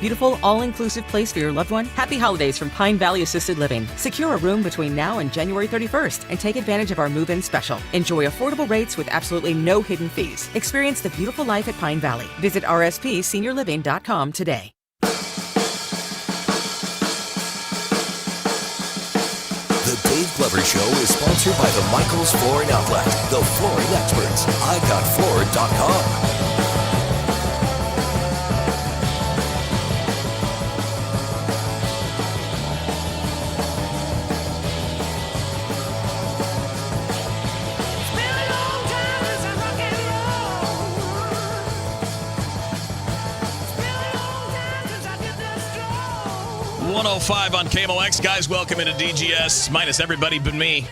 Beautiful, all-inclusive place for your loved one? Happy holidays from Pine Valley Assisted Living. Secure a room between now and January 31st and take advantage of our move-in special. Enjoy affordable rates with absolutely no hidden fees. Experience the beautiful life at Pine Valley. Visit rspseniorliving.com today. The Dave Glover Show is sponsored by the Michaels Flooring Outlet, the flooring experts. IGotFloored.com. Been a long time since I rock and roll. 105 on KMOX. Guys, welcome into DGS, minus everybody but me.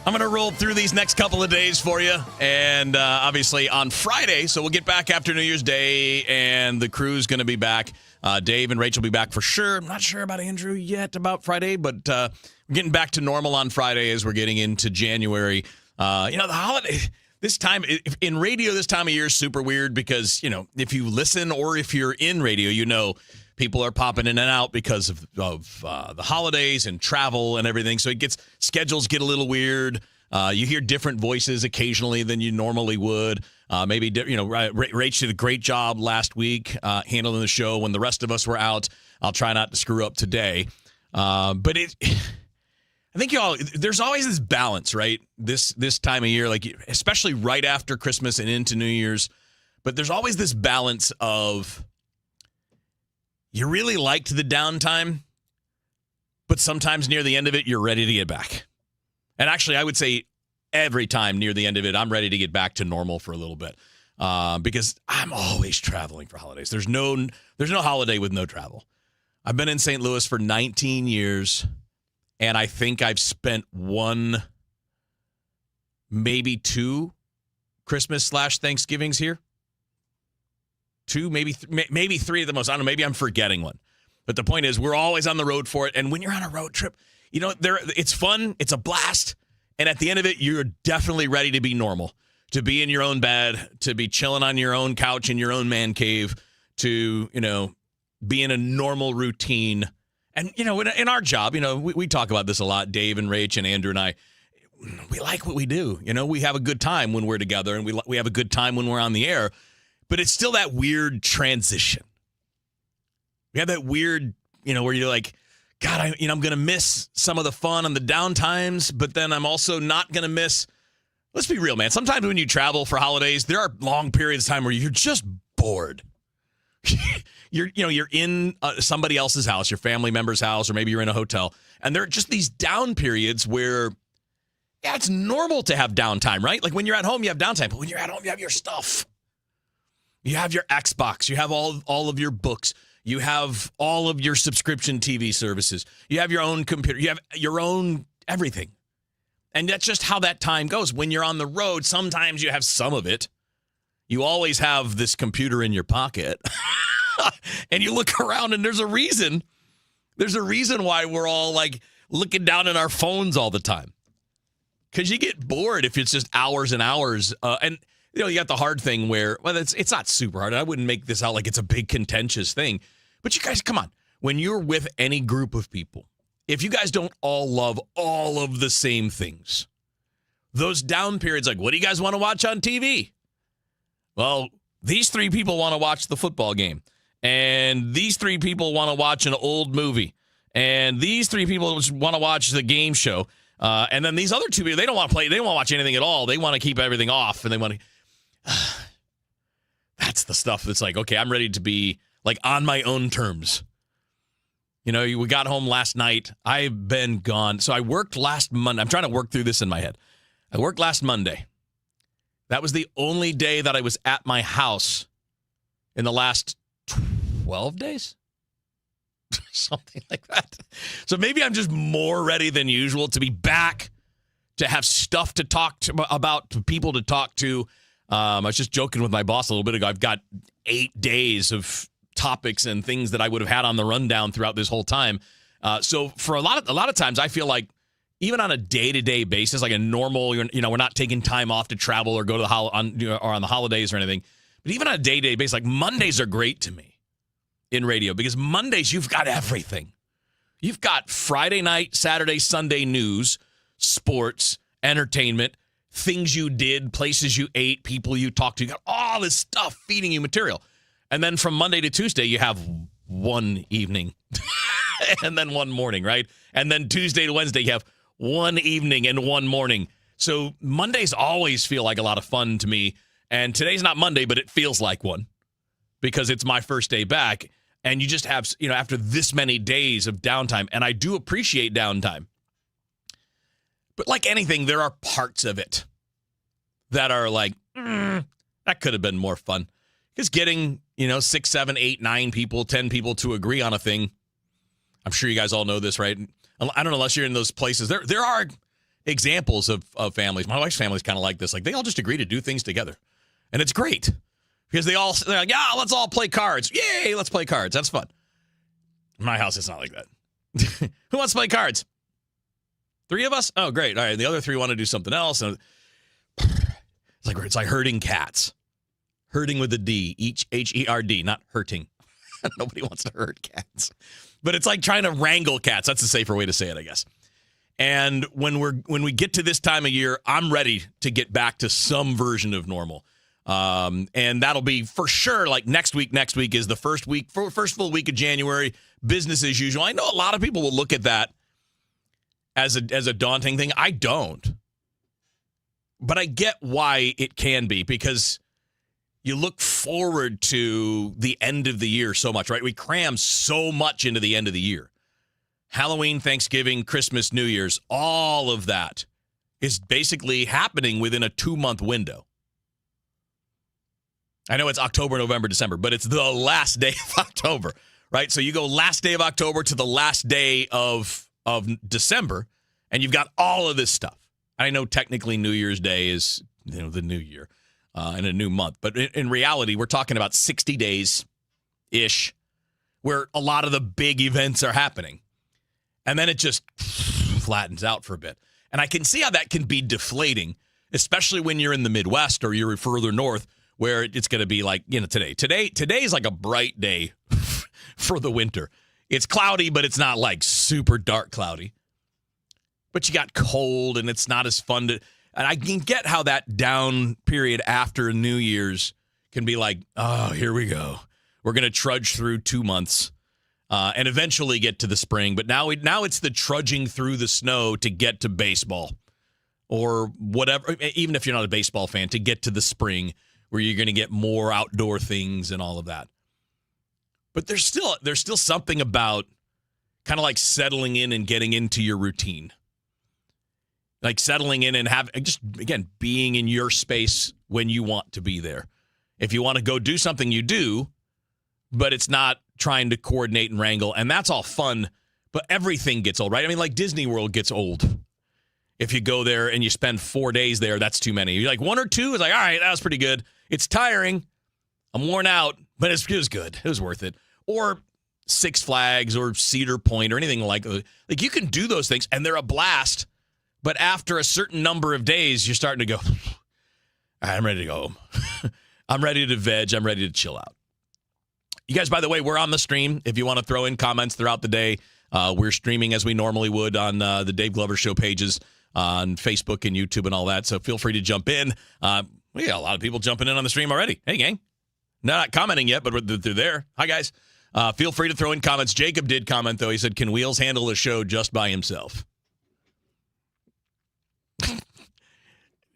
I'm going to roll through these next couple of days for you. And obviously on Friday, so we'll get back after New Year's Day, and the crew's going to be back. Dave and Rachel will be back for sure. I'm not sure about Andrew yet about Friday, but we're getting back to normal on Friday as we're getting into January. The holiday, this time, in radio this time of year is super weird because, if you listen or if you're in radio, people are popping in and out because of the holidays and travel and everything. So schedules get a little weird. You hear different voices occasionally than you normally would. Rach did a great job last week handling the show when the rest of us were out. I'll try not to screw up today. But I think there's always this balance, right? This time of year, like especially right after Christmas and into New Year's. But there's always this balance of you really liked the downtime, but sometimes near the end of it, you're ready to get back. And actually, I would say every time near the end of it, I'm ready to get back to normal for a little bit because I'm always traveling for holidays. There's no holiday with no travel. I've been in St. Louis for 19 years, and I think I've spent one, maybe two Christmas/Thanksgivings here. Two, maybe three at the most. I don't know. Maybe I'm forgetting one. But the point is, we're always on the road for it. And when you're on a road trip, it's fun. It's a blast. And at the end of it, you're definitely ready to be normal, to be in your own bed, to be chilling on your own couch in your own man cave, to, be in a normal routine. And, in our job, we talk about this a lot, Dave and Rach and Andrew and I. We like what we do. We have a good time when we're together, and we have a good time when we're on the air. But it's still that weird transition. We have that weird, where you're like, God, I'm going to miss some of the fun and the down times, but then I'm also not going to miss. Let's be real, man. Sometimes when you travel for holidays, there are long periods of time where you're just bored. You're in somebody else's house, your family member's house, or maybe you're in a hotel, and there are just these down periods where, yeah, it's normal to have downtime, right? Like when you're at home, you have downtime, but when you're at home, you have your stuff. You have your Xbox. You have all of your books. You have all of your subscription TV services. You have your own computer. You have your own everything. And that's just how that time goes. When you're on the road, sometimes you have some of it. You always have this computer in your pocket. And you look around and there's a reason. There's a reason why we're all like looking down at our phones all the time. Because you get bored if it's just hours and hours. You got the hard thing where, well, it's not super hard. I wouldn't make this out like it's a big contentious thing. But you guys, come on. When you're with any group of people, if you guys don't all love all of the same things, those down periods, like, what do you guys want to watch on TV? Well, these three people want to watch the football game. And these three people want to watch an old movie. And these three people just want to watch the game show. And then these other two people, they don't want to play. They don't want to watch anything at all. They want to keep everything off. And they want to. That's the stuff that's like, okay, I'm ready to be like on my own terms. We got home last night. I've been gone. So I worked last Monday. I'm trying to work through this in my head. I worked last Monday. That was the only day that I was at my house in the last 12 days. Something like that. So maybe I'm just more ready than usual to be back, to have stuff to talk about, to people to talk to. I was just joking with my boss a little bit ago. I've got 8 days of topics and things that I would have had on the rundown throughout this whole time. So for a lot of times, I feel like even on a day-to-day basis, like a normal, we're not taking time off to travel or go to on the holidays or anything. But even on a day-to-day basis, like Mondays are great to me in radio because Mondays, you've got everything. You've got Friday night, Saturday, Sunday news, sports, entertainment, things you did, places you ate, people you talked to. You got all this stuff feeding you material. And then from Monday to Tuesday, you have one evening and then one morning, right? And then Tuesday to Wednesday, you have one evening and one morning. So Mondays always feel like a lot of fun to me. And today's not Monday, but it feels like one because it's my first day back. And you just have, after this many days of downtime, and I do appreciate downtime. But like anything, there are parts of it that are like, that could have been more fun. Because getting, 6, 7, 8, 9 people, 10 people to agree on a thing, I'm sure you guys all know this, right? I don't know, unless you're in those places. There are examples of families. My wife's family is kind of like this. Like, they all just agree to do things together. And it's great. Because they're like, yeah, let's all play cards. Yay, let's play cards. That's fun. In my house, it's not like that. Who wants to play cards? 3 of us? Oh, great. All right, the other 3 want to do something else. And it's like herding cats. Herding with a D, H-E-R-D, not hurting. Nobody wants to herd cats. But it's like trying to wrangle cats. That's a safer way to say it, I guess. And when we get to this time of year, I'm ready to get back to some version of normal. And that'll be for sure like next week. Next week is the first full week of January, business as usual. I know a lot of people will look at that as a daunting thing. I don't. But I get why it can be, because you look forward to the end of the year so much, right? We cram so much into the end of the year. Halloween, Thanksgiving, Christmas, New Year's, all of that is basically happening within a 2-month window. I know it's October, November, December, but it's the last day of October, right? So you go last day of October to the last day of December, and you've got all of this stuff. I know technically New Year's Day is the new year and a new month, but in reality, we're talking about 60 days-ish where a lot of the big events are happening. And then it just flattens out for a bit. And I can see how that can be deflating, especially when you're in the Midwest or you're further north, where it's going to be like, today. Today is like a bright day for the winter. It's cloudy, but it's not like super dark cloudy. But you got cold, and it's not as fun to. And I can get how that down period after New Year's can be like, oh, here we go. We're going to trudge through 2 months and eventually get to the spring. But now it's the trudging through the snow to get to baseball or whatever. Even if you're not a baseball fan, to get to the spring, where you're going to get more outdoor things and all of that. But there's still something about kind of like settling in and getting into your routine. Like settling in and being in your space when you want to be there. If you want to go do something, you do, but it's not trying to coordinate and wrangle, and that's all fun, but everything gets old, right? I mean, like Disney World gets old. If you go there and you spend 4 days there, that's too many. You're like 1 or 2, it's like, all right, that was pretty good. It's tiring. I'm worn out, but it was good. It was worth it. Or Six Flags or Cedar Point or anything like that. Like, you can do those things, and they're a blast, but after a certain number of days, you're starting to go, all right, I'm ready to go home. I'm ready to veg. I'm ready to chill out. You guys, by the way, we're on the stream. If you want to throw in comments throughout the day, we're streaming as we normally would on the Dave Glover Show pages on Facebook and YouTube and all that. So feel free to jump in. We got a lot of people jumping in on the stream already. Hey, gang. Not commenting yet, but they're there. Hi, guys. Feel free to throw in comments. Jacob did comment, though. He said, can Wheels handle the show just by himself?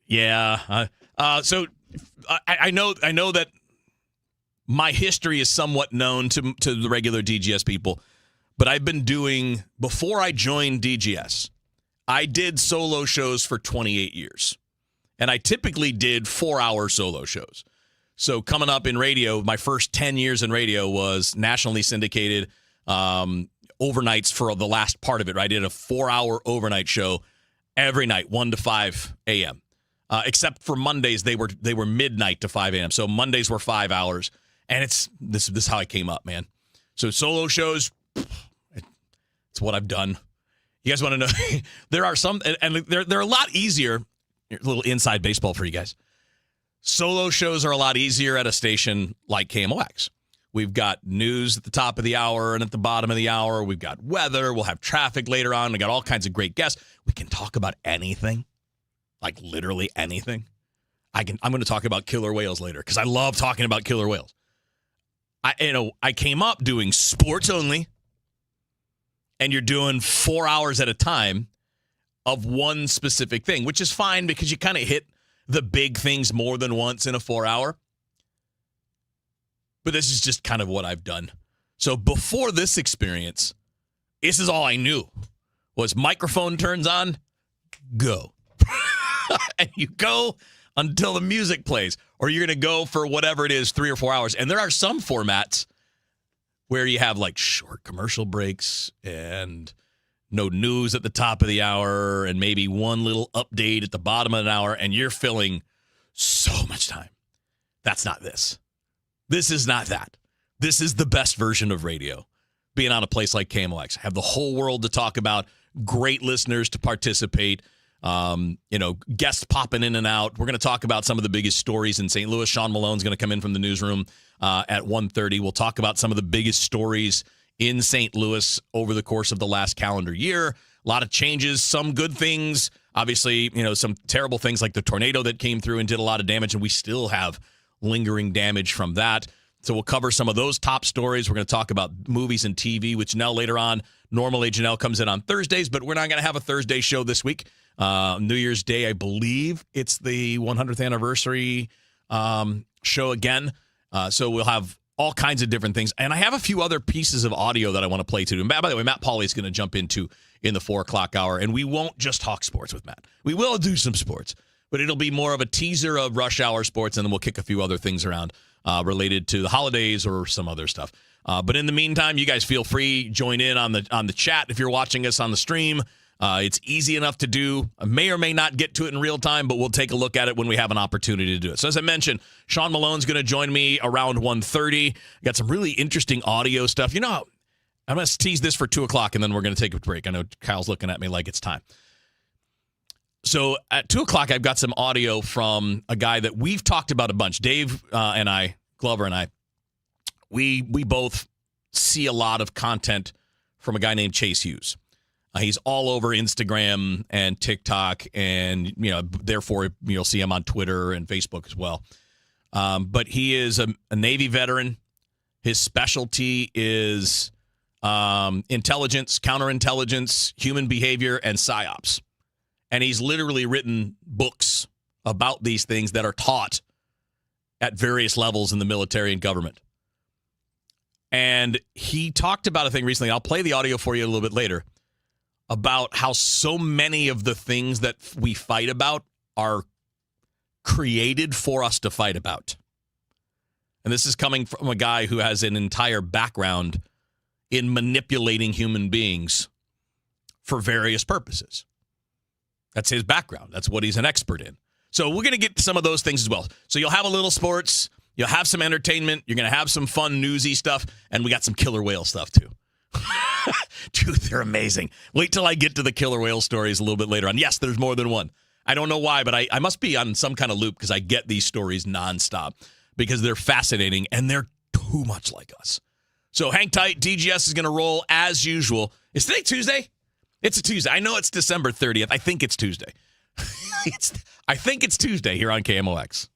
Yeah. So I know that my history is somewhat known to the regular DGS people, but I've been doing, before I joined DGS, I did solo shows for 28 years. And I typically did 4-hour solo shows. So coming up in radio, my first 10 years in radio was nationally syndicated overnights for the last part of it. Right? I did a 4-hour overnight show every night, 1 to 5 a.m. Except for Mondays, they were midnight to 5 a.m. So Mondays were 5 hours. And this is how I came up, man. So solo shows, it's what I've done. You guys want to know? There are some, and they're a lot easier. A little inside baseball for you guys. Solo shows are a lot easier at a station like KMOX. We've got news at the top of the hour and at the bottom of the hour. We've got weather. We'll have traffic later on. We got all kinds of great guests. We can talk about anything, like literally anything. I'm going to talk about killer whales later because I love talking about killer whales. I came up doing sports only, and you're doing 4 hours at a time of one specific thing, which is fine because you kind of hit the big things more than once in a 4 hour. But this is just kind of what I've done. So before this experience, this is all I knew was microphone turns on, go. And you go until the music plays, or you're going to go for whatever it is, 3 or 4 hours. And there are some formats where you have like short commercial breaks and no news at the top of the hour and maybe one little update at the bottom of an hour, and you're filling so much time. That's not this. This is not that. This is the best version of radio, being on a place like KMOX. Have the whole world to talk about, great listeners to participate, guests popping in and out. We're going to talk about some of the biggest stories in St. Louis. Sean Malone's going to come in from the newsroom at 1:30. We'll talk about some of the biggest stories in St. Louis over the course of the last calendar year. A lot of changes, some good things. Obviously, some terrible things like the tornado that came through and did a lot of damage, and we still have lingering damage from that. So we'll cover some of those top stories. We're going to talk about movies and TV with Janelle later on. Normally, Janelle comes in on Thursdays, but we're not going to have a Thursday show this week. New Year's Day, I believe it's the 100th anniversary show again. So we'll have all kinds of different things. And I have a few other pieces of audio that I want to play to. And by the way, Matt Pauley is going to jump into in the 4 o'clock hour. And we won't just talk sports with Matt. We will do some sports, but it'll be more of a teaser of rush hour sports. And then we'll kick a few other things around related to the holidays or some other stuff. But in the meantime, you guys feel free, join in on the chat if you're watching us on the stream. It's easy enough to do. I may or may not get to it in real time, but we'll take a look at it when we have an opportunity to do it. So as I mentioned, Sean Malone's going to join me around 1:30. Got some really interesting audio stuff. I'm going to tease this for 2 o'clock, and then we're going to take a break. I know Kyle's looking at me like it's time. So at 2 o'clock, I've got some audio from a guy that we've talked about a bunch. Dave and I, Glover and I, we both see a lot of content from a guy named Chase Hughes. He's all over Instagram and TikTok, and therefore you'll see him on Twitter and Facebook as well. But he is a Navy veteran. His specialty is intelligence, counterintelligence, human behavior, and psyops. And he's literally written books about these things that are taught at various levels in the military and government. And he talked about a thing recently. I'll play the audio for you a little bit later, about how so many of the things that we fight about are created for us to fight about. And this is coming from a guy who has an entire background in manipulating human beings for various purposes. That's his background. That's what he's an expert in. So we're going to get to some of those things as well. So you'll have a little sports, you'll have some entertainment, you're going to have some fun newsy stuff, and we got some killer whale stuff too. Dude, they're amazing. Wait till I get to the killer whale stories a little bit later on. Yes, there's more than one. I don't know why, but I must be on some kind of loop because I get these stories nonstop because they're fascinating and they're too much like us. So hang tight. DGS is going to roll as usual. Is today Tuesday? It's a Tuesday. I know it's December 30th. I think it's Tuesday. I think it's Tuesday here on KMOX.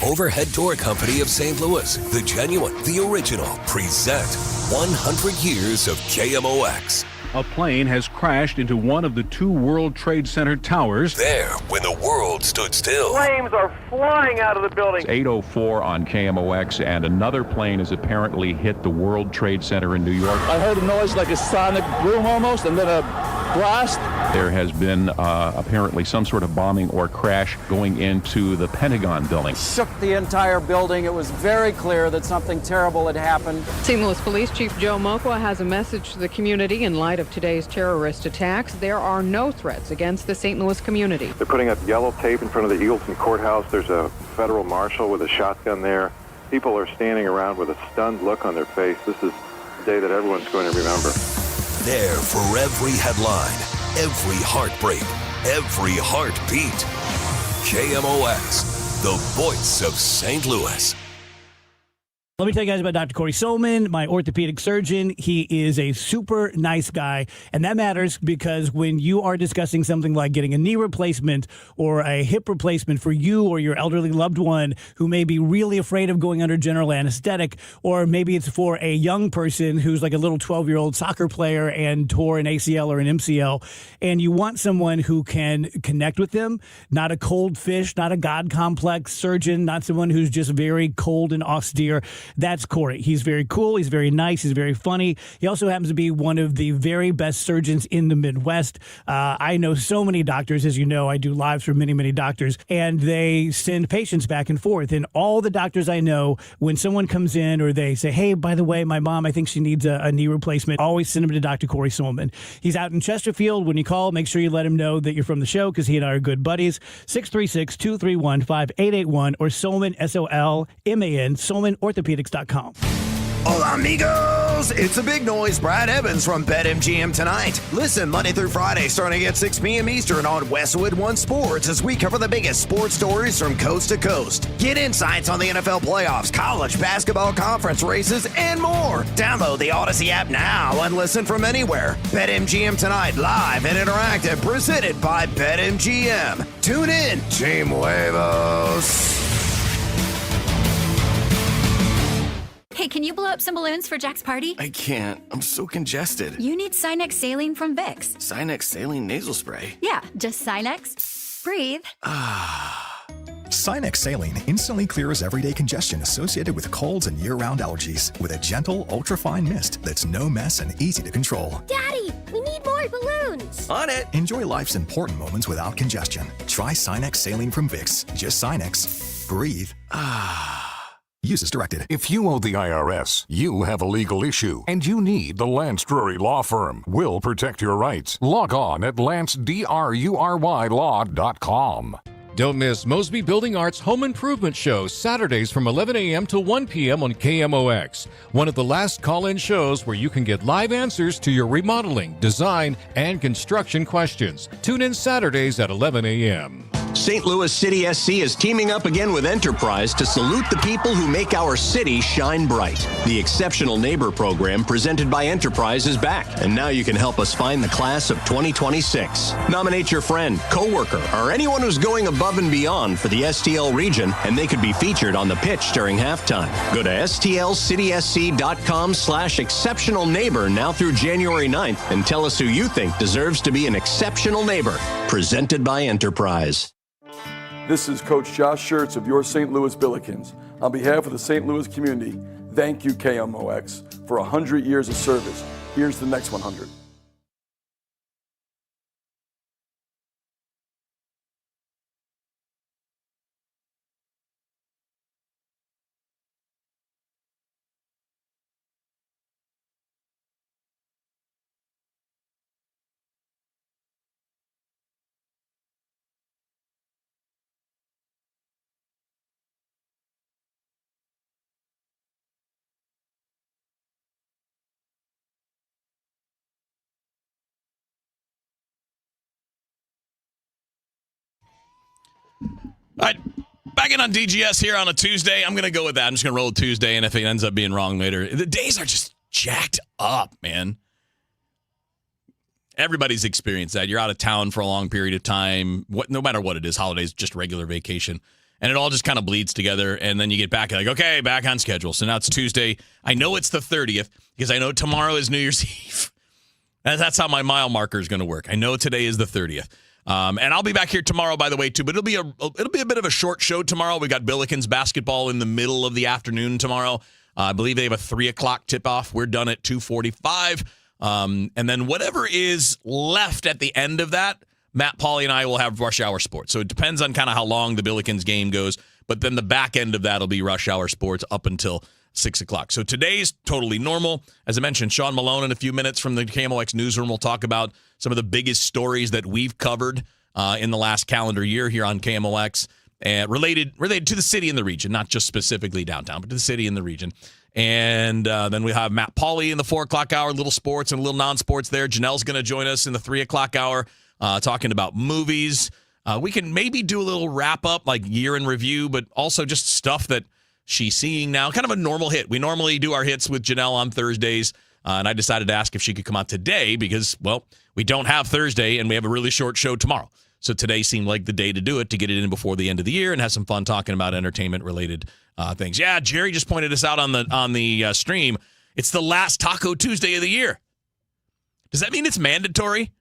Overhead Door Company of St. Louis, the genuine, the original, present 100 years of KMOX. A plane has crashed into one of the 2 World Trade Center towers. There, when the world stood still. Flames are flying out of the building. It's 8:04 on KMOX, and another plane has apparently hit the World Trade Center in New York. I heard a noise like a sonic boom almost, and then a blast. There has been apparently some sort of bombing or crash going into the Pentagon building. Shook the entire building. It was very clear that something terrible had happened. St. Louis Police Chief Joe Moqua has a message to the community in light of of today's terrorist attacks, there are no threats against the St. Louis community. They're putting up yellow tape in front of the Eagleton courthouse. There's a federal marshal with a shotgun there. People are standing around with a stunned look on their face. This is a day that everyone's going to remember. There for every headline, every heartbreak, every heartbeat. KMOX, the voice of St. Louis. Let me tell you guys about Dr. Corey Solman, my orthopedic surgeon. He is a super nice guy, and that matters because when you are discussing something like getting a knee replacement or a hip replacement for you or your elderly loved one who may be really afraid of going under general anesthetic, or maybe it's for a young person who's like a little 12-year-old soccer player and tore an ACL or an MCL, and you want someone who can connect with them, not a cold fish, not a God complex surgeon, not someone who's just very cold and austere. That's Corey. He's very cool. He's very nice. He's very funny. He also happens to be one of the very best surgeons in the Midwest. I know so many doctors. As you know, I do lives for many, many doctors, and they send patients back and forth. And all the doctors I know, when someone comes in or they say, hey, by the way, my mom, I think she needs a knee replacement, always send them to Dr. Corey Solman. He's out in Chesterfield. When you call, make sure you let him know that you're from the show because he and I are good buddies. 636-231-5881 or Solman, S-O-L-M-A-N, Solman Orthopedics. Hola, amigos! It's a big noise. Brad Evans from BetMGM tonight. Listen Monday through Friday starting at 6 p.m. Eastern on Westwood One Sports as we cover the biggest sports stories from coast to coast. Get insights on the NFL playoffs, college basketball conference races, and more. Download the Odyssey app now and listen from anywhere. BetMGM tonight, live and interactive, presented by BetMGM. Tune in, Team Huevos. Hey, can you blow up some balloons for Jack's party? I can't. I'm so congested. You need Sinex Saline from Vicks. Sinex Saline Nasal Spray? Yeah, just Sinex. Breathe. Sinex Saline instantly clears everyday congestion associated with colds and year-round allergies with a gentle, ultra-fine mist that's no mess and easy to control. Daddy, we need more balloons. On it. Enjoy life's important moments without congestion. Try Sinex Saline from Vicks. Just Sinex. Breathe. Use as directed. If you owe the IRS, you have a legal issue, and you need the Lance Drury Law Firm. We'll protect your rights. Log on at lancedrurylaw.com. Don't miss Mosby Building Arts Home Improvement Show, Saturdays from 11 a.m. to 1 p.m. on KMOX. One of the last call-in shows where you can get live answers to your remodeling, design, and construction questions. Tune in Saturdays at 11 a.m. St. Louis City SC is teaming up again with Enterprise to salute the people who make our city shine bright. The Exceptional Neighbor program presented by Enterprise is back, and now you can help us find the class of 2026. Nominate your friend, coworker, or anyone who's going above and beyond for the STL region, and they could be featured on the pitch during halftime. Go to stlcitysc.com/exceptional neighbor now through January 9th and tell us who you think deserves to be an exceptional neighbor. Presented by Enterprise. This is Coach Josh Schertz of your St. Louis Billikens. On behalf of the St. Louis community, thank you, KMOX, for 100 years of service. Here's the next 100. All right, back in on DGS here on a Tuesday. I'm going to go with that. I'm just going to roll with Tuesday, and if it ends up being wrong later. The days are just jacked up, man. Everybody's experienced that. You're out of town for a long period of time. No matter what it is, holidays, just regular vacation. And it all just kind of bleeds together, and then you get back, like, okay, back on schedule. So now it's Tuesday. I know it's the 30th because I know tomorrow is New Year's Eve. That's how my mile marker is going to work. I know today is the 30th. And I'll be back here tomorrow, by the way, too. But it'll be a bit of a short show tomorrow. We got Billikens basketball in the middle of the afternoon tomorrow. I believe they have a 3:00 tip-off. We're done at 2:45. And then whatever is left at the end of that, Matt, Pauly, and I will have Rush Hour Sports. So it depends on kind of how long the Billikens game goes. But then the back end of that will be Rush Hour Sports up until 6 o'clock. So today's totally normal. As I mentioned, Sean Malone in a few minutes from the KMOX newsroom will talk about some of the biggest stories that we've covered in the last calendar year here on KMOX, related to the city and the region, not just specifically downtown, but to the city and the region. And then we have Matt Pauley in the 4 o'clock hour, little sports and little non-sports there. Janelle's going to join us in the 3 o'clock hour talking about movies. We can maybe do a little wrap-up, like year in review, but also just stuff that she's seeing now. Kind of a normal hit. We normally do our hits with Janelle on Thursdays, and I decided to ask if she could come out today because, well, we don't have Thursday, and we have a really short show tomorrow. So today seemed like the day to do it, to get it in before the end of the year and have some fun talking about entertainment-related things. Yeah, Jerry just pointed us out on the stream. It's the last Taco Tuesday of the year. Does that mean it's mandatory?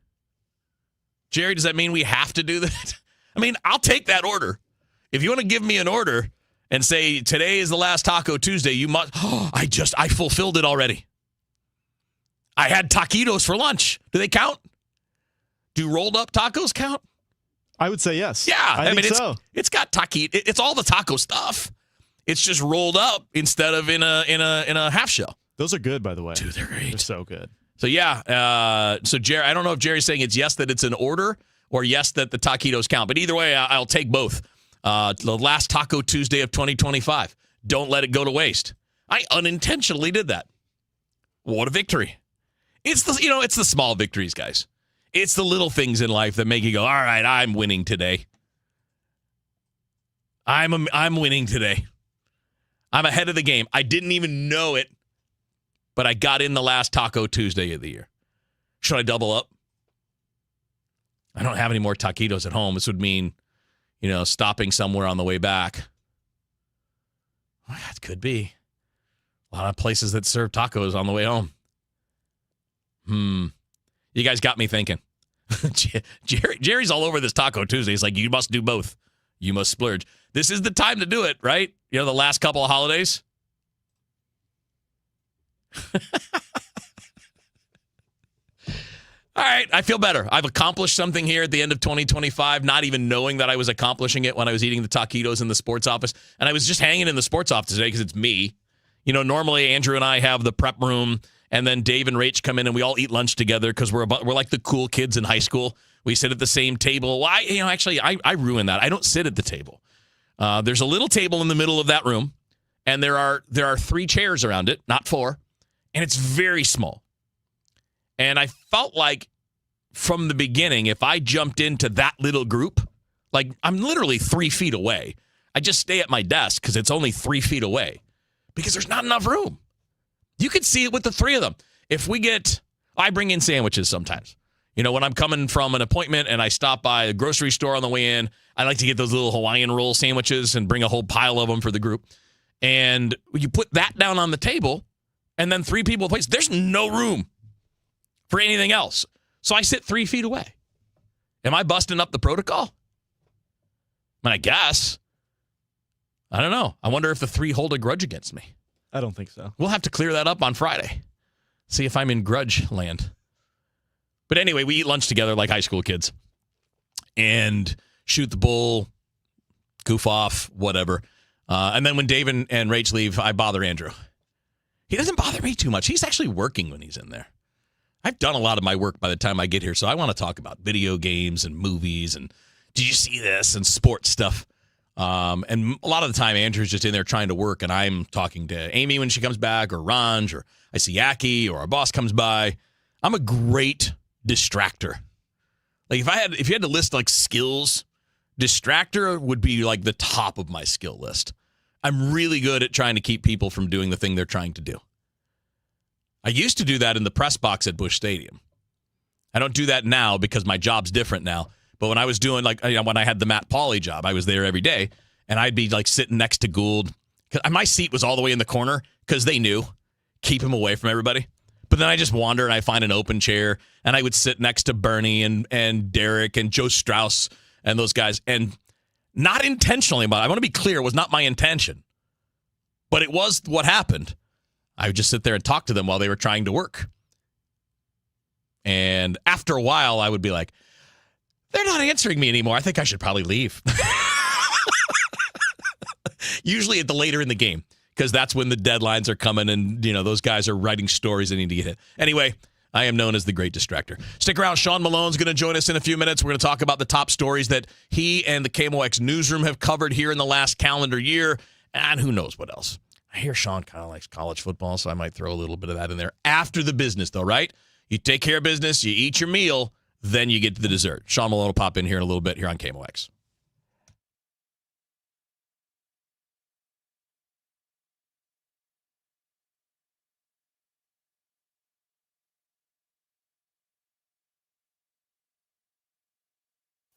Jerry, does that mean we have to do that? I mean, I'll take that order. If you want to give me an order and say today is the last Taco Tuesday, you must. Oh, I fulfilled it already. I had taquitos for lunch. Do they count? Do rolled up tacos count? I would say yes. Yeah, I mean, so. It's got taquito. It's all the taco stuff. It's just rolled up instead of in a half shell. Those are good, by the way. Dude, they're great. They're so good. So yeah. So Jerry, I don't know if Jerry's saying it's yes that it's an order or yes that the taquitos count, but either way, I'll take both. The last Taco Tuesday of 2025. Don't let it go to waste. I unintentionally did that. What a victory! It's the small victories, guys. It's the little things in life that make you go, all right, I'm winning today. I'm winning today. I'm ahead of the game. I didn't even know it, but I got in the last Taco Tuesday of the year. Should I double up? I don't have any more taquitos at home. This would mean, stopping somewhere on the way back. Well, that could be. A lot of places that serve tacos on the way home. You guys got me thinking. Jerry's all over this Taco Tuesday. He's like, you must do both. You must splurge. This is the time to do it, right? The last couple of holidays. All right, I feel better. I've accomplished something here at the end of 2025, not even knowing that I was accomplishing it when I was eating the taquitos in the sports office. And I was just hanging in the sports office today because it's me. Normally Andrew and I have the prep room, and then Dave and Rach come in and we all eat lunch together because we're like the cool kids in high school. We sit at the same table. Well, I ruin that. I don't sit at the table. There's a little table in the middle of that room, and there are 3 chairs around it, not 4, and it's very small. And I felt like from the beginning, if I jumped into that little group, like I'm literally 3 feet away. I just stay at my desk because it's only 3 feet away because there's not enough room. You could see it with the 3 of them. I bring in sandwiches sometimes. When I'm coming from an appointment and I stop by a grocery store on the way in, I like to get those little Hawaiian roll sandwiches and bring a whole pile of them for the group. And you put that down on the table, and then 3 people in place. There's no room for anything else. So I sit 3 feet away. Am I busting up the protocol? I guess. I don't know. I wonder if the 3 hold a grudge against me. I don't think so. We'll have to clear that up on Friday. See if I'm in grudge land. But anyway, we eat lunch together like high school kids. And shoot the bull, goof off, whatever. And then when Dave and Rach leave, I bother Andrew. He doesn't bother me too much. He's actually working when he's in there. I've done a lot of my work by the time I get here, so I want to talk about video games and movies and did you see this and sports stuff. And a lot of the time, Andrew's just in there trying to work, and I'm talking to Amy when she comes back, or Ranj, or I see Yaki, or our boss comes by. I'm a great distractor. Like if you had to list like skills, distractor would be like the top of my skill list. I'm really good at trying to keep people from doing the thing they're trying to do. I used to do that in the press box at Busch Stadium. I don't do that now because my job's different now. But when I was doing when I had the Matt Pauley job, I was there every day, and I'd be like sitting next to Gould. My seat was all the way in the corner because they knew, keep him away from everybody. But then I just wander and I find an open chair, and I would sit next to Bernie and Derek and Joe Strauss and those guys. And not intentionally, but I want to be clear, it was not my intention. But it was what happened. I would just sit there and talk to them while they were trying to work. And after a while, I would be like, they're not answering me anymore. I think I should probably leave. Usually at the later in the game. because that's when the deadlines are coming and, those guys are writing stories that need to get hit. Anyway, I am known as the Great Distractor. Stick around. Sean Malone's going to join us in a few minutes. We're going to talk about the top stories that he and the KMOX newsroom have covered here in the last calendar year, and who knows what else. I hear Sean kind of likes college football, so I might throw a little bit of that in there after the business, though, right? You take care of business, you eat your meal, then you get to the dessert. Sean Malone will pop in here in a little bit here on KMOX.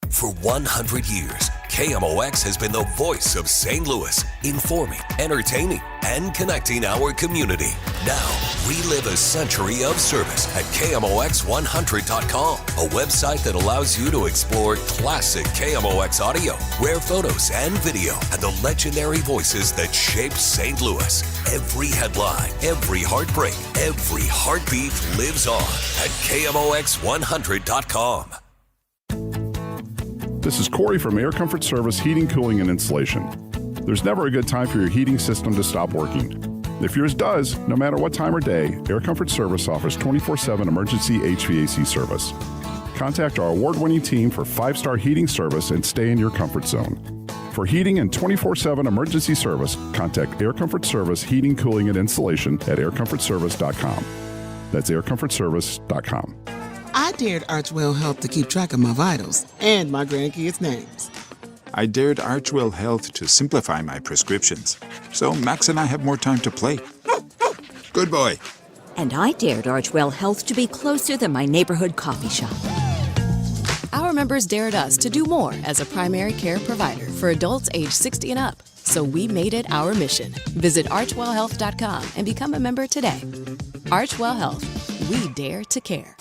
For 100 years, KMOX has been the voice of St. Louis, informing, entertaining, and connecting our community. Now, relive a century of service at KMOX100.com, a website that allows you to explore classic KMOX audio, rare photos and video, and the legendary voices that shaped St. Louis. Every headline, every heartbreak, every heartbeat lives on at KMOX100.com. This is Corey from Air Comfort Service Heating, Cooling, and Insulation. There's never a good time for your heating system to stop working. If yours does, no matter what time or day, Air Comfort Service offers 24/7 emergency HVAC service. Contact our award-winning team for 5-star heating service and stay in your comfort zone. For heating and 24/7 emergency service, contact Air Comfort Service Heating, Cooling, and Insulation at aircomfortservice.com. That's aircomfortservice.com. I dared Archwell Health to keep track of my vitals and my grandkids' names. I dared Archwell Health to simplify my prescriptions, so Max and I have more time to play. Good boy. And I dared Archwell Health to be closer than my neighborhood coffee shop. Our members dared us to do more as a primary care provider for adults age 60 and up. So we made it our mission. Visit archwellhealth.com and become a member today. Archwell Health. We dare to care.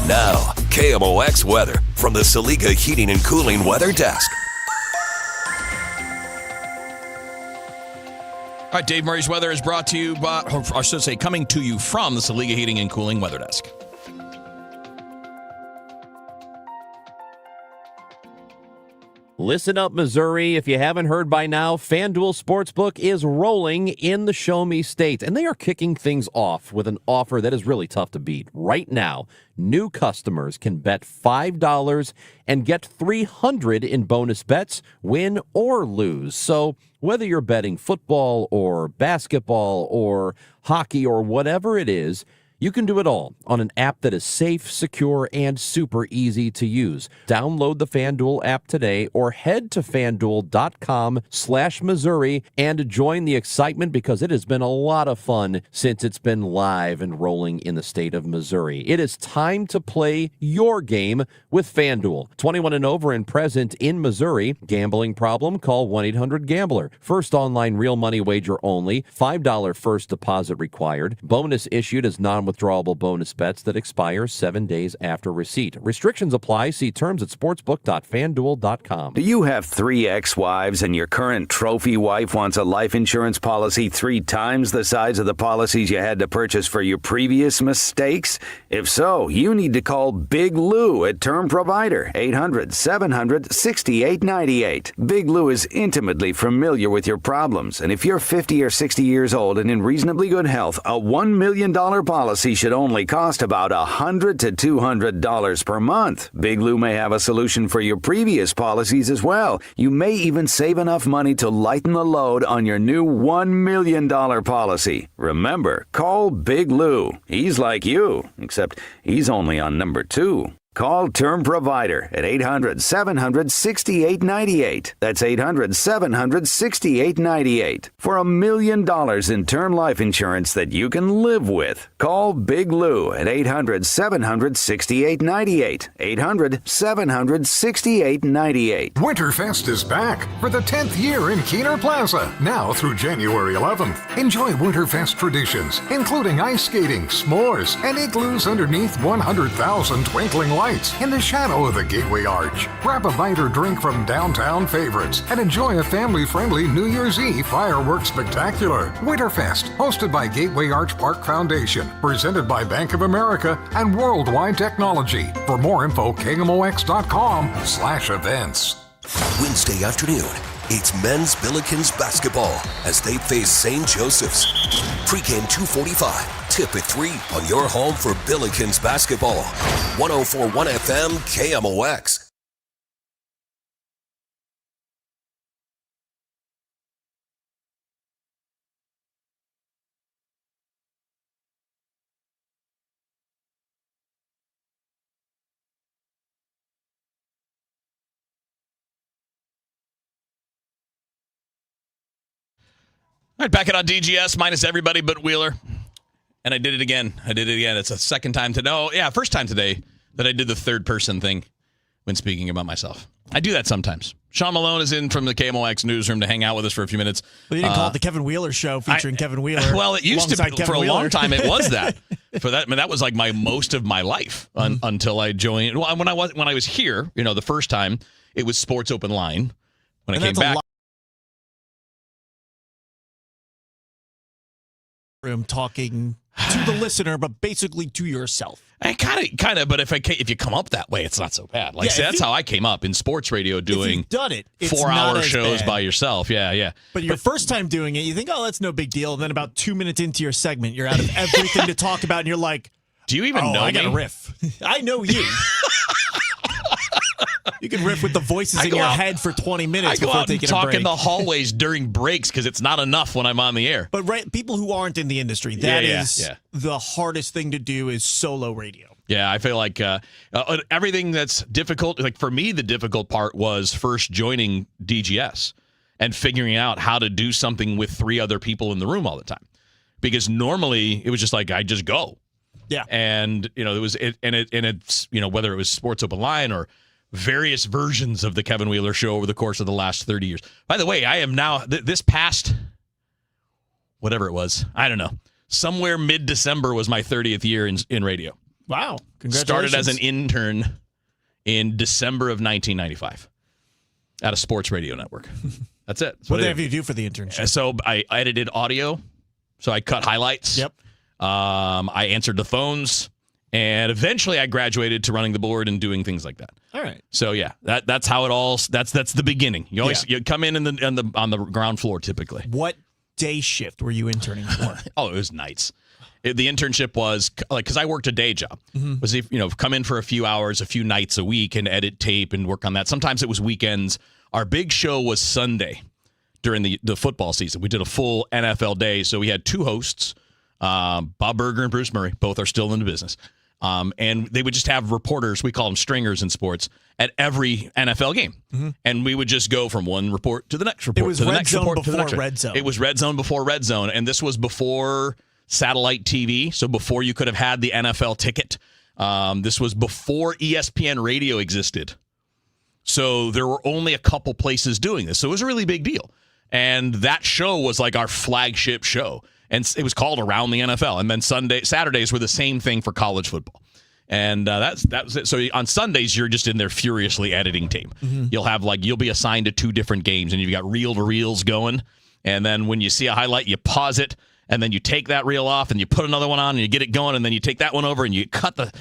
Now, KMOX weather from the Saliga Heating and Cooling Weather Desk. All right, Dave Murray's weather is brought to you by, or I should say, coming to you from the Saliga Heating and Cooling Weather Desk. Listen up, Missouri. If you haven't heard by now, FanDuel Sportsbook is rolling in the Show Me State, and they are kicking things off with an offer that is really tough to beat. Right now, new customers can bet $5 and get $300 in bonus bets, win or lose. So whether you're betting football or basketball or hockey or whatever it is, you can do it all on an app that is safe, secure, and super easy to use. Download the FanDuel app today or head to FanDuel.com/Missouri and join the excitement because it has been a lot of fun since it's been live and rolling in the state of Missouri. It is time to play your game with FanDuel. 21 and over and present in Missouri. Gambling problem? Call 1-800-GAMBLER. First online real money wager only. $5 first deposit required. Bonus issued as non-withdrawable bonus bets that expire 7 days after receipt. Restrictions apply. See terms at sportsbook.fanduel.com. Do you have 3 ex-wives and your current trophy wife wants a life insurance policy 3 times the size of the policies you had to purchase for your previous mistakes? If so, you need to call Big Lou at Term Provider, 800-700-6898. Big Lou is intimately familiar with your problems, and if you're 50 or 60 years old and in reasonably good health, a $1 million policy should only cost about $100 to $200 per month. Big Lou may have a solution for your previous policies as well. You may even save enough money to lighten the load on your new $1 million policy. Remember, call Big Lou. He's like you, except he's only on number 2. Call Term Provider at 800-700-6898. That's 800-700-6898. For $1 million in term life insurance that you can live with. Call Big Lou at 800-700-6898. 800-700-6898. Winterfest is back for the 10th year in Keener Plaza, now through January 11th. Enjoy Winterfest traditions, including ice skating, s'mores, and igloos underneath 100,000 twinkling lights in the shadow of the Gateway Arch. Grab a bite or drink from downtown favorites and enjoy a family-friendly New Year's Eve fireworks spectacular. Winterfest, hosted by Gateway Arch Park Foundation, presented by Bank of America and Worldwide Technology. For more info, KMOX.com/events. Wednesday afternoon, It's men's Billikens basketball as they face St. Joseph's. Pre-game 2:45, tip at 3 on your home for Billikens basketball. 104.1 FM KMOX. All right, back it on DGS, minus everybody but Wheeler. And I did it again. It's a second time today. No, yeah, first time today that I did the third person thing when speaking about myself. I do that sometimes. Sean Malone is in from the KMOX newsroom to hang out with us for a few minutes. Well, you didn't call it the Kevin Wheeler Show featuring Kevin Wheeler. Well, it used to be. For a long time, it was that. That was like most of my life until I joined. Well, when I was here, the first time, it was Sports Open Line. When I came back. Room talking to the listener, but basically to yourself. I kind of, but if you come up that way, it's not so bad. That's how I came up in sports radio doing. If you've done it, it's 4-hour shows by yourself. Yeah. But your first time doing it, you think, oh, that's no big deal. And then about 2 minutes into your segment, you're out of everything to talk about, and you're like, do you even know I got me? a riff. I know you. You can riff with the voices in your head for 20 minutes before taking a break. I go out and talk in the hallways during breaks because it's not enough when I'm on the air. But people who aren't in the industry, that is the hardest thing to do is solo radio. Yeah, I feel like everything that's difficult, like for me, the difficult part was first joining DGS and figuring out how to do something with 3 other people in the room all the time. Because normally it was just like I just go. Yeah. And it's whether it was Sports Open Line or various versions of the Kevin Wheeler Show over the course of the last 30 years. By the way, I am now, this past, whatever it was, I don't know, somewhere mid-December was my 30th year in radio. Wow. Congratulations. Started as an intern in December of 1995 at a sports radio network. That's it. What did they have you do for the internship? So I edited audio. So I cut highlights. Yep. I answered the phones. And eventually I graduated to running the board and doing things like that. All right. So yeah, that's how it all, that's the beginning. You always you come in on the ground floor typically. What day shift were you interning for? It was nights. The internship was because I worked a day job. Mm-hmm. Was come in for a few hours, a few nights a week and edit tape and work on that. Sometimes it was weekends. Our big show was Sunday during the football season. We did a full NFL day. So we had 2 hosts, Bob Berger and Bruce Murray. Both are still in the business. And they would just have reporters, we call them stringers in sports, at every NFL game. Mm-hmm. And we would just go from one report to the next report to the next report to the next. Red Zone. It was Red Zone before Red Zone. And this was before satellite TV. So before you could have had the NFL ticket. This was before ESPN radio existed. So there were only a couple places doing this. So it was a really big deal. And that show was like our flagship show. And it was called Around the NFL. And then Saturdays were the same thing for college football. And that was it. So on Sundays, you're just in there furiously editing tape. Mm-hmm. You'll be assigned to 2 different games, and you've got reel-to-reels going. And then when you see a highlight, you pause it, and then you take that reel off, and you put another one on, and you get it going, and then you take that one over, and you cut the...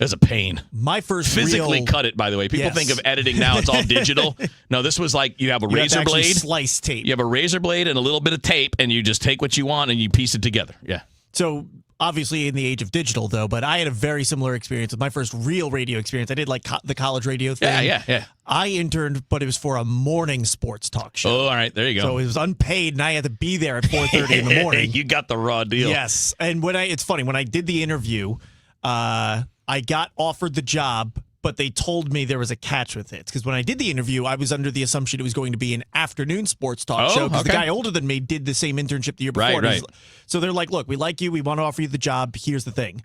It's a pain. My first physically cut it, by the way. People think of editing now; it's all digital. No, this was like you have a razor blade, slice tape. You have a razor blade and a little bit of tape, and you just take what you want and you piece it together. Yeah. So obviously, in the age of digital, though, but I had a very similar experience with my first real radio experience. I did like the college radio thing. Yeah. I interned, but it was for a morning sports talk show. Oh, all right, there you go. So it was unpaid, and I had to be there at 4:30 in the morning. You got the raw deal. Yes, and it's funny when I did the interview. I got offered the job, but they told me there was a catch with it. Because when I did the interview, I was under the assumption it was going to be an afternoon sports talk show. Because the guy older than me did the same internship the year before. Right. So they're like, look, we like you. We want to offer you the job. Here's the thing.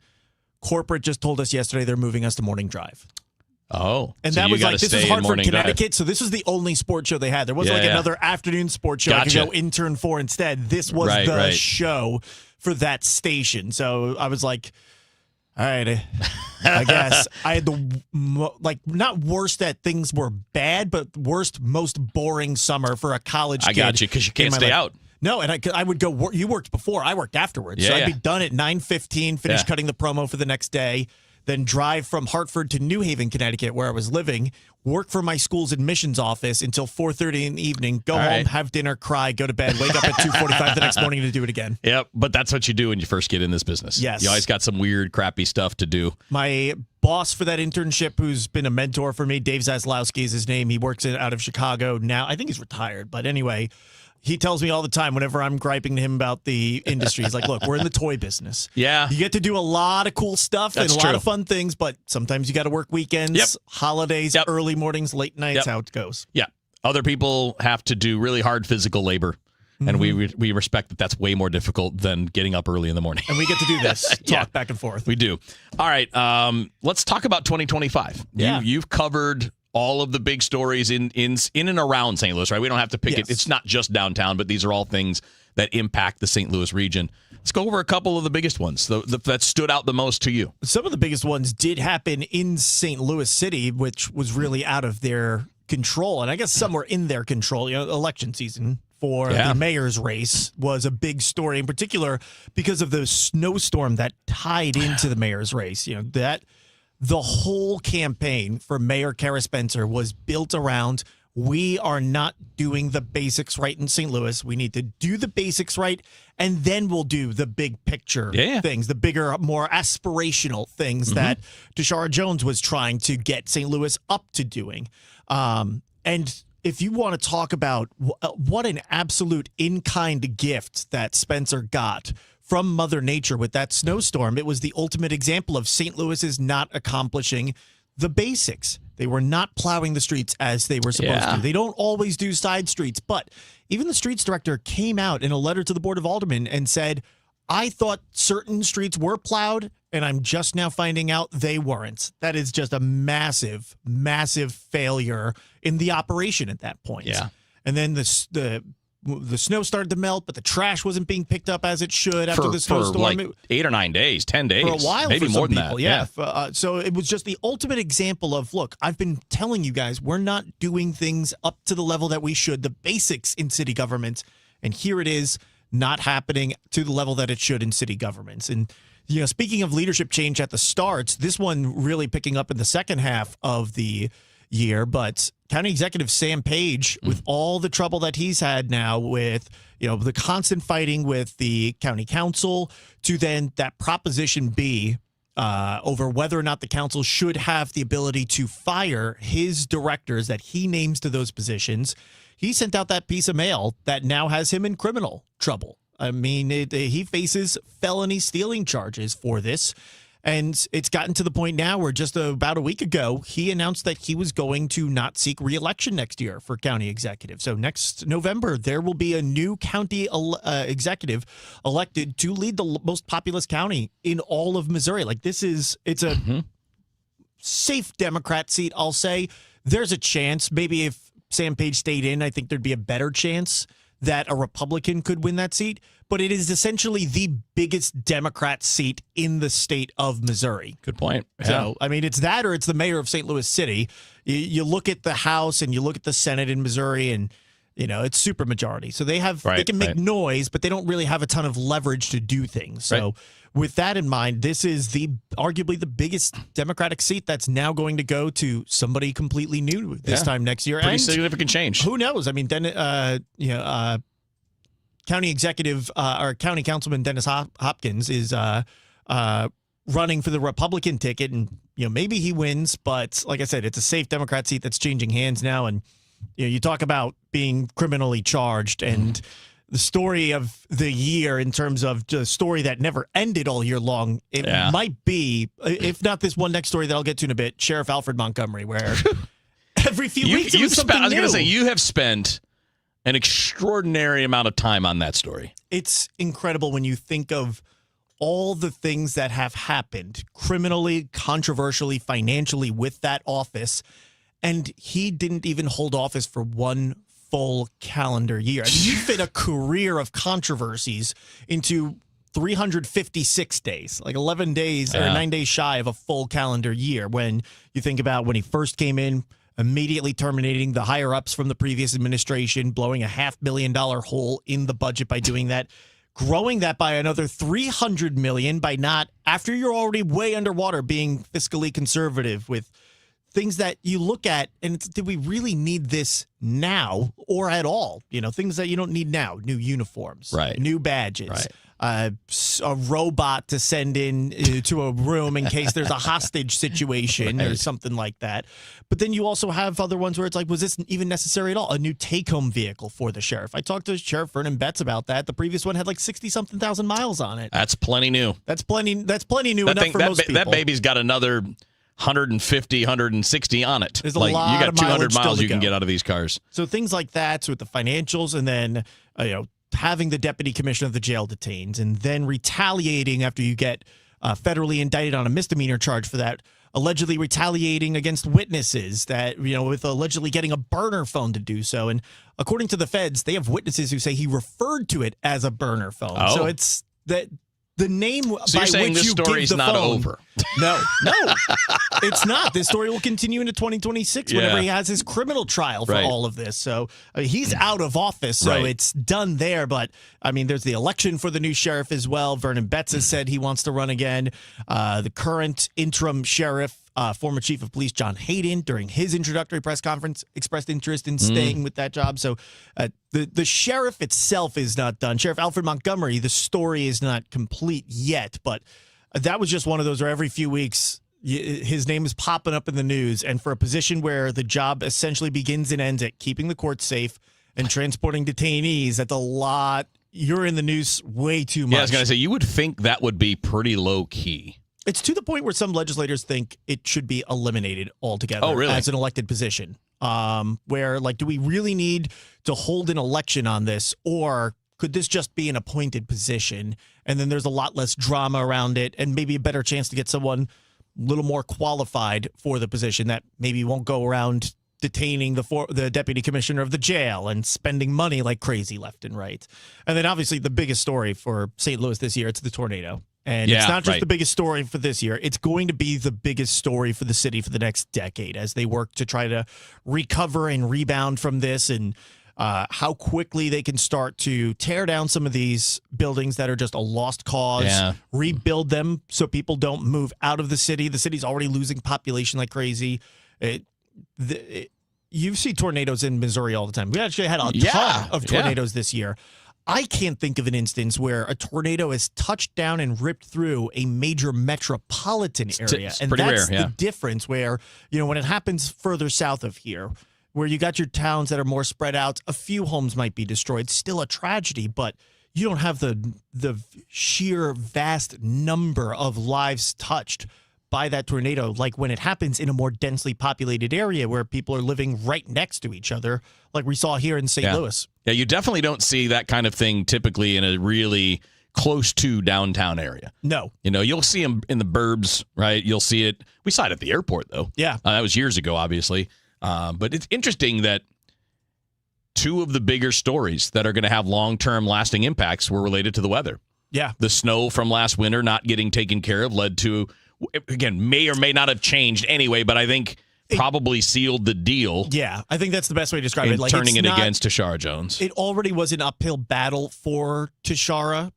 Corporate just told us yesterday they're moving us to morning drive. Oh. And so that was like, this is Hartford, Connecticut. So this was the only sports show they had. There wasn't another afternoon sports show I could go intern for instead. This was the show for that station. So I was like... All right, I guess I had the not worst that things were bad, but most boring summer for a college kid. I got you because you can't stay out. No, and I would go work. You worked before. I worked afterwards. So I'd be done at 9:15, finish cutting the promo for the next day. then drive from Hartford to New Haven, Connecticut, where I was living, work for my school's admissions office until 4:30 in the evening, go home, have dinner, cry, go to bed, wake up at 2:45 the next morning to do it again. Yep, but that's what you do when you first get in this business. Yes. You always got some weird, crappy stuff to do. My boss for that internship, who's been a mentor for me, Dave Zaslowski is his name. He works out of Chicago now. I think he's retired, but anyway, he tells me all the time whenever I'm griping to him about the industry, he's like, look, we're in the toy business. Yeah. You get to do a lot of cool stuff and a lot of fun things, but sometimes you got to work weekends, holidays, early mornings, late nights, how it goes. Yeah. Other people have to do really hard physical labor. And we respect that that's way more difficult than getting up early in the morning. And we get to do this, talk back and forth. We do. All right, let's talk about 2025. Yeah. You've covered all of the big stories in and around St. Louis, right? We don't have to pick it. It's not just downtown, but these are all things that impact the St. Louis region. Let's go over a couple of the biggest ones that stood out the most to you. Some of the biggest ones did happen in St. Louis City, which was really out of their control. And I guess some were in their control. Election season for the mayor's race was a big story, in particular because of the snowstorm that tied into the mayor's race. That the whole campaign for Mayor Kara Spencer was built around, we are not doing the basics right in St. Louis. We need to do the basics right, and then we'll do the big picture things, the bigger, more aspirational things that Tashara Jones was trying to get St. Louis up to doing. And if you want to talk about what an absolute in-kind gift that Spencer got from Mother Nature with that snowstorm, it was the ultimate example of St. Louis is not accomplishing the basics. They were not plowing the streets as they were supposed to. They don't always do side streets, but even the streets director came out in a letter to the Board of Aldermen and said, I thought certain streets were plowed, and I'm just now finding out they weren't. That is just a massive, massive failure in the operation at that point. Yeah. And then the snow started to melt, but the trash wasn't being picked up as it should after the snowstorm. For like 8 or 9 days, 10 days. For a while, maybe for more some than people, that. So it was just the ultimate example of, look, I've been telling you guys, we're not doing things up to the level that we should, the basics in city government, and here it is, not happening to the level that it should in city governments. And speaking of leadership change at the start, this one really picking up in the second half of the year, but County Executive Sam Page, with all the trouble that he's had now with, the constant fighting with the county council, to then that Proposition B over whether or not the council should have the ability to fire his directors that he names to those positions. He sent out that piece of mail that now has him in criminal trouble. I mean, he faces felony stealing charges for this. And it's gotten to the point now where just about a week ago, he announced that he was going to not seek re-election next year for county executive. So next November, there will be a new county executive elected to lead the most populous county in all of Missouri. It's a safe Democrat seat, I'll say. There's a chance, maybe if Sam Page stayed in, I think there'd be a better chance that a Republican could win that seat. But it is essentially the biggest Democrat seat in the state of Missouri. Good point. Yeah. So, I mean, it's that or it's the mayor of St. Louis City. You look at the House and you look at the Senate in Missouri, and it's super majority. So they can make noise, but they don't really have a ton of leverage to do things. So with that in mind, this is arguably the biggest Democratic seat that's now going to go to somebody completely new this time next year. Pretty significant change. Who knows? I mean, County Executive or County Councilman Dennis Hopkins is running for the Republican ticket, and maybe he wins. But like I said, it's a safe Democrat seat that's changing hands now. And you talk about being criminally charged, and the story of the year in terms of the story that never ended all year long. It might be, if not this one next story that I'll get to in a bit, Sheriff Alfred Montgomery, where every few weeks it was something new. I was going to say, you have spent an extraordinary amount of time on that story. It's incredible when you think of all the things that have happened criminally, controversially, financially with that office. And he didn't even hold office for one full calendar year. I mean, you fit a career of controversies into 356 days, like 11 days or 9 days shy of a full calendar year. When you think about when he first came in, immediately terminating the higher ups from the previous administration, blowing a $500,000 hole in the budget by doing that, growing that by another $300 million by not, after you're already way underwater, being fiscally conservative with things that you look at and do we really need this now or at all? Things that you don't need now, new uniforms, new badges, a robot to send in to a room in case there's a hostage situation or something like that. But then you also have other ones where it's like, was this even necessary at all? A new take-home vehicle for the sheriff. I talked to Sheriff Vernon Betts about that. The previous one had like 60-something thousand miles on it. That's plenty new. That's plenty new enough for most people. That baby's got another 150, 160 on it. There's a lot you got of 200 miles miles you to can go. get out of these cars. So things like that with the financials, and then having the deputy commissioner of the jail detained, and then retaliating after you get federally indicted on a misdemeanor charge for that, allegedly retaliating against witnesses that with allegedly getting a burner phone to do so. And according to the feds, they have witnesses who say he referred to it as a burner phone. Oh. So it's that. The name so by you're saying which this you story is give the not phone, over. No, it's not. This story will continue into 2026 whenever he has his criminal trial for all of this. So he's out of office, so it's done there. But, I mean, there's the election for the new sheriff as well. Vernon Betts has said he wants to run again. The current interim sheriff, former chief of police John Hayden, during his introductory press conference, expressed interest in staying with that job. So the sheriff itself is not done. Sheriff Alfred Montgomery, the story is not complete yet, but that was just one of those where every few weeks his name is popping up in the news. And for a position where the job essentially begins and ends at keeping the court safe and transporting detainees, that's a lot. You're in the news way too much. Yeah, I was going to say, you would think that would be pretty low key. It's to the point where some legislators think it should be eliminated altogether as an elected position. Where, do we really need to hold an election on this, or could this just be an appointed position? And then there's a lot less drama around it and maybe a better chance to get someone a little more qualified for the position that maybe won't go around detaining the deputy commissioner of the jail and spending money like crazy left and right. And then obviously the biggest story for St. Louis this year, it's the tornado. And it's not just the biggest story for this year. It's going to be the biggest story for the city for the next decade as they work to try to recover and rebound from this, and how quickly they can start to tear down some of these buildings that are just a lost cause, rebuild them so people don't move out of the city. The city's already losing population like crazy. You see tornadoes in Missouri all the time. We actually had a ton of tornadoes this year. I can't think of an instance where a tornado has touched down and ripped through a major metropolitan area. It's and pretty that's rare, the difference where, when it happens further south of here, where you got your towns that are more spread out, a few homes might be destroyed, still a tragedy, but you don't have the sheer vast number of lives touched by that tornado, like when it happens in a more densely populated area where people are living right next to each other, like we saw here in St. Louis. Yeah, you definitely don't see that kind of thing typically in a really close to downtown area. No. You'll see them in the burbs, right? You'll see it. We saw it at the airport, though. Yeah. That was years ago, obviously. But it's interesting that two of the bigger stories that are going to have long-term lasting impacts were related to the weather. Yeah. The snow from last winter not getting taken care of led to, again, may or may not have changed anyway, but I think probably sealed the deal. Yeah, I think that's the best way to describe it. Turning it against Tashara Jones. It already was an uphill battle for Tashara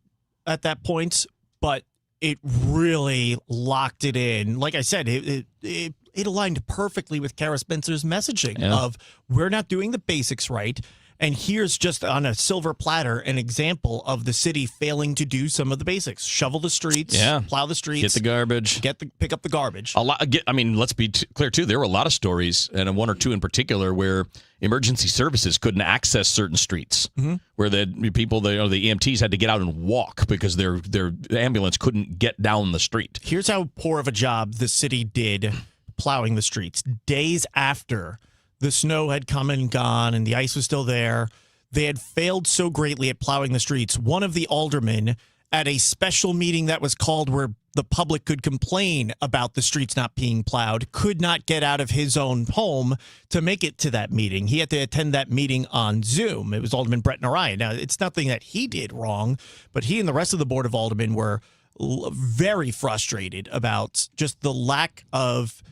at that point, but it really locked it in. Like I said, it aligned perfectly with Kara Spencer's messaging of we're not doing the basics right. And here's just on a silver platter an example of the city failing to do some of the basics: shovel the streets, plow the streets, get the garbage, pick up the garbage. Let's be clear too. There were a lot of stories, and one or two in particular, where emergency services couldn't access certain streets, where the people, the EMTs had to get out and walk because their ambulance couldn't get down the street. Here's how poor of a job the city did plowing the streets. Days after the snow had come and gone and the ice was still there, they had failed so greatly at plowing the streets. One of the aldermen, at a special meeting that was called where the public could complain about the streets not being plowed, could not get out of his own home to make it to that meeting. He had to attend that meeting on Zoom. It was Alderman Brett Narayan. Now, it's nothing that he did wrong, but he and the rest of the Board of Aldermen were very frustrated about just the lack of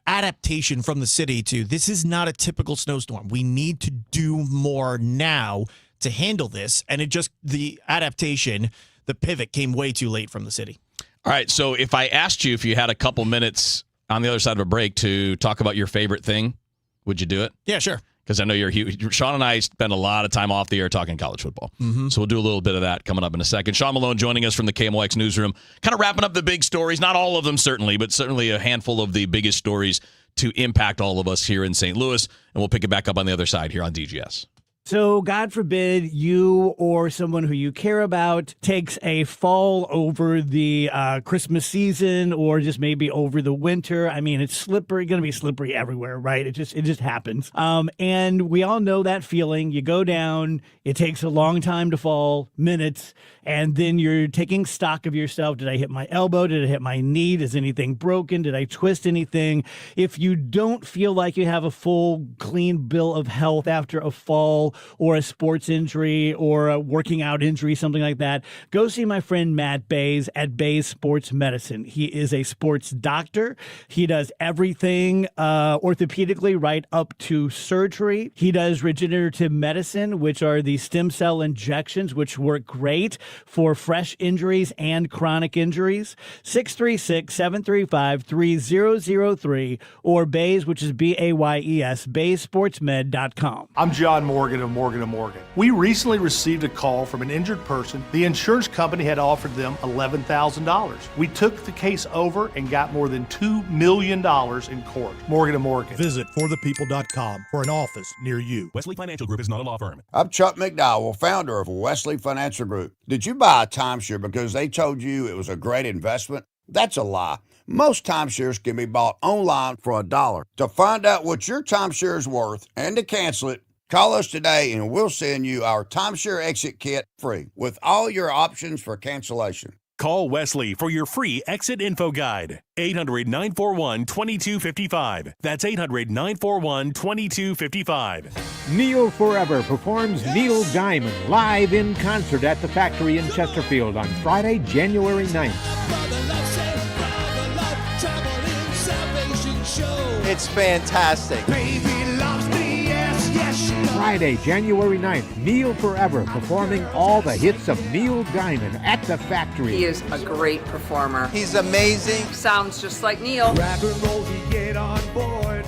adaptation from the city to this is not a typical snowstorm. We need to do more now to handle this, and the adaptation, the pivot came way too late from the city. All right, so if I asked you if you had a couple minutes on the other side of a break to talk about your favorite thing, would you do it? Yeah, sure. Because I know you're huge. Sean and I spend a lot of time off the air talking college football. Mm-hmm. So we'll do a little bit of that coming up in a second. Sean Malone joining us from the KMOX newsroom, kind of wrapping up the big stories. Not all of them, certainly, but certainly a handful of the biggest stories to impact all of us here in St. Louis. And we'll pick it back up on the other side here on DGS. So, God forbid you or someone who you care about takes a fall over the Christmas season or just maybe over the winter. I mean, it's slippery, going to be slippery everywhere, right? It just happens. And we all know that feeling. You go down, it takes a long time to fall, minutes, and then you're taking stock of yourself. Did I hit my elbow? Did I hit my knee? Is anything broken? Did I twist anything? If you don't feel like you have a full, clean bill of health after a fall or a sports injury or a working out injury, something like that, go see my friend Matt Bays at Bays Sports Medicine. He is a sports doctor. He does everything orthopedically right up to surgery. He does regenerative medicine, which are the stem cell injections, which work great for fresh injuries and chronic injuries. 636-735-3003 or Bays, which is Bayes, BayesSportsMed.com. I'm John Morgan of Morgan & Morgan. We recently received a call from an injured person. The insurance company had offered them $11,000. We took the case over and got more than $2 million in court. Morgan & Morgan. Visit forthepeople.com for an office near you. Wesley Financial Group is not a law firm. I'm Chuck McDowell, founder of Wesley Financial Group. Did you buy a timeshare because they told you it was a great investment? That's a lie. Most timeshares can be bought online for $1. To find out what your timeshare is worth and to cancel it, call us today and we'll send you our timeshare exit kit free with all your options for cancellation. Call Wesley for your free exit info guide. 800-941-2255. That's 800-941-2255. Neil Forever performs Neil Diamond live in concert at the Factory in Chesterfield on Friday, January 9th. It's fantastic. Friday, January 9th, Neil Forever performing all the hits of Neil Diamond at the Factory. He is a great performer. He's amazing. Sounds just like Neil. Rock and roll, get on board.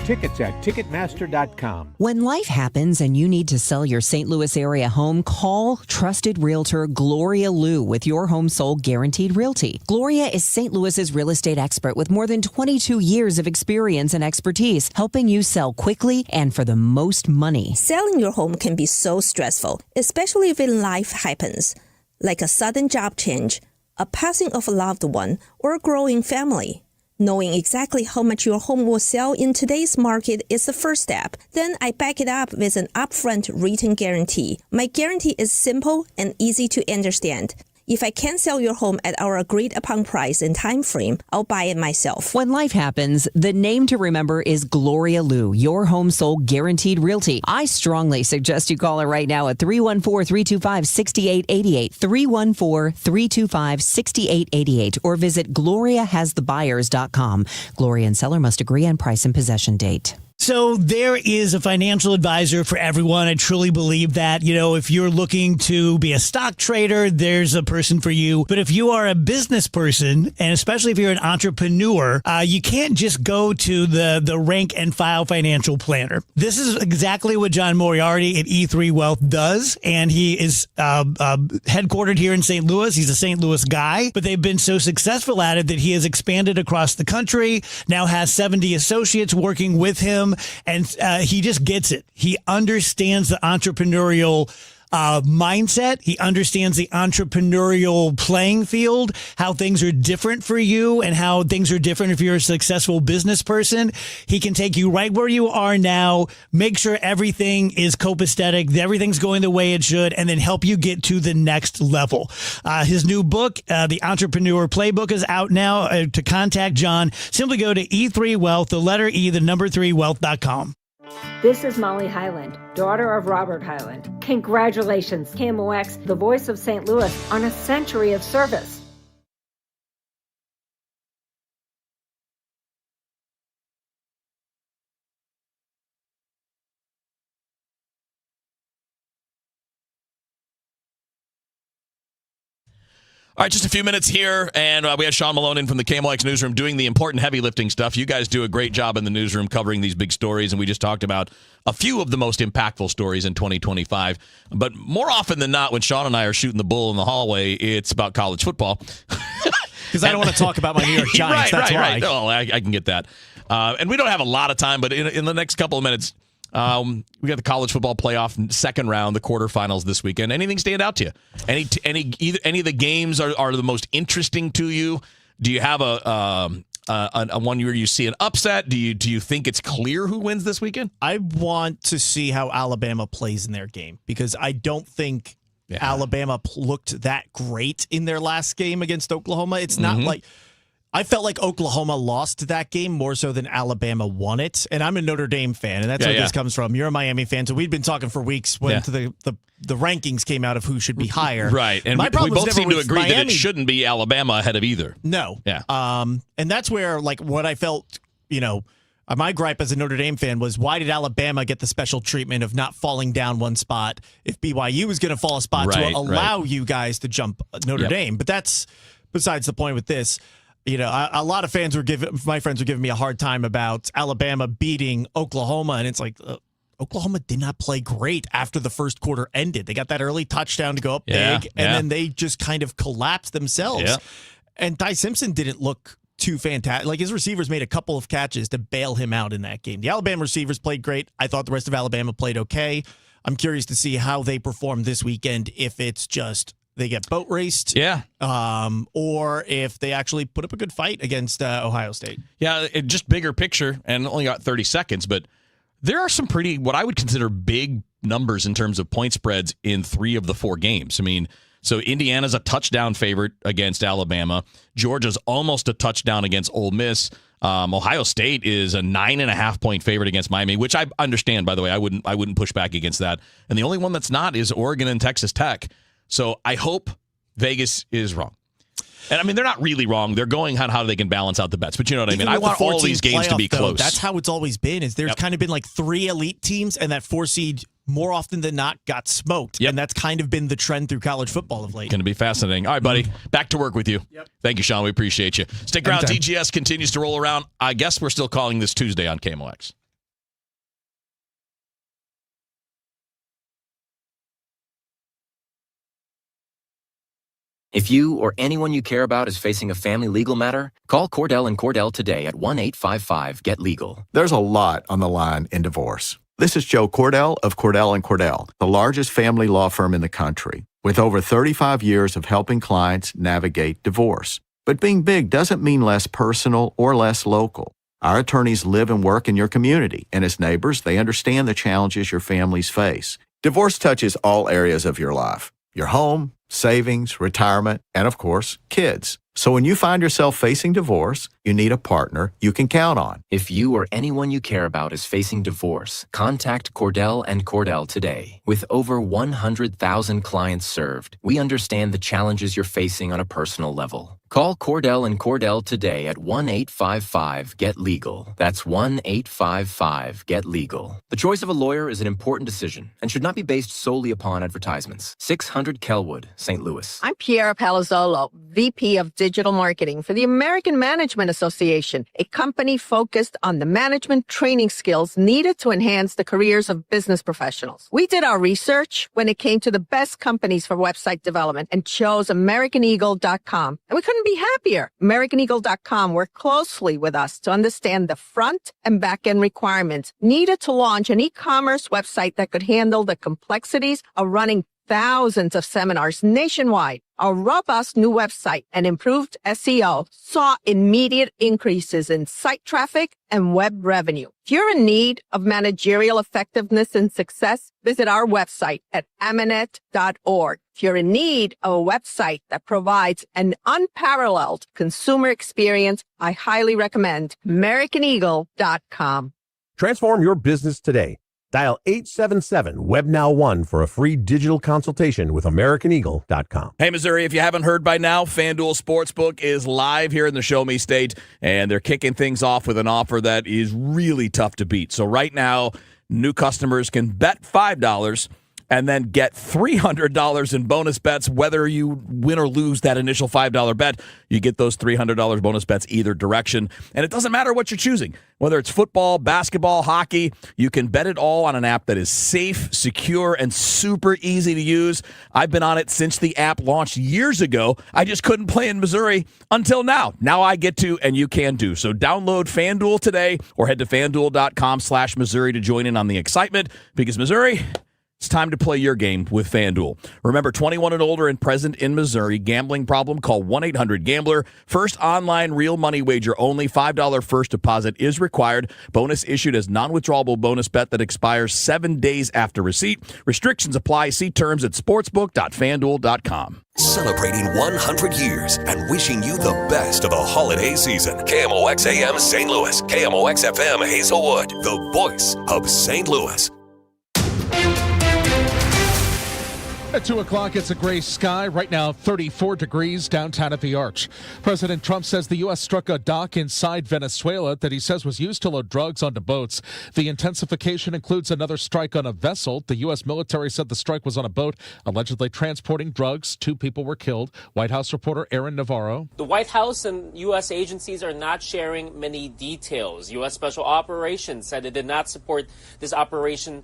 Tickets at Ticketmaster.com. When life happens and you need to sell your St. Louis area home, call trusted realtor Gloria Liu with your home sold guaranteed realty. Gloria is St. Louis's real estate expert with more than 22 years of experience and expertise, helping you sell quickly and for the most money. Selling your home can be so stressful, especially when life happens, like a sudden job change, a passing of a loved one, or a growing family. Knowing exactly how much your home will sell in today's market is the first step. Then I back it up with an upfront written guarantee. My guarantee is simple and easy to understand. If I can't sell your home at our agreed upon price and time frame, I'll buy it myself. When life happens, the name to remember is Gloria Liu, your home sold guaranteed realty. I strongly suggest you call her right now at 314-325-6888, 314-325-6888, or visit GloriaHasTheBuyers.com. Gloria and seller must agree on price and possession date. So there is a financial advisor for everyone. I truly believe that. You know, if you're looking to be a stock trader, there's a person for you. But if you are a business person, and especially if you're an entrepreneur, you can't just go to the rank and file financial planner. This is exactly what John Moriarty at E3 Wealth does. And he is headquartered here in St. Louis. He's a St. Louis guy, but they've been so successful at it that he has expanded across the country, now has 70 associates working with him. And he just gets it. He understands the entrepreneurial mindset. He understands the entrepreneurial playing field, how things are different for you and how things are different if you're a successful business person. He can take you right where you are now, make sure everything is copacetic, everything's going the way it should, and then help you get to the next level. His new book, The Entrepreneur Playbook, is out now. To contact John, simply go to E3 Wealth, the letter E, the number 3 wealth.com. This is Molly Highland, daughter of Robert Highland. Congratulations, KMOX, the voice of St. Louis, on a century of service. All right, just a few minutes here, and we had Sean Malone in from the KMOX newsroom doing the important heavy lifting stuff. You guys do a great job in the newsroom covering these big stories, and we just talked about a few of the most impactful stories in 2025. But more often than not, when Sean and I are shooting the bull in the hallway, it's about college football. Because I don't want to talk about my New York Giants. That's why. Right. Oh, I can get that. And we don't have a lot of time, but in the next couple of minutes, we got the college football playoff second round, the quarterfinals this weekend. Anything stand out to you? Any of the games are the most interesting to you? Do you have a one where you see an upset? Do you think it's clear who wins this weekend? I want to see how Alabama plays in their game because I don't think Alabama looked that great in their last game against Oklahoma. It's not like. I felt like Oklahoma lost that game more so than Alabama won it. And I'm a Notre Dame fan, and that's where this comes from. You're a Miami fan, so we'd been talking for weeks when the rankings came out of who should be higher. Right. And we both seem to agree that it shouldn't be Alabama ahead of either. No. Yeah. And that's where, like, what I felt, my gripe as a Notre Dame fan was, why did Alabama get the special treatment of not falling down one spot if BYU was going to fall a spot to allow you guys to jump Notre Dame? But that's besides the point with this. A lot of my friends were giving me a hard time about Alabama beating Oklahoma, and it's like Oklahoma did not play great after the first quarter ended. They got that early touchdown to go up big, and then they just kind of collapsed themselves. Yeah. And Ty Simpson didn't look too fantastic. Like, his receivers made a couple of catches to bail him out in that game. The Alabama receivers played great. I thought the rest of Alabama played okay. I'm curious to see how they perform this weekend, if it's just they get boat raced, or if they actually put up a good fight against Ohio State. Yeah, just bigger picture, and only got 30 seconds, but there are some pretty, what I would consider big numbers in terms of point spreads in 3 of the 4 games. I mean, so Indiana's a touchdown favorite against Alabama. Georgia's almost a touchdown against Ole Miss. Ohio State is a 9.5-point favorite against Miami, which I understand, by the way. I wouldn't push back against that. And the only one that's not is Oregon and Texas Tech. So I hope Vegas is wrong. And I mean, they're not really wrong. They're going on how they can balance out the bets. But you know what I mean? I want all these games to be close. That's how it's always been. Is there's kind of been like 3 elite teams, and that 4 seed more often than not got smoked. And that's kind of been the trend through college football of late. Going to be fascinating. All right, buddy. Back to work with you. Thank you, Sean. We appreciate you. Stick around. TGS continues to roll around. I guess we're still calling this Tuesday on KMOX. If you or anyone you care about is facing a family legal matter, call Cordell & Cordell today at 1-855-GET-LEGAL. There's a lot on the line in divorce. This is Joe Cordell of Cordell & Cordell, the largest family law firm in the country, with over 35 years of helping clients navigate divorce. But being big doesn't mean less personal or less local. Our attorneys live and work in your community, and as neighbors, they understand the challenges your families face. Divorce touches all areas of your life: your home, savings, retirement, and of course, kids. So when you find yourself facing divorce, you need a partner you can count on. If you or anyone you care about is facing divorce, contact Cordell & Cordell today. With over 100,000 clients served, we understand the challenges you're facing on a personal level. Call Cordell & Cordell today at 1-855-GET-LEGAL. That's 1-855-GET-LEGAL. The choice of a lawyer is an important decision and should not be based solely upon advertisements. 600 Kelwood, St. Louis. I'm Piera Palazzolo, VP of Digital Marketing for the American Management Association, a company focused on the management training skills needed to enhance the careers of business professionals. We did our research when it came to the best companies for website development and chose AmericanEagle.com. And we couldn't be happier. AmericanEagle.com worked closely with us to understand the front and back end requirements needed to launch an e-commerce website that could handle the complexities of running thousands of seminars nationwide. Our robust new website and improved SEO saw immediate increases in site traffic and web revenue. If you're in need of managerial effectiveness and success, visit our website at amanet.org. If you're in need of a website that provides an unparalleled consumer experience, I highly recommend AmericanEagle.com. Transform your business today. Dial 877-WebNow1 for a free digital consultation with AmericanEagle.com. Hey, Missouri, if you haven't heard by now, FanDuel Sportsbook is live here in the Show Me State, and they're kicking things off with an offer that is really tough to beat. So right now, new customers can bet $5 and then get $300 in bonus bets. Whether you win or lose that initial $5 bet, you get those $300 bonus bets either direction. And it doesn't matter what you're choosing. Whether it's football, basketball, hockey, you can bet it all on an app that is safe, secure, and super easy to use. I've been on it since the app launched years ago. I just couldn't play in Missouri until now. Now I get to, and you can do. So download FanDuel today or head to FanDuel.com/Missouri to join in on the excitement, because Missouri, it's time to play your game with FanDuel. Remember, 21 and older and present in Missouri. Gambling problem? Call 1-800-GAMBLER. First online real money wager only. $5 first deposit is required. Bonus issued as non-withdrawable bonus bet that expires 7 days after receipt. Restrictions apply. See terms at sportsbook.fanduel.com. Celebrating 100 years and wishing you the best of the holiday season. KMOX AM St. Louis. KMOX FM Hazelwood. The voice of St. Louis. At 2 o'clock, it's a gray sky. Right now, 34 degrees downtown at the Arch. President Trump says the U.S. struck a dock inside Venezuela that he says was used to load drugs onto boats. The intensification includes another strike on a vessel. The U.S. military said the strike was on a boat allegedly transporting drugs. 2 people were killed. White House reporter Aaron Navarro. The White House and U.S. agencies are not sharing many details. U.S. Special Operations said it did not support this operation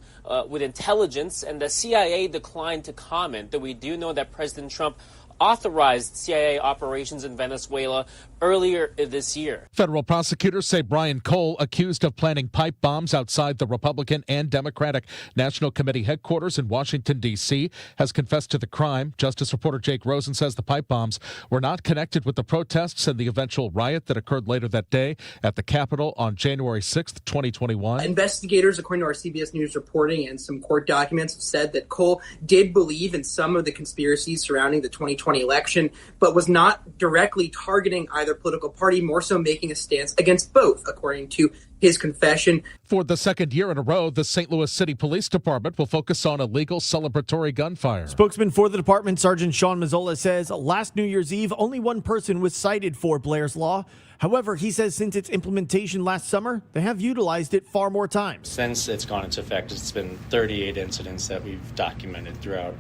with intelligence, and the CIA declined to comment. That we do know that President Trump authorized CIA operations in Venezuela earlier this year. Federal prosecutors say Brian Cole, accused of planting pipe bombs outside the Republican and Democratic National Committee headquarters in Washington, D.C., has confessed to the crime. Justice reporter Jake Rosen says the pipe bombs were not connected with the protests and the eventual riot that occurred later that day at the Capitol on January 6th, 2021. Investigators, according to our CBS News reporting and some court documents, have said that Cole did believe in some of the conspiracies surrounding the 2020 election, but was not directly targeting either political party, more so making a stance against both, according to his confession. For the second year in a row, the St. Louis City Police Department will focus on illegal celebratory gunfire. Spokesman for the department, Sergeant Sean Mazzola, says last New Year's Eve, only one person was cited for Blair's Law. However, he says since its implementation last summer, they have utilized it far more times. Since it's gone into effect, it's been 38 incidents that we've documented throughout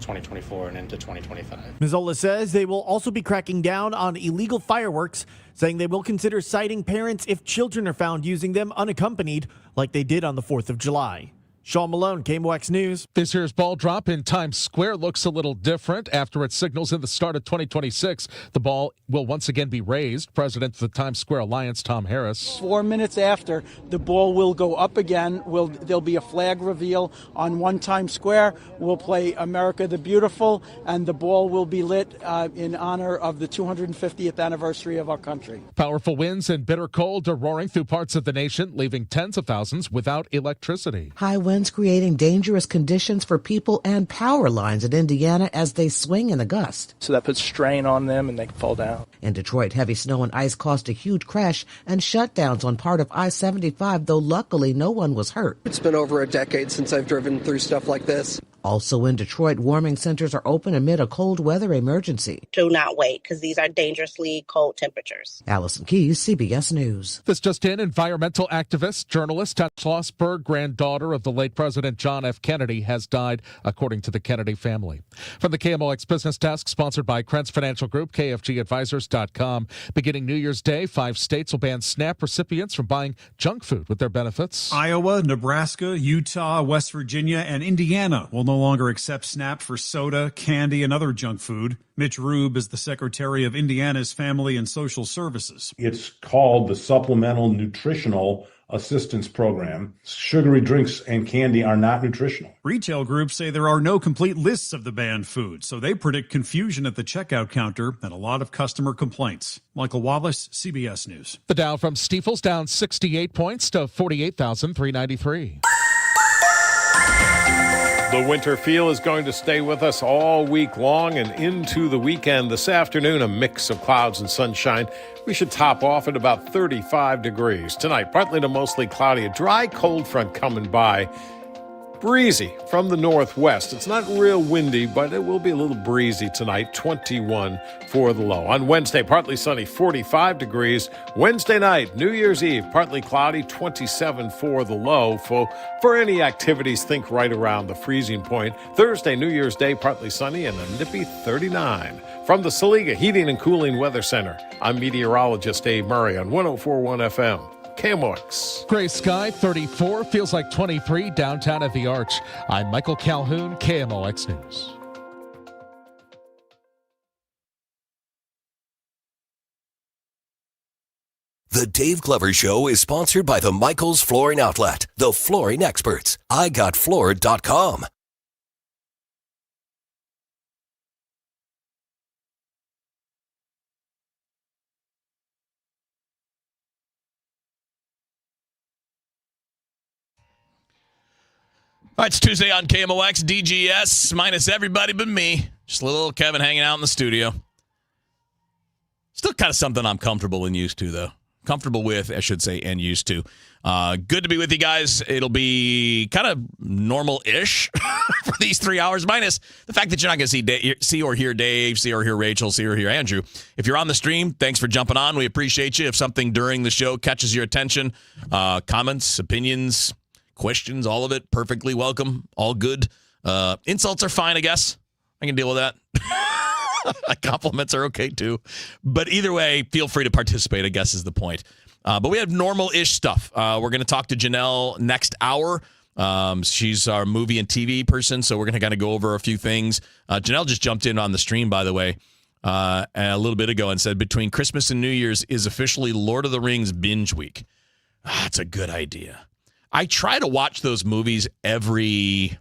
2024 and into 2025. Mazzola says they will also be cracking down on illegal fireworks, saying they will consider citing parents if children are found using them unaccompanied, like they did on the 4th of July. Sean Malone, KMOX News. This year's ball drop in Times Square looks a little different after it signals in the start of 2026. The ball will once again be raised. President of the Times Square Alliance, Tom Harris. 4 minutes after, the ball will go up again. There'll be a flag reveal on one Times Square. We'll play America the Beautiful, and the ball will be lit in honor of the 250th anniversary of our country. Powerful winds and bitter cold are roaring through parts of the nation, leaving tens of thousands without electricity. High winds creating dangerous conditions for people and power lines in Indiana as they swing in a gust. So that puts strain on them and they can fall down. In Detroit, heavy snow and ice caused a huge crash and shutdowns on part of I-75, though luckily no one was hurt. It's been over a decade since I've driven through stuff like this. Also in Detroit, warming centers are open amid a cold weather emergency. Do not wait, because these are dangerously cold temperatures. Allison Keyes, CBS News. This just in, environmental activist, journalist Ted Schlossberg, granddaughter of the late President John F. Kennedy, has died, according to the Kennedy family. From the KMOX Business Desk, sponsored by Krentz Financial Group, KFGadvisors.com. Beginning New Year's Day, 5 states will ban SNAP recipients from buying junk food with their benefits. Iowa, Nebraska, Utah, West Virginia, and Indiana will no longer accept SNAP for soda, candy, and other junk food. Mitch Rube is the Secretary of Indiana's Family and Social Services. It's called the Supplemental Nutritional Assistance Program. Sugary drinks and candy are not nutritional. Retail groups say there are no complete lists of the banned foods, so they predict confusion at the checkout counter and a lot of customer complaints. Michael Wallace, CBS News. The Dow from Stifel's down 68 points to 48,393. The winter feel is going to stay with us all week long and into the weekend. This afternoon, a mix of clouds and sunshine. We should top off at about 35 degrees. Tonight, partly to mostly cloudy, a dry cold front coming by. breezy from the northwest. It's not real windy, but it will be a little breezy tonight, 21 for the low. On Wednesday, partly sunny, 45 degrees. Wednesday night, New Year's Eve, partly cloudy, 27 for the low. For any activities, think right around the freezing point. Thursday, New Year's Day, partly sunny and a nippy 39. From the Saliga Heating and Cooling Weather Center, I'm meteorologist Dave Murray on 104.1 FM. KMOX. Gray sky, 34, feels like 23 downtown at the Arch. I'm Michael Calhoun, KMOX News. The Dave Glover Show is sponsored by the Michaels Flooring Outlet, the flooring experts. IGotFloored.com. All right, it's Tuesday on KMOX, DGS, minus everybody but me. Just a little Kevin hanging out in the studio. Still kind of something I'm comfortable and used to, though. Comfortable with, I should say, and used to. Good to be with you guys. It'll be kind of normal-ish for these 3 hours, minus the fact that you're not going to see or hear Dave, see or hear Rachel, see or hear Andrew. If you're on the stream, thanks for jumping on. We appreciate you. If something during the show catches your attention, comments, opinions, questions, all of it, perfectly welcome. All good. Insults are fine, I guess. I can deal with that. Compliments are okay, too. But either way, feel free to participate, I guess, is the point. But we have normal-ish stuff. We're going to talk to Janelle next hour. She's our movie and TV person, so we're going to kind of go over a few things. Janelle just jumped in on the stream, by the way, a little bit ago and said, between Christmas and New Year's is officially Lord of the Rings binge week. That's a good idea. I try to watch those movies every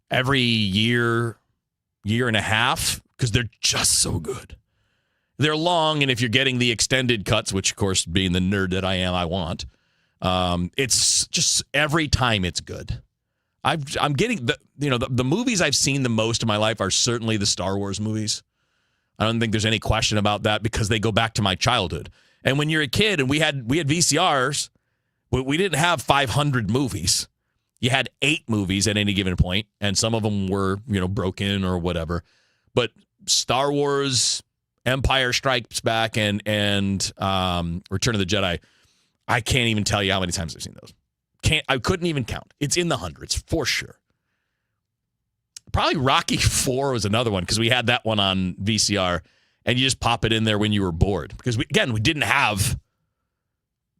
year and a half because they're just so good. They're long, and if you're getting the extended cuts, which, of course, being the nerd that I am, I want, it's just every time it's good. I'm getting the movies I've seen the most in my life are certainly the Star Wars movies. I don't think there's any question about that because they go back to my childhood. And when you're a kid, and we had VCRs. We didn't have 500 movies. You had 8 movies at any given point, and some of them were, broken or whatever. But Star Wars, Empire Strikes Back, and Return of the Jedi, I can't even tell you how many times I've seen those. I couldn't even count. It's in the hundreds, for sure. Probably Rocky IV was another one, because we had that one on VCR, and you just pop it in there when you were bored. Because, we didn't have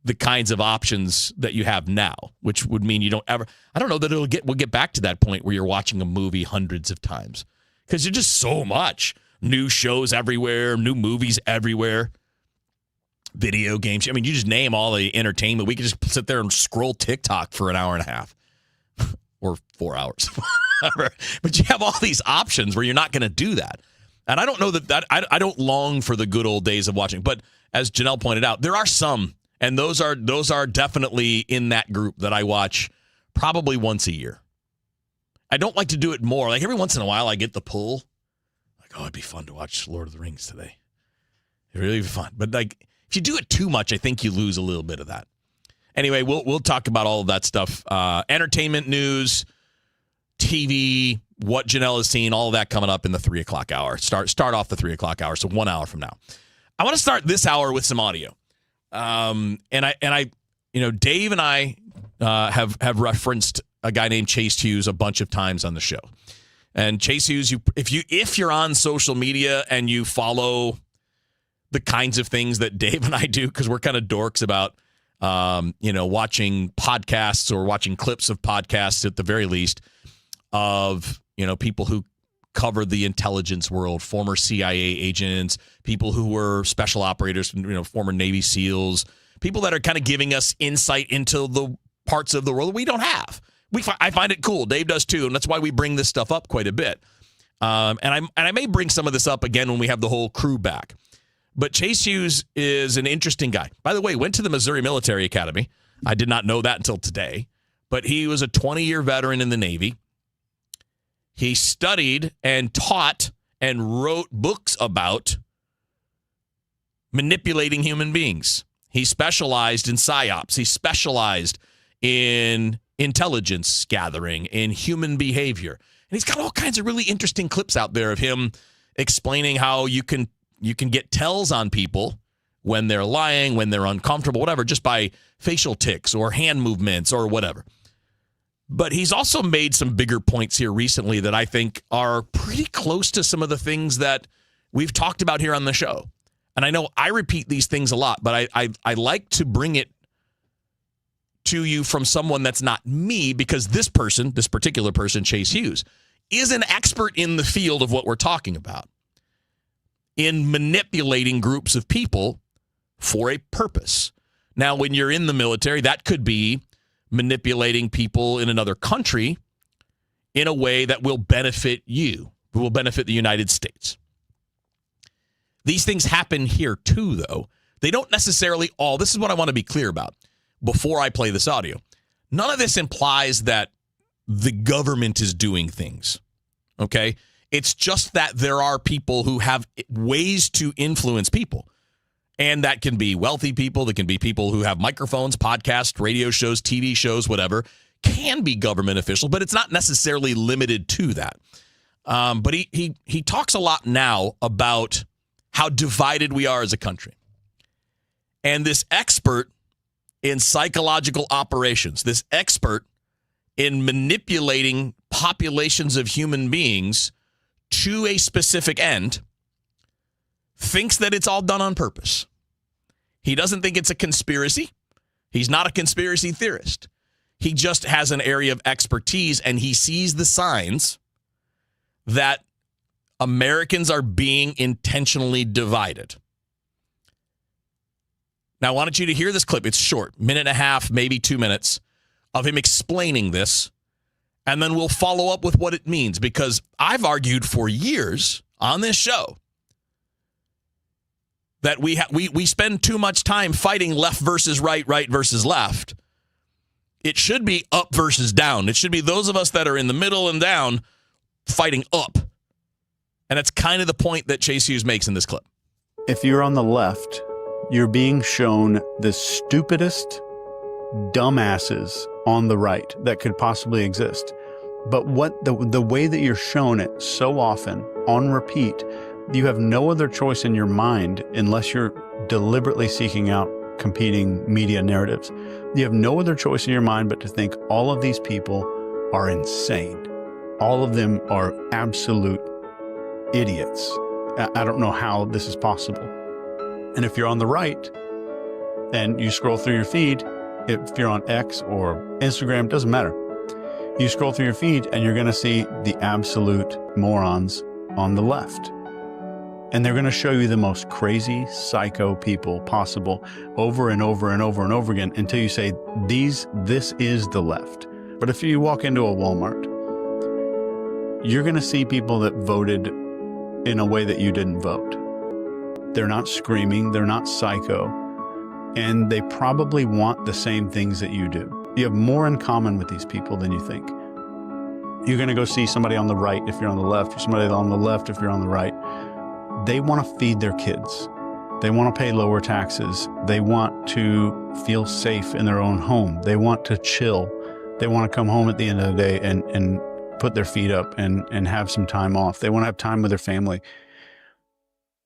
the kinds of options that you have now, which would mean you don't ever. I don't know that we'll get back to that point where you're watching a movie hundreds of times because there's just so much new shows everywhere, new movies everywhere, video games. I mean, you just name all the entertainment. We could just sit there and scroll TikTok for an hour and a half or 4 hours, but you have all these options where you're not going to do that. And I don't know that I don't long for the good old days of watching, but as Janelle pointed out, there are some. And those are definitely in that group that I watch probably once a year. I don't like to do it more. Like every once in a while I get the pull. Like, oh, it'd be fun to watch Lord of the Rings today. It'd really be fun. But like if you do it too much, I think you lose a little bit of that. Anyway, we'll talk about all of that stuff. Entertainment news, TV, what Janelle is seeing, all of that coming up in the 3 o'clock hour. Start off the 3 o'clock hour, so 1 hour from now. I want to start this hour with some audio. And I, Dave and I have referenced a guy named Chase Hughes a bunch of times on the show. And Chase Hughes, if you're on social media and you follow the kinds of things that Dave and I do, because we're kind of dorks about, watching podcasts or watching clips of podcasts at the very least of, people who cover the intelligence world, former CIA agents, people who were special operators, former Navy SEALs, people that are kind of giving us insight into the parts of the world we don't have. I find it cool. Dave does too, and that's why we bring this stuff up quite a bit. And I may bring some of this up again when we have the whole crew back. But Chase Hughes is an interesting guy. By the way, went to the Missouri Military Academy. I did not know that until today. But he was a 20-year veteran in the Navy. He studied and taught and wrote books about manipulating human beings. He specialized in psyops. He specialized in intelligence gathering, in human behavior. And he's got all kinds of really interesting clips out there of him explaining how you can get tells on people when they're lying, when they're uncomfortable, whatever, just by facial tics or hand movements or whatever. But he's also made some bigger points here recently that I think are pretty close to some of the things that we've talked about here on the show. And I know I repeat these things a lot, but I like to bring it to you from someone that's not me, because this particular person, Chase Hughes, is an expert in the field of what we're talking about, in manipulating groups of people for a purpose. Now, when you're in the military, that could be manipulating people in another country in a way that will benefit you, will benefit the United States. These things happen here too, though. They don't necessarily all, this is what I want to be clear about before I play this audio. None of this implies that the government is doing things, okay? It's just that there are people who have ways to influence people. And that can be wealthy people. That can be people who have microphones, podcasts, radio shows, TV shows, whatever. Can be government officials, but it's not necessarily limited to that. But he talks a lot now about how divided we are as a country. And this expert in psychological operations, this expert in manipulating populations of human beings to a specific end, thinks that it's all done on purpose. He doesn't think it's a conspiracy. He's not a conspiracy theorist. He just has an area of expertise, and he sees the signs that Americans are being intentionally divided. Now, I wanted you to hear this clip. It's short, minute and a half, maybe 2 minutes, of him explaining this, and then we'll follow up with what it means, because I've argued for years on this show that we spend too much time fighting left versus right, right versus left. It should be up versus down. It should be those of us that are in the middle and down fighting up. And that's kind of the point that Chase Hughes makes in this clip. If you're on the left, you're being shown the stupidest dumbasses on the right that could possibly exist. But what the way that you're shown it so often on repeat, you have no other choice in your mind unless you're deliberately seeking out competing media narratives. You have no other choice in your mind but to think all of these people are insane. All of them are absolute idiots. I don't know how this is possible. And if you're on the right and you scroll through your feed, if you're on X or Instagram, doesn't matter. You scroll through your feed and you're going to see the absolute morons on the left. And they're going to show you the most crazy, psycho people possible over and over and over and over again until you say, this is the left. But if you walk into a Walmart, you're going to see people that voted in a way that you didn't vote. They're not screaming, they're not psycho, and they probably want the same things that you do. You have more in common with these people than you think. You're going to go see somebody on the right if you're on the left, or somebody on the left if you're on the right. They want to feed their kids. They want to pay lower taxes. They want to feel safe in their own home. They want to chill. They want to come home at the end of the day and put their feet up and have some time off. They want to have time with their family.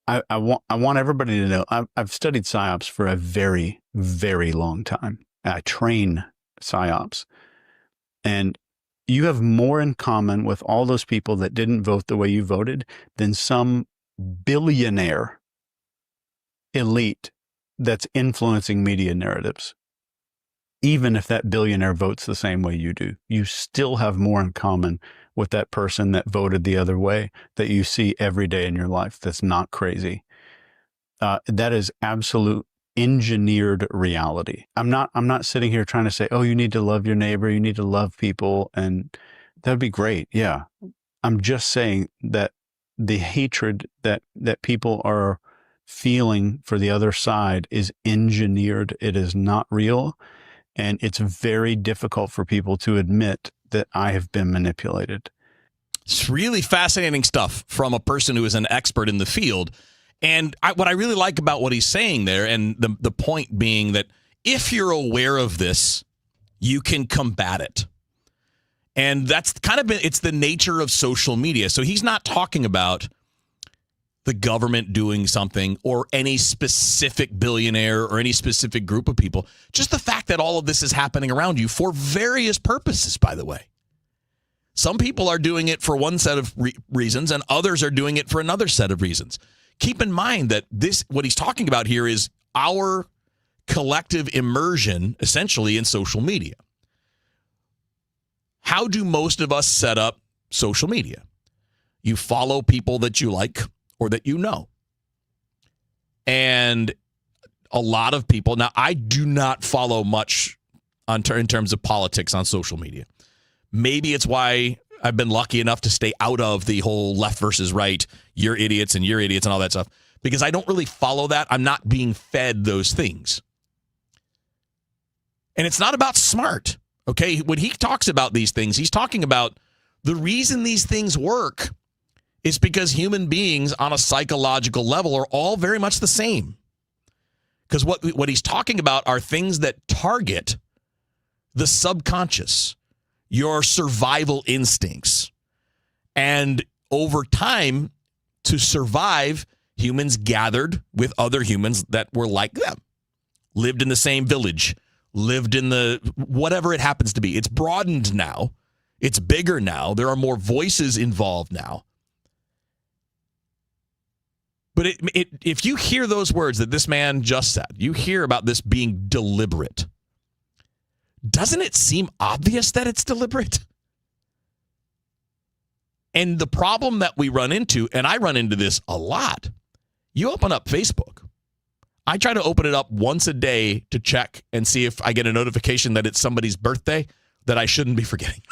I want everybody to know, I've studied PSYOPs for a very, very long time. I train PSYOPs. And you have more in common with all those people that didn't vote the way you voted than some billionaire elite that's influencing media narratives. Even if that billionaire votes the same way you do, you still have more in common with that person that voted the other way that you see every day in your life. That's not crazy. That is absolute engineered reality. I'm not sitting here trying to say, oh, you need to love your neighbor, you need to love people, and that'd be great. Yeah. I'm just saying that the hatred that people are feeling for the other side is engineered. It is not real. And it's very difficult for people to admit that I have been manipulated. It's really fascinating stuff from a person who is an expert in the field. And what I really like about what he's saying there, and the point being that if you're aware of this you can combat it. And that's kind of been, it's the nature of social media. So he's not talking about the government doing something or any specific billionaire or any specific group of people. Just the fact that all of this is happening around you for various purposes, by the way. Some people are doing it for one set of reasons and others are doing it for another set of reasons. Keep in mind that what he's talking about here is our collective immersion, essentially, in social media. How do most of us set up social media? You follow people that you like or that you know. And a lot of people, now I do not follow much in terms of politics on social media. Maybe it's why I've been lucky enough to stay out of the whole left versus right, you're idiots and all that stuff, because I don't really follow that. I'm not being fed those things. And it's not about smart, okay? When he talks about these things, he's talking about the reason these things work is because human beings on a psychological level are all very much the same. Because what he's talking about are things that target the subconscious, your survival instincts. And over time, to survive, humans gathered with other humans that were like them, lived in the same village, lived in the whatever it happens to be. It's broadened now. It's bigger now. There are more voices involved now. But if you hear those words that this man just said, you hear about this being deliberate, doesn't it seem obvious that it's deliberate? And the problem that we run into, and I run into this a lot, you open up Facebook. I try to open it up once a day to check and see if I get a notification that it's somebody's birthday that I shouldn't be forgetting.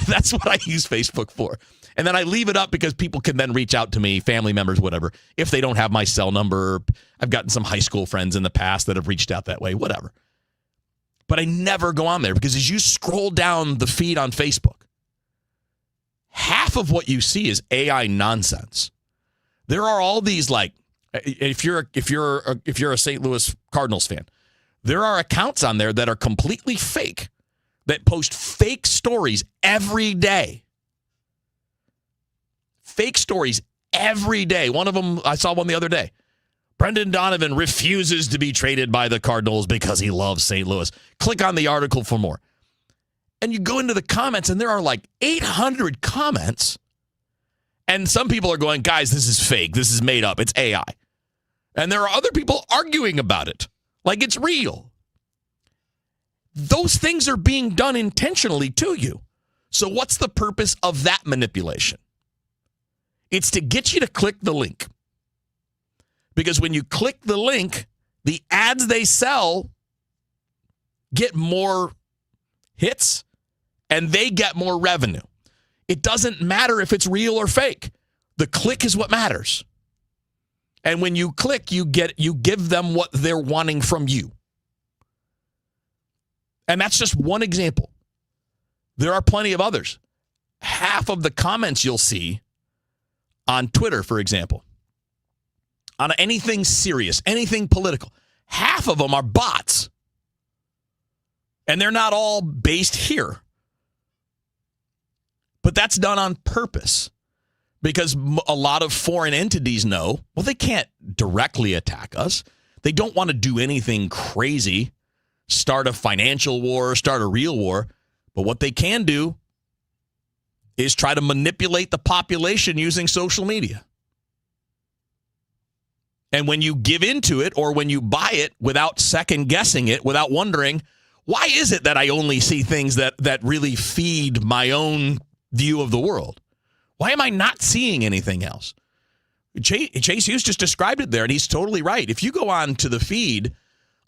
That's what I use Facebook for. And then I leave it up because people can then reach out to me, family members, whatever. If they don't have my cell number, I've gotten some high school friends in the past that have reached out that way, whatever. But I never go on there because as you scroll down the feed on Facebook, half of what you see is AI nonsense. There are all these, like, if you're a St. Louis Cardinals fan, there are accounts on there that are completely fake, that post fake stories every day. Fake stories every day. One of them, I saw one the other day. Brendan Donovan refuses to be traded by the Cardinals because he loves St. Louis. Click on the article for more. And you go into the comments, and there are like 800 comments. And some people are going, guys, this is fake. This is made up. It's AI. And there are other people arguing about it like it's real. Those things are being done intentionally to you. So what's the purpose of that manipulation? It's to get you to click the link. Because when you click the link, the ads they sell get more hits and they get more revenue. It doesn't matter if it's real or fake. The click is what matters. And when you click, you give them what they're wanting from you. And that's just one example. There are plenty of others. Half of the comments you'll see on Twitter, for example, on anything serious, anything political, half of them are bots. And they're not all based here. But that's done on purpose because a lot of foreign entities know, well, they can't directly attack us. They don't want to do anything crazy, start a financial war, start a real war. But what they can do is try to manipulate the population using social media. And when you give into it or when you buy it without second guessing it, without wondering, why is it that I only see things that really feed my own view of the world? Why am I not seeing anything else? Chase Hughes just described it there, and he's totally right. If you go on to the feed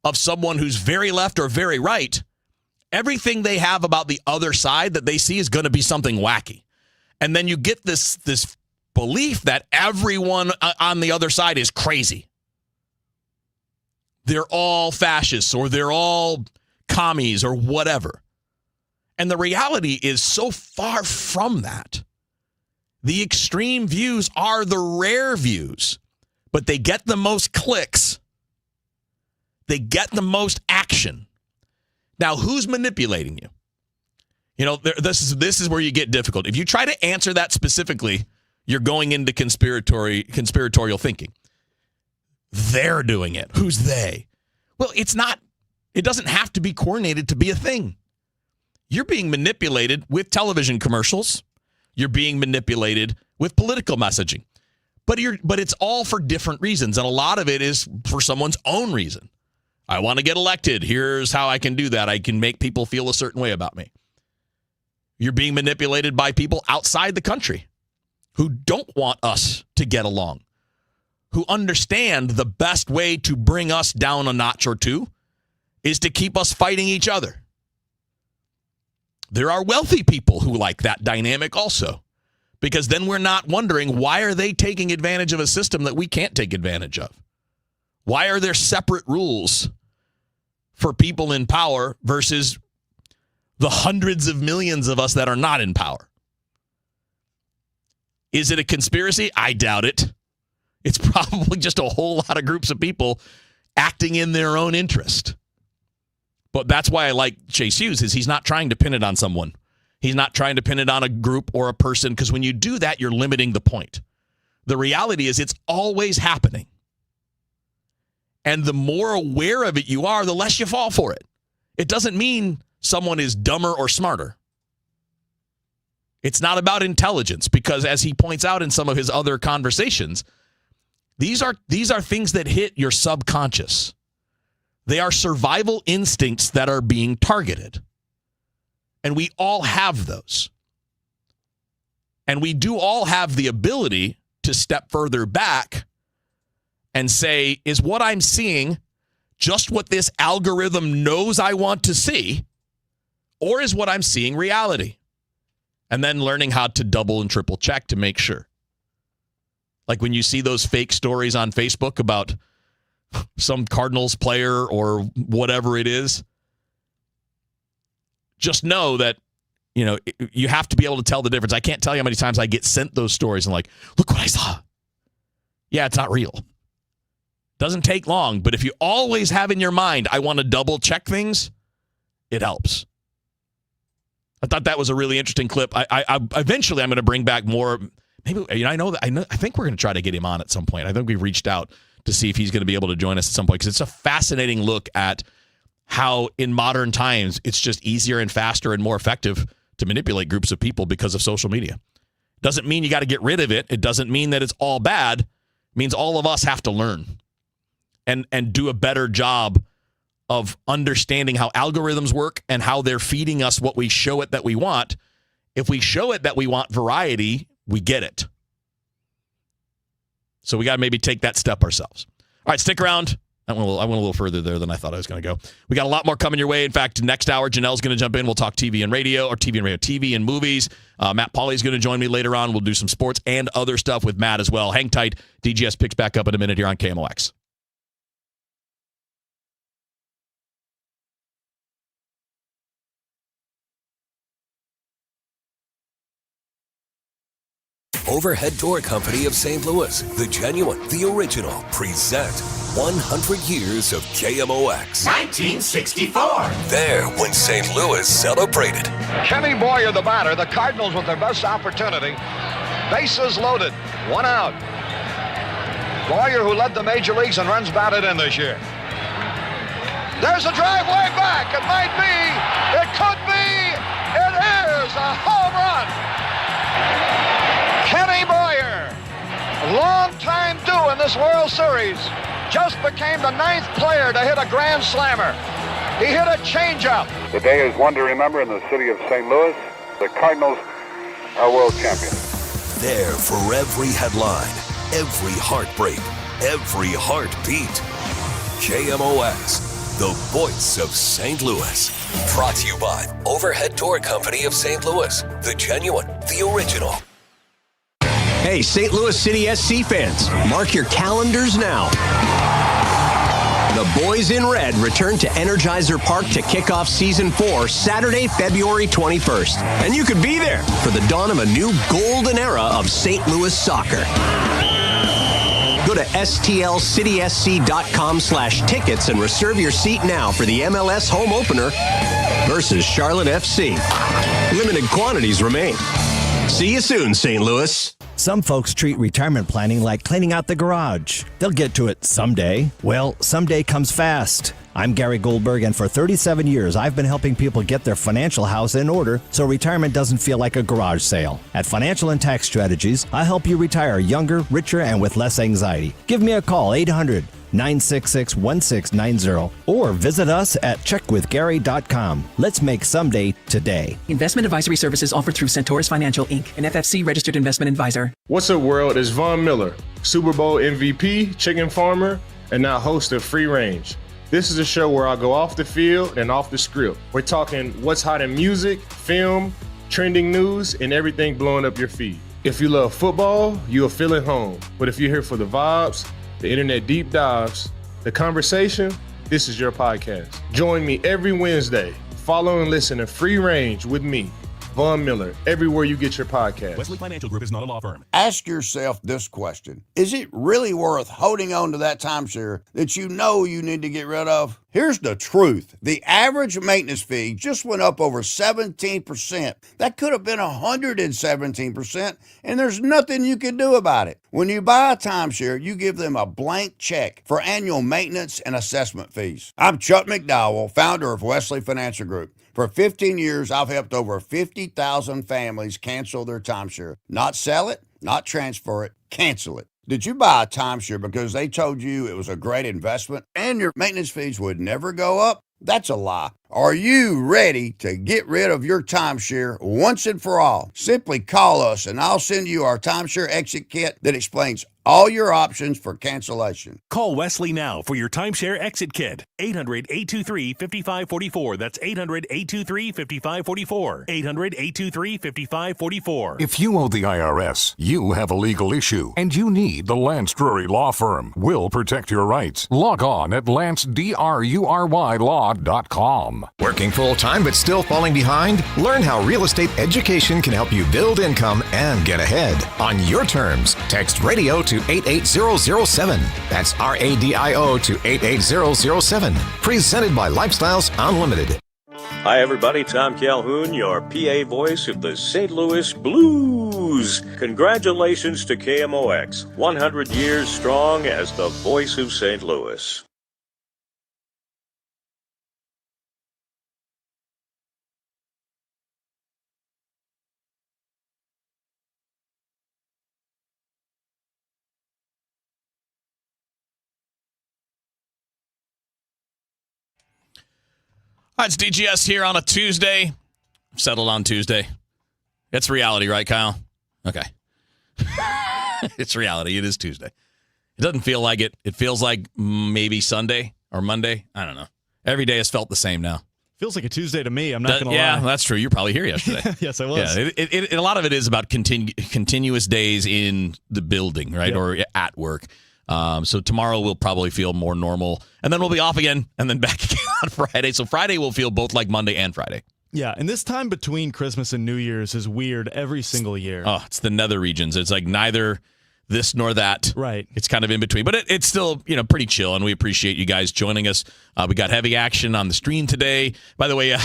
of someone who's very left or very right, everything they have about the other side that they see is going to be something wacky. And then you get this belief that everyone on the other side is crazy. They're all fascists or they're all commies or whatever. And the reality is so far from that. The extreme views are the rare views, but they get the most clicks. They get the most action. Now, who's manipulating you? You know, this is where you get difficult. If you try to answer that specifically, you're going into conspiratorial thinking. They're doing it. Who's they? Well, it's not. It doesn't have to be coordinated to be a thing. You're being manipulated with television commercials. You're being manipulated with political messaging. But it's all for different reasons, and a lot of it is for someone's own reason. I want to get elected. Here's how I can do that. I can make people feel a certain way about me. You're being manipulated by people outside the country who don't want us to get along, who understand the best way to bring us down a notch or two is to keep us fighting each other. There are wealthy people who like that dynamic also, because then we're not wondering, why are they taking advantage of a system that we can't take advantage of? Why are there separate rules for people in power versus the hundreds of millions of us that are not in power? Is it a conspiracy? I doubt it. It's probably just a whole lot of groups of people acting in their own interest. But that's why I like Chase Hughes, is he's not trying to pin it on someone. He's not trying to pin it on a group or a person, because when you do that, you're limiting the point. The reality is it's always happening. And the more aware of it you are, the less you fall for it. It doesn't mean someone is dumber or smarter. It's not about intelligence, because as he points out in some of his other conversations, these are things that hit your subconscious. They are survival instincts that are being targeted. And we all have those. And we do all have the ability to step further back and say, is what I'm seeing just what this algorithm knows I want to see? Or is what I'm seeing reality? And then learning how to double and triple check to make sure. Like when you see those fake stories on Facebook about some Cardinals player or whatever it is, just know that, you know, you have to be able to tell the difference. I can't tell you how many times I get sent those stories and like, look what I saw. Yeah, it's not real. Doesn't take long, but if you always have in your mind, I want to double check things, it helps. I thought that was a really interesting clip. I eventually I'm going to bring back more. Maybe, you know, I think we're going to try to get him on at some point. I think we reached out to see if he's going to be able to join us at some point, because it's a fascinating look at how in modern times it's just easier and faster and more effective to manipulate groups of people because of social media. Doesn't mean you got to get rid of it. It doesn't mean that it's all bad. It means all of us have to learn and do a better job of understanding how algorithms work and how they're feeding us what we show it that we want. If we show it that we want variety, we get it. So we got to maybe take that step ourselves. All right, stick around. I went a little further there than I thought I was going to go. We got a lot more coming your way. In fact, next hour, Janelle's going to jump in. We'll talk TV and radio, or TV and radio, TV and movies. Matt Pauly's going to join me later on. We'll do some sports and other stuff with Matt as well. Hang tight. DGS picks back up in a minute here on KMOX. Overhead Door Company of St. Louis, the genuine, the original, present 100 years of KMOX. 1964. There when St. Louis celebrated. Kenny Boyer, the batter. The Cardinals with their best opportunity. Bases loaded. 1 out. Boyer, who led the major leagues in runs batted in this year. There's a drive way back. It might be. It could be. It is a home run. Kenny Boyer, long-time due in this World Series, just became the 9th player to hit a grand slammer. He hit a changeup. The day is one to remember in the city of St. Louis. The Cardinals are world champions. There for every headline, every heartbreak, every heartbeat. KMOX, the voice of St. Louis. Brought to you by Overhead Door Company of St. Louis, the genuine, the original. Hey, St. Louis City SC fans, mark your calendars now. The Boys in Red return to Energizer Park to kick off Season 4 Saturday, February 21st. And you could be there for the dawn of a new golden era of St. Louis soccer. Go to stlcitysc.com/tickets and reserve your seat now for the MLS home opener versus Charlotte FC. Limited quantities remain. See you soon, St. Louis. Some folks treat retirement planning like cleaning out the garage. They'll get to it someday. Well, someday comes fast. I'm Gary Goldberg, and for 37 years, I've been helping people get their financial house in order so retirement doesn't feel like a garage sale. At Financial and Tax Strategies, I help you retire younger, richer, and with less anxiety. Give me a call, 800-966-1690, or visit us at checkwithgary.com. Let's make someday today. Investment advisory services offered through Centaurus Financial, Inc., an FFC registered investment advisor. What's up, world? It's Von Miller, Super Bowl MVP, chicken farmer, and now host of Free Range. This is a show where I go off the field and off the script. We're talking what's hot in music, film, trending news, and everything blowing up your feed. If you love football, you'll feel at home. But if you're here for the vibes, the internet deep dives, the conversation, this is your podcast. Join me every Wednesday. Follow and listen to Free Range with me, Von Miller, everywhere you get your podcast. Wesley Financial Group is not a law firm. Ask yourself this question. Is it really worth holding on to that timeshare that you know you need to get rid of? Here's the truth. The average maintenance fee just went up over 17%. That could have been 117%, and there's nothing you can do about it. When you buy a timeshare, you give them a blank check for annual maintenance and assessment fees. I'm Chuck McDowell, founder of Wesley Financial Group. For 15 years, I've helped over 50,000 families cancel their timeshare. Not sell it, not transfer it, cancel it. Did you buy a timeshare because they told you it was a great investment and your maintenance fees would never go up? That's a lie. Are you ready to get rid of your timeshare once and for all? Simply call us and I'll send you our timeshare exit kit that explains all your options for cancellation. Call Wesley now for your timeshare exit kit. 800-823-5544. That's 800-823-5544. 800-823-5544. If you owe the IRS, you have a legal issue, and you need the Lance Drury Law Firm. We'll protect your rights. Log on at LanceDruryLaw.com. Working full-time but still falling behind? Learn how real estate education can help you build income and get ahead on your terms. Text radio to 88007. That's RADIO to 88007. Presented by Lifestyles Unlimited. Hi, everybody. Tom Calhoun, your PA voice of the St. Louis Blues. Congratulations to KMOX, 100 years strong as the voice of St. Louis. Hi, it's DGS here on a Tuesday. Settled on Tuesday. It's reality, right, Kyle? Okay. It's reality. It is Tuesday. It doesn't feel like it. It feels like maybe Sunday or Monday. I don't know. Every day has felt the same now. Feels like a Tuesday to me. I'm not going to lie. Yeah, that's true. You're probably here yesterday. Yes, I was. Yeah, a lot of it is about continuous days in the building, right, yep. Or at work. So tomorrow will probably feel more normal, and then we'll be off again, and then back again on Friday. So Friday will feel both like Monday and Friday. Yeah, and this time between Christmas and New Year's is weird every single year. Oh, it's the nether regions. It's like neither this nor that. Right. It's kind of in between, but it's still pretty chill, and we appreciate you guys joining us. We got heavy action on the stream today. By the way,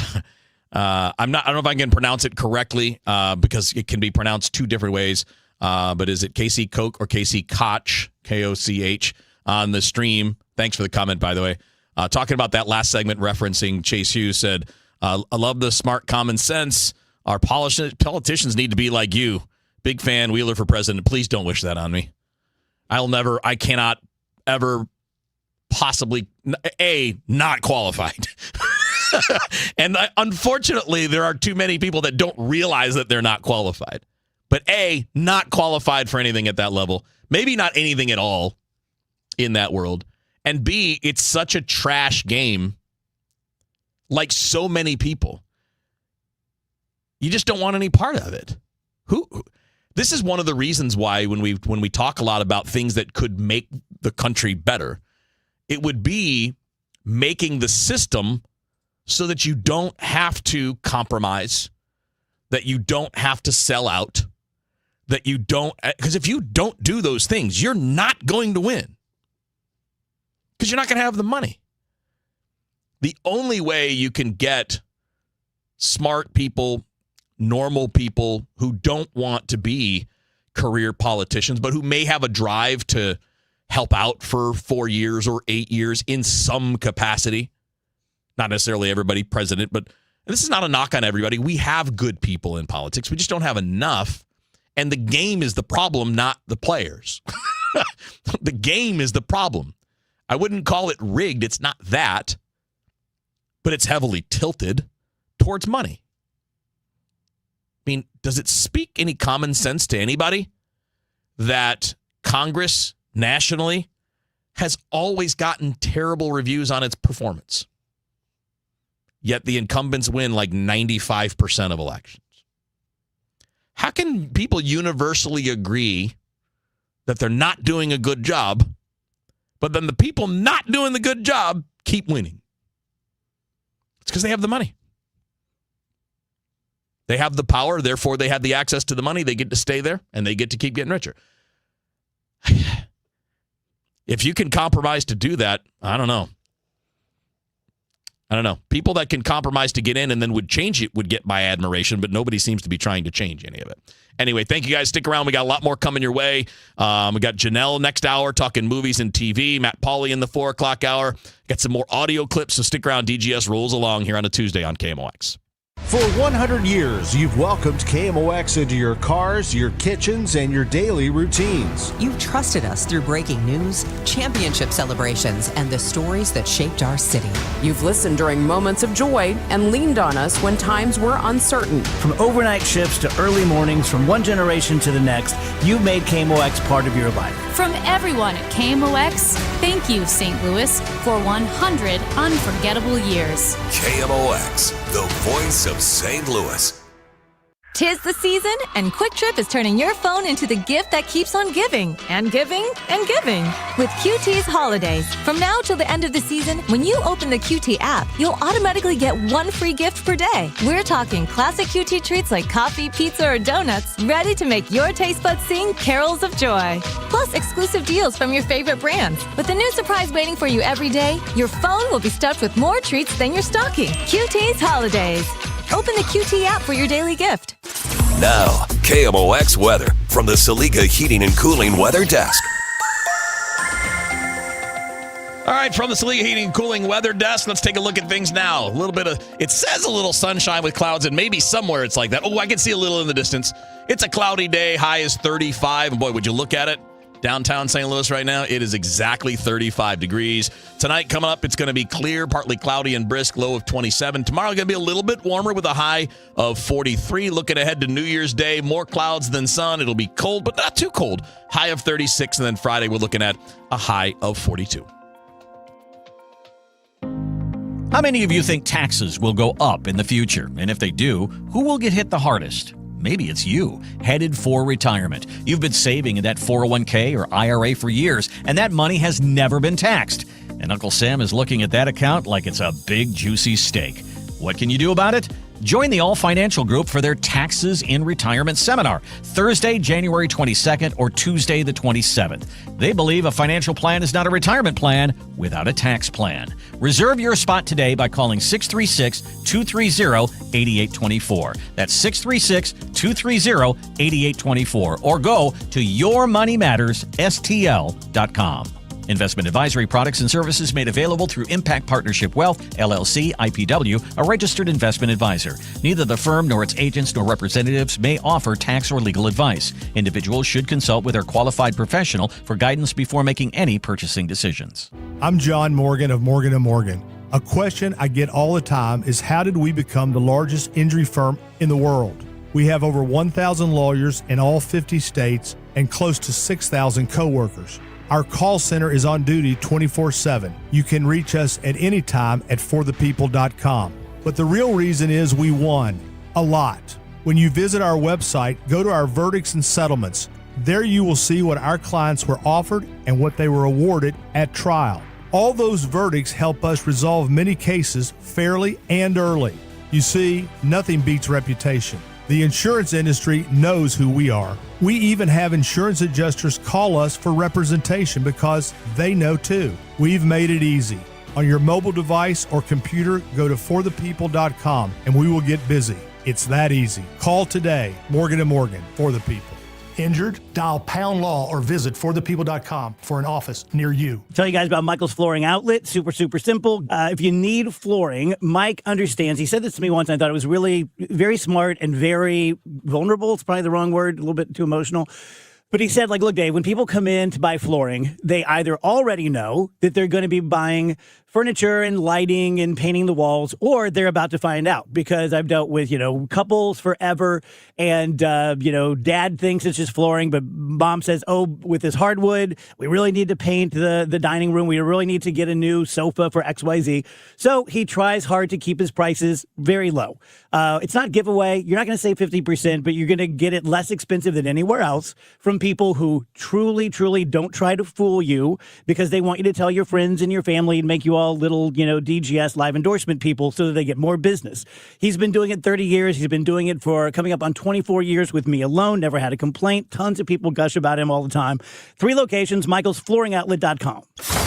I don't know if I can pronounce it correctly because it can be pronounced two different ways. But is it Casey Koch or Casey Koch, Koch, on the stream? Thanks for the comment, by the way. Talking about that last segment, referencing Chase Hughes, said, I love the smart common sense. Our politicians need to be like you. Big fan, Wheeler for president. Please don't wish that on me. I cannot ever possibly, not qualified. And unfortunately, there are too many people that don't realize that they're not qualified. But not qualified for anything at that level. Maybe not anything at all in that world. And B, it's such a trash game. Like so many people. You just don't want any part of it. This is one of the reasons why when we talk a lot about things that could make the country better, it would be making the system so that you don't have to compromise, that you don't have to sell out, that you don't, because if you don't do those things, you're not going to win. Because you're not going to have the money. The only way you can get smart people, normal people who don't want to be career politicians, but who may have a drive to help out for 4 years or 8 years in some capacity. Not necessarily everybody president, but this is not a knock on everybody. We have good people in politics. We just don't have enough. And the game is the problem, not the players. The game is the problem. I wouldn't call it rigged. It's not that. But it's heavily tilted towards money. I mean, does it speak any common sense to anybody that Congress nationally has always gotten terrible reviews on its performance? Yet the incumbents win like 95% of elections. How can people universally agree that they're not doing a good job, but then the people not doing the good job keep winning? It's because they have the money. They have the power, therefore they have the access to the money. They get to stay there, and they get to keep getting richer. If you can compromise to do that, I don't know. People that can compromise to get in and then would change it would get my admiration, but nobody seems to be trying to change any of it. Anyway, thank you guys. Stick around. We got a lot more coming your way. We got Janelle next hour talking movies and TV. Matt Pauley in the 4 o'clock hour. Got some more audio clips, so stick around. DGS rolls along here on a Tuesday on KMOX. For 100 years, you've welcomed KMOX into your cars, your kitchens, and your daily routines. You've trusted us through breaking news, championship celebrations, and the stories that shaped our city. You've listened during moments of joy and leaned on us when times were uncertain. From overnight shifts to early mornings, from one generation to the next, you've made KMOX part of your life. From everyone at KMOX, thank you, St. Louis, for 100 unforgettable years. KMOX, the voice of St. Louis. 'Tis the season, and Quick Trip is turning your phone into the gift that keeps on giving, and giving, and giving. With QT's Holidays. From now till the end of the season, when you open the QT app, you'll automatically get one free gift per day. We're talking classic QT treats like coffee, pizza, or donuts, ready to make your taste buds sing carols of joy. Plus, exclusive deals from your favorite brands. With a new surprise waiting for you every day, your phone will be stuffed with more treats than your stocking. QT's Holidays. Open the QT app for your daily gift. Now, KMOX weather from the Saliga Heating and Cooling Weather Desk. All right, from the Saliga Heating and Cooling Weather Desk, let's take a look at things now. A little bit of, it says a little sunshine with clouds, and maybe somewhere it's like that. Oh, I can see a little in the distance. It's a cloudy day, high is 35, and boy, would you look at it. Downtown St. Louis right now, it is exactly 35 degrees. Tonight coming up, it's going to be clear, partly cloudy and brisk, low of 27. Tomorrow going to be a little bit warmer with a high of 43. Looking ahead to New Year's Day, more clouds than sun. It'll be cold, but not too cold. High of 36, and then Friday we're looking at a high of 42. How many of you think taxes will go up in the future? And if they do, who will get hit the hardest? Maybe it's you, headed for retirement. You've been saving in that 401k or IRA for years, and that money has never been taxed. And Uncle Sam is looking at that account like it's a big, juicy steak. What can you do about it? Join the All Financial Group for their Taxes in Retirement Seminar, Thursday, January 22nd or Tuesday the 27th. They believe a financial plan is not a retirement plan without a tax plan. Reserve your spot today by calling 636-230-8824. That's 636-230-8824. Or go to yourmoneymattersstl.com. Investment advisory products and services made available through Impact Partnership Wealth, LLC, IPW, a registered investment advisor. Neither the firm nor its agents nor representatives may offer tax or legal advice. Individuals should consult with their qualified professional for guidance before making any purchasing decisions. I'm John Morgan of Morgan & Morgan. A question I get all the time is, how did we become the largest injury firm in the world? We have over 1,000 lawyers in all 50 states and close to 6,000 coworkers. Our call center is on duty 24/7. You can reach us at any time at forthepeople.com. But the real reason is we won a lot. When you visit our website, go to our verdicts and settlements. There you will see what our clients were offered and what they were awarded at trial. All those verdicts help us resolve many cases fairly and early. You see, nothing beats reputation. The insurance industry knows who we are. We even have insurance adjusters call us for representation because they know too. We've made it easy. On your mobile device or computer, go to forthepeople.com and we will get busy. It's that easy. Call today. Morgan & Morgan, for the people. Injured? Dial pound law or visit forthepeople.com for an office near you. Tell you guys about Michael's Flooring Outlet. Super, super simple. If you need flooring, Mike understands. He said this to me once, and I thought it was really very smart and very vulnerable. It's probably the wrong word, a little bit too emotional. But he said, like, look, Dave, when people come in to buy flooring, they either already know that they're going to be buying furniture and lighting and painting the walls, or they're about to find out, because I've dealt with, couples forever, and, dad thinks it's just flooring, but mom says, oh, with this hardwood, we really need to paint the dining room. We really need to get a new sofa for XYZ. So he tries hard to keep his prices very low. It's not giveaway. You're not going to save 50%, but you're going to get it less expensive than anywhere else from people who truly, truly don't try to fool you, because they want you to tell your friends and your family and make you all little, DGS live endorsement people so that they get more business. He's been doing it 30 years. He's been doing it for coming up on 24 years with me alone. Never had a complaint. Tons of people gush about him all the time. 3 locations, michaelsflooringoutlet.com.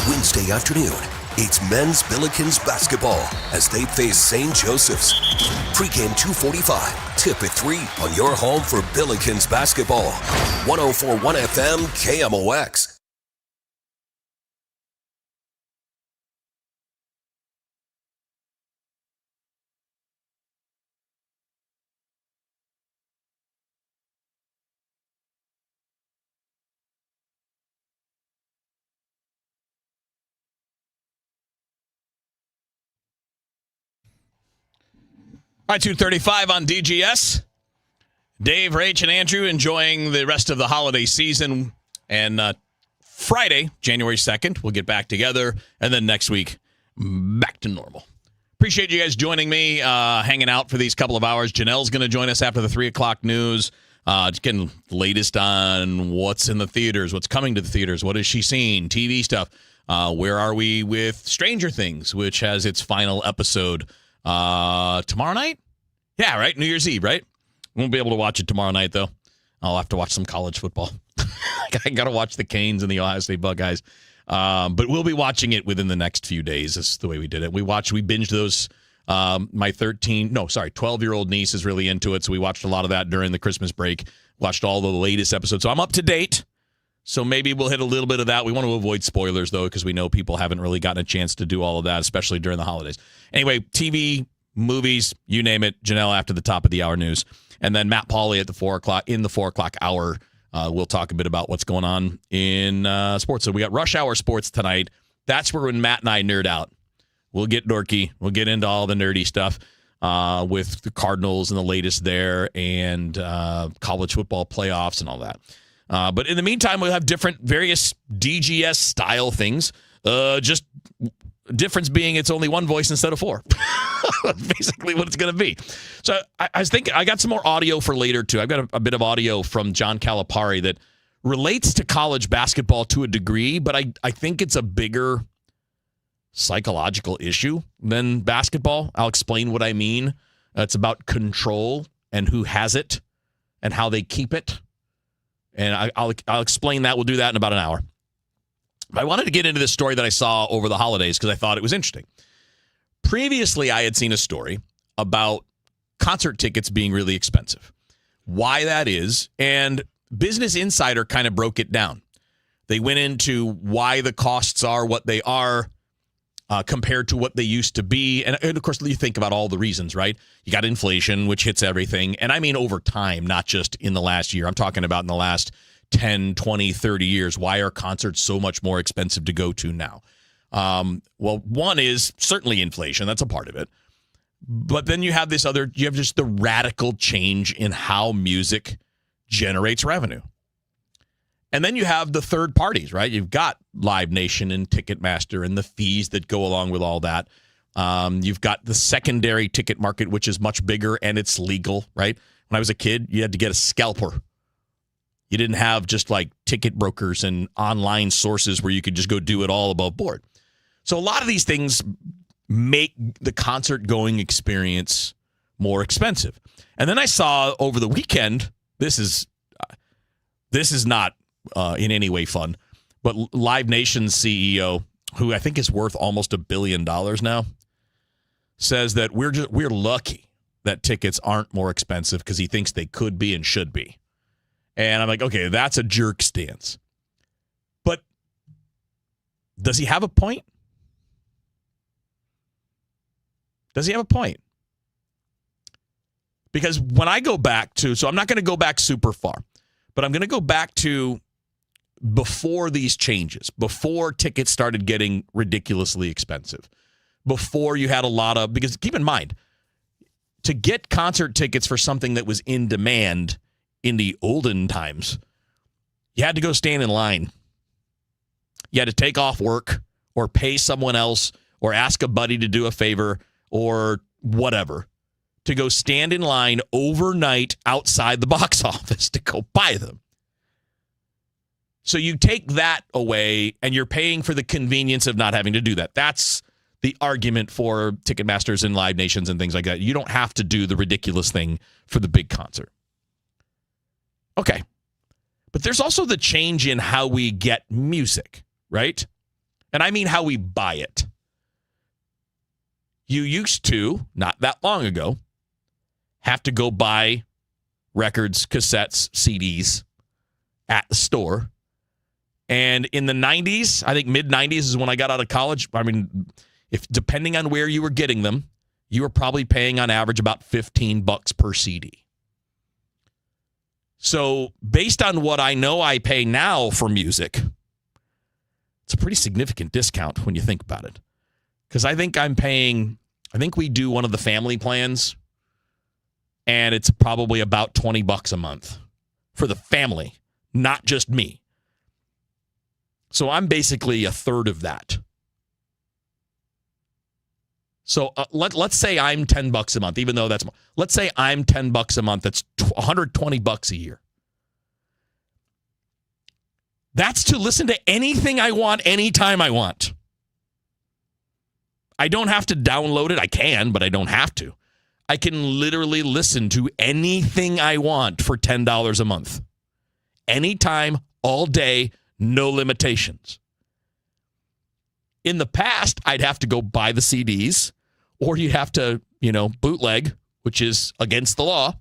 Wednesday afternoon, it's men's Billikens basketball as they face St. Joseph's. Pre-game 2:45, tip at 3 on your home for Billikens basketball. 104.1 FM KMOX. All right, 2:35 on DGS. Dave, Rach, and Andrew enjoying the rest of the holiday season. And Friday, January 2nd, we'll get back together. And then next week, back to normal. Appreciate you guys joining me, hanging out for these couple of hours. Janelle's going to join us after the 3 o'clock news. Just getting the latest on what's in the theaters, what's coming to the theaters, what has she seen, TV stuff. Where are we with Stranger Things, which has its final episode tomorrow night? Yeah, right? New Year's Eve, right? Won't be able to watch it tomorrow night, though. I'll have to watch some college football. I got to watch the Canes and the Ohio State Buckeyes. But we'll be watching it within the next few days. That's the way we did it. We binged those. My 12-year-old niece is really into it, so we watched a lot of that during the Christmas break. Watched all the latest episodes. So I'm up to date. So maybe we'll hit a little bit of that. We want to avoid spoilers, though, because we know people haven't really gotten a chance to do all of that, especially during the holidays. Anyway, TV, movies, you name it. Janelle after the top of the hour news. And then Matt Pauley at the 4 o'clock hour. We'll talk a bit about what's going on in sports. So we got Rush Hour Sports tonight. That's where when Matt and I nerd out. We'll get dorky. We'll get into all the nerdy stuff with the Cardinals and the latest there and college football playoffs and all that. But in the meantime, we'll have different various DGS style things. Just difference being it's only one voice instead of 4. Basically what it's going to be. So I was thinking, I got some more audio for later, too. I've got a bit of audio from John Calipari that relates to college basketball to a degree, but I think it's a bigger psychological issue than basketball. I'll explain what I mean. It's about control and who has it and how they keep it. And I'll explain that. We'll do that in about an hour. But I wanted to get into this story that I saw over the holidays because I thought it was interesting. Previously, I had seen a story about concert tickets being really expensive. Why that is, and Business Insider kind of broke it down. They went into why the costs are what they are compared to what they used to be. And of course, you think about all the reasons, right? You got inflation, which hits everything. And I mean over time, not just in the last year. I'm talking about in the last 10, 20, 30 years. Why are concerts so much more expensive to go to now? Well, one is certainly inflation. That's a part of it. But then you have just the radical change in how music generates revenue. And then you have the third parties, right? You've got Live Nation and Ticketmaster and the fees that go along with all that. You've got the secondary ticket market, which is much bigger and it's legal, right? When I was a kid, you had to get a scalper. You didn't have just like ticket brokers and online sources where you could just go do it all above board. So a lot of these things make the concert going experience more expensive. And then I saw over the weekend, this is not in any way fun, but Live Nation's CEO, who I think is worth almost $1 billion now, says that we're lucky that tickets aren't more expensive because he thinks they could be and should be. And I'm like, okay, that's a jerk stance. But does he have a point? Does he have a point? Because when I go back to, so I'm not going to go back super far, but I'm going to go back to before these changes, before tickets started getting ridiculously expensive, before you had a lot of, because keep in mind, to get concert tickets for something that was in demand in the olden times, you had to go stand in line. You had to take off work or pay someone else or ask a buddy to do a favor or whatever to go stand in line overnight outside the box office to go buy them. So you take that away and you're paying for the convenience of not having to do that. That's the argument for Ticketmasters and Live Nations and things like that. You don't have to do the ridiculous thing for the big concert. Okay. But there's also the change in how we get music, right? And I mean how we buy it. You used to, not that long ago, have to go buy records, cassettes, CDs at the store. And in the 90s, I think mid-90s is when I got out of college. I mean, if depending on where you were getting them, you were probably paying on average about $15 per CD. So based on what I know I pay now for music, it's a pretty significant discount when you think about it. Because I think we do one of the family plans, and it's probably about $20 a month for the family, not just me. So I'm basically a third of that. So let's say I'm $10 a month, even though that's, let's say I'm $10 a month. That's $120 a year. That's to listen to anything I want, anytime I want. I don't have to download it. I can, but I don't have to. I can literally listen to anything I want for $10 a month. Anytime, all day, no limitations. In the past, I'd have to go buy the CDs, or you'd have to, bootleg, which is against the law.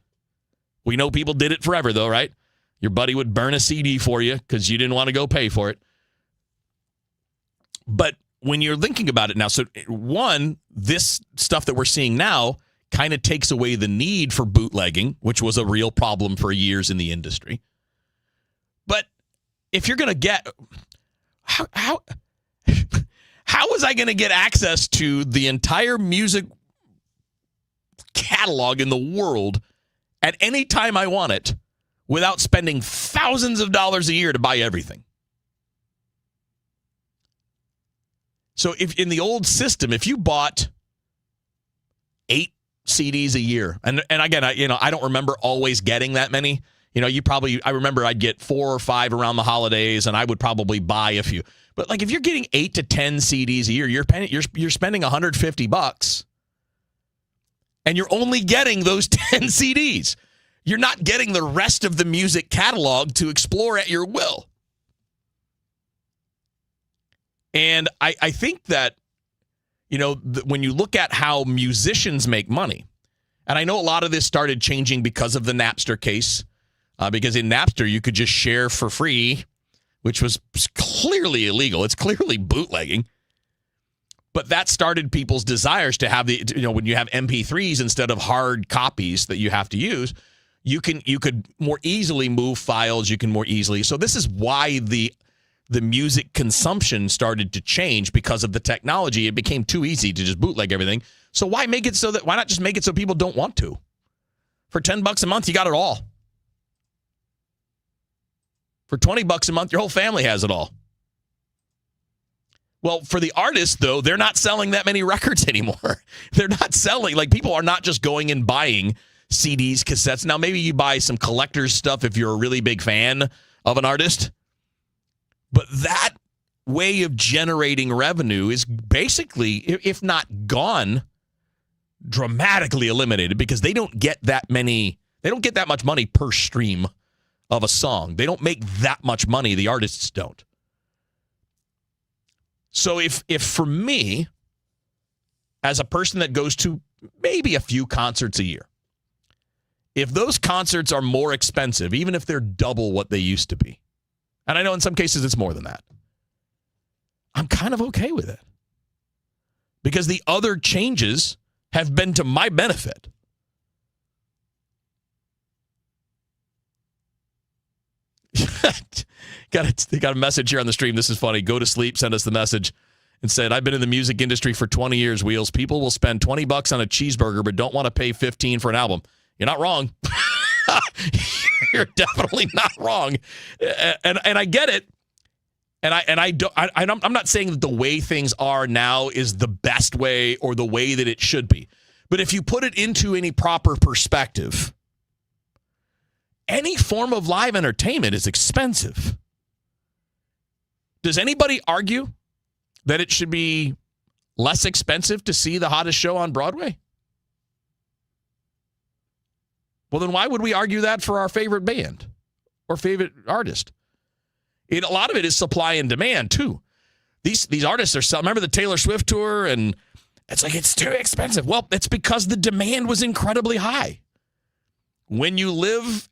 We know people did it forever, though, right? Your buddy would burn a CD for you because you didn't want to go pay for it. But when you're thinking about it now, so one, this stuff that we're seeing now kind of takes away the need for bootlegging, which was a real problem for years in the industry. But if you're going to get, how was I going to get access to the entire music catalog in the world at any time I want it without spending thousands of dollars a year to buy everything? So if in the old system, if you bought 8 CDs a year, and again, I don't remember always getting that many. I remember I'd get 4 or 5 around the holidays, and I would probably buy a few. But like if you're getting 8 to 10 CDs a year, you're spending $150, and you're only getting those 10 CDs. You're not getting the rest of the music catalog to explore at your will. And I think that, when you look at how musicians make money, and I know a lot of this started changing because of the Napster case, because in Napster you could just share for free, which was clearly illegal. It's clearly bootlegging. But that started people's desires to have when you have MP3s instead of hard copies that you have to use, you could more easily move files. You can more easily. So this is why the music consumption started to change because of the technology. It became too easy to just bootleg everything. So why not just make it so people don't want to? For $10 a month, you got it all. For $20 a month, your whole family has it all. Well, for the artists, though, they're not selling that many records anymore. They're not selling. Like, people are not just going and buying CDs, cassettes. Now, maybe you buy some collector's stuff if you're a really big fan of an artist. But that way of generating revenue is basically, if not gone, dramatically eliminated because they don't get that much money per stream of a song. They don't make that much money. The artists don't. So if for me, as a person that goes to maybe a few concerts a year, if those concerts are more expensive, even if they're double what they used to be, and I know in some cases it's more than that, I'm kind of okay with it. Because the other changes have been to my benefit. Got a message here on the stream. This is funny. Go to sleep. Send us the message and said, I've been in the music industry for 20 years, Wheels. People will spend $20 on a cheeseburger, but don't want to pay $15 for an album. You're not wrong. You're definitely not wrong. And I get it. I'm not saying that the way things are now is the best way or the way that it should be. But if you put it into any proper perspective, any form of live entertainment is expensive. Does anybody argue that it should be less expensive to see the hottest show on Broadway? Well, then why would we argue that for our favorite band or favorite artist? A lot of it is supply and demand, too. These artists are remember the Taylor Swift tour, and it's like, it's too expensive. Well, it's because the demand was incredibly high. When you live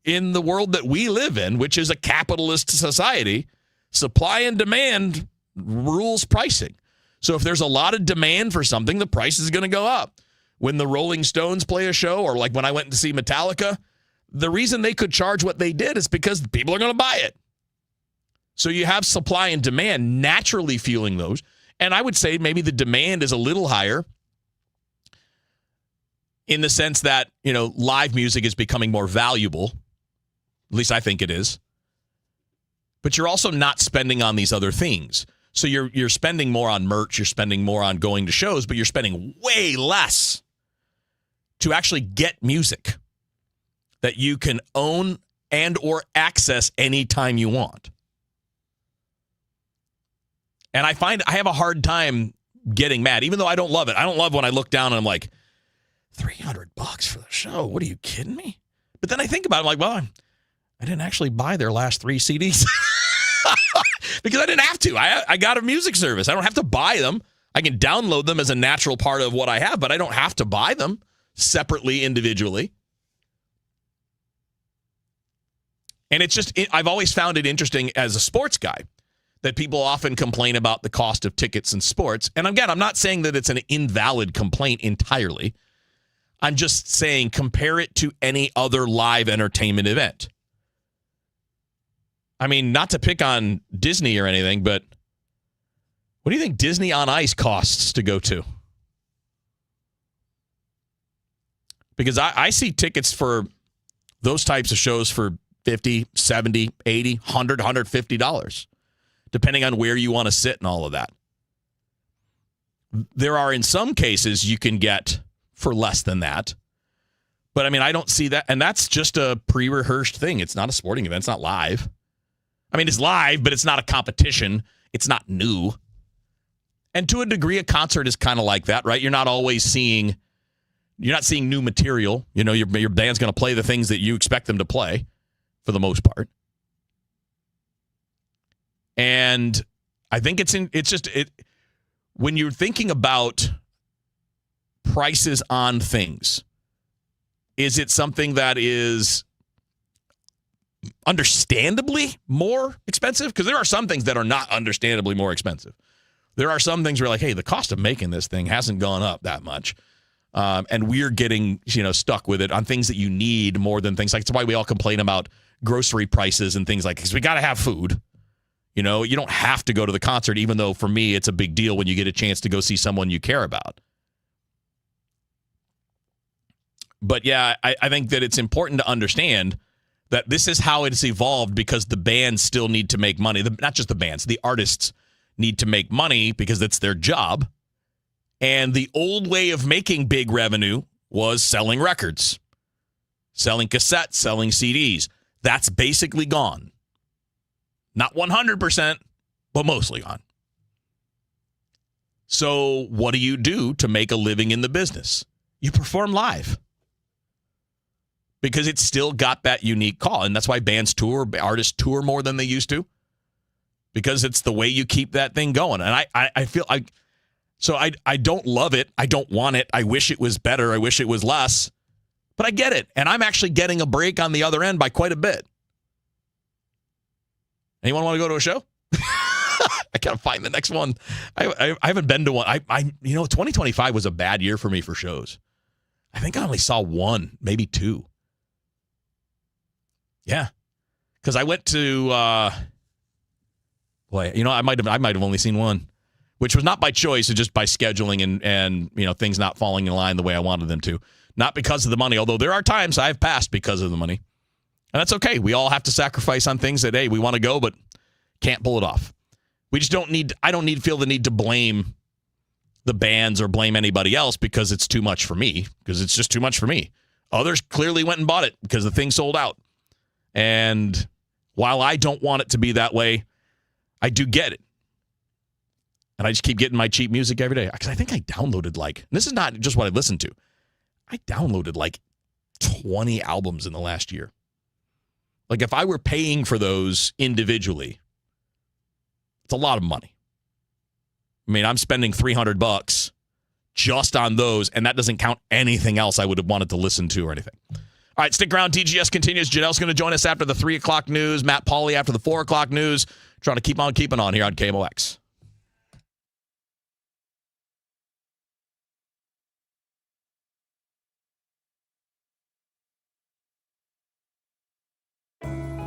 in the world that we live in, which is a capitalist society, supply and demand rules pricing. So if there's a lot of demand for something, the price is going to go up. When the Rolling Stones play a show, or like when I went to see Metallica, the reason they could charge what they did is because people are going to buy it. So you have supply and demand naturally fueling those. And I would say maybe the demand is a little higher in the sense that, live music is becoming more valuable. At least I think it is. But you're also not spending on these other things. So you're spending more on merch, you're spending more on going to shows, but you're spending way less to actually get music that you can own and or access anytime you want. And I find I have a hard time getting mad, even though I don't love it. I don't love when I look down and I'm like, $300 for the show? What are you kidding me? But then I think about it, I'm like, well, I didn't actually buy their last 3 CDs because I didn't have to. I got a music service. I don't have to buy them. I can download them as a natural part of what I have, but I don't have to buy them separately, individually. And it's just, I've always found it interesting as a sports guy that people often complain about the cost of tickets in sports. And again, I'm not saying that it's an invalid complaint entirely. I'm just saying compare it to any other live entertainment event. I mean, not to pick on Disney or anything, but what do you think Disney on Ice costs to go to? Because I see tickets for those types of shows for $50, $70, $80, $100, $150, depending on where you want to sit and all of that. There are, in some cases, you can get for less than that. But, I mean, I don't see that. And that's just a pre-rehearsed thing. It's not a sporting event. It's not live. I mean, it's live, but it's not a competition. It's not new. And to a degree, a concert is kind of like that, right? You're not seeing new material. Your band's going to play the things that you expect them to play for the most part. And I think when you're thinking about prices on things, is it something that is understandably more expensive? Because there are some things that are not understandably more expensive. There are some things where like, hey, the cost of making this thing hasn't gone up that much. And we're getting, stuck with it on things that you need more than things like, that's why we all complain about grocery prices and things like, because we got to have food. You don't have to go to the concert, even though for me, it's a big deal when you get a chance to go see someone you care about. But yeah, I think that it's important to understand that this is how it's evolved because the bands still need to make money. Not just the bands, the artists need to make money because it's their job. And the old way of making big revenue was selling records, selling cassettes, selling CDs. That's basically gone. Not 100%, but mostly gone. So what do you do to make a living in the business? You perform live. Because it's still got that unique call. And that's why bands tour, artists tour more than they used to. Because it's the way you keep that thing going. And I feel like, so I don't love it. I don't want it. I wish it was better. I wish it was less. But I get it. And I'm actually getting a break on the other end by quite a bit. Anyone want to go to a show? I gotta find the next one. I haven't been to one. 2025 was a bad year for me for shows. I think I only saw one, maybe two. Yeah, because I went to. I might have only seen one, which was not by choice, it's just by scheduling and things not falling in line the way I wanted them to. Not because of the money, although there are times I've passed because of the money, and that's okay. We all have to sacrifice on things that we want to go, but can't pull it off. We just don't need. I don't feel the need to blame the bands or blame anybody else because it's too much for me. Because it's just too much for me. Others clearly went and bought it because the thing sold out. And while I don't want it to be that way, I do get it. And I just keep getting my cheap music every day. Because I think I downloaded this is not just what I listened to. I downloaded 20 albums in the last year. If I were paying for those individually, it's a lot of money. I mean, I'm spending $300 just on those, and that doesn't count anything else I would have wanted to listen to or anything. All right, stick around. TGS continues. Janelle's going to join us after the 3 o'clock news. Matt Pauley after the 4 o'clock news. Trying to keep on keeping on here on KMOX.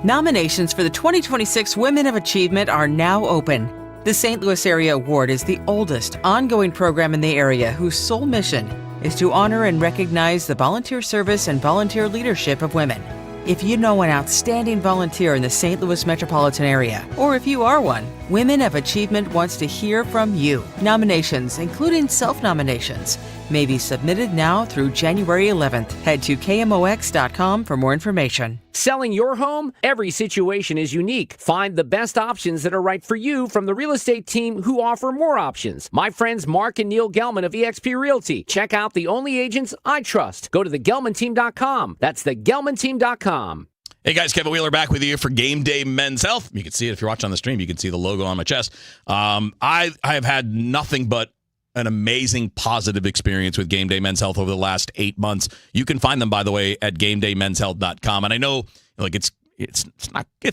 Nominations for the 2026 Women of Achievement are now open. The St. Louis Area Award is the oldest ongoing program in the area whose sole mission is to honor and recognize the volunteer service and volunteer leadership of women. If you know an outstanding volunteer in the St. Louis metropolitan area, or if you are one, Women of Achievement wants to hear from you. Nominations, including self-nominations, may be submitted now through January 11th. Head to KMOX.com for more information. Selling your home? Every situation is unique. Find the best options that are right for you from the real estate team who offer more options. My friends Mark and Neil Gelman of eXp Realty. Check out the only agents I trust. Go to thegelmanteam.com. That's thegelmanteam.com. Hey guys, Kevin Wheeler back with you for Game Day Men's Health. You can see it if you're watching on the stream. You can see the logo on my chest. I have had nothing but an amazing positive experience with Game Day Men's Health over the last 8 months. You can find them, by the way, at GameDayMen'sHealth.com. And I know it's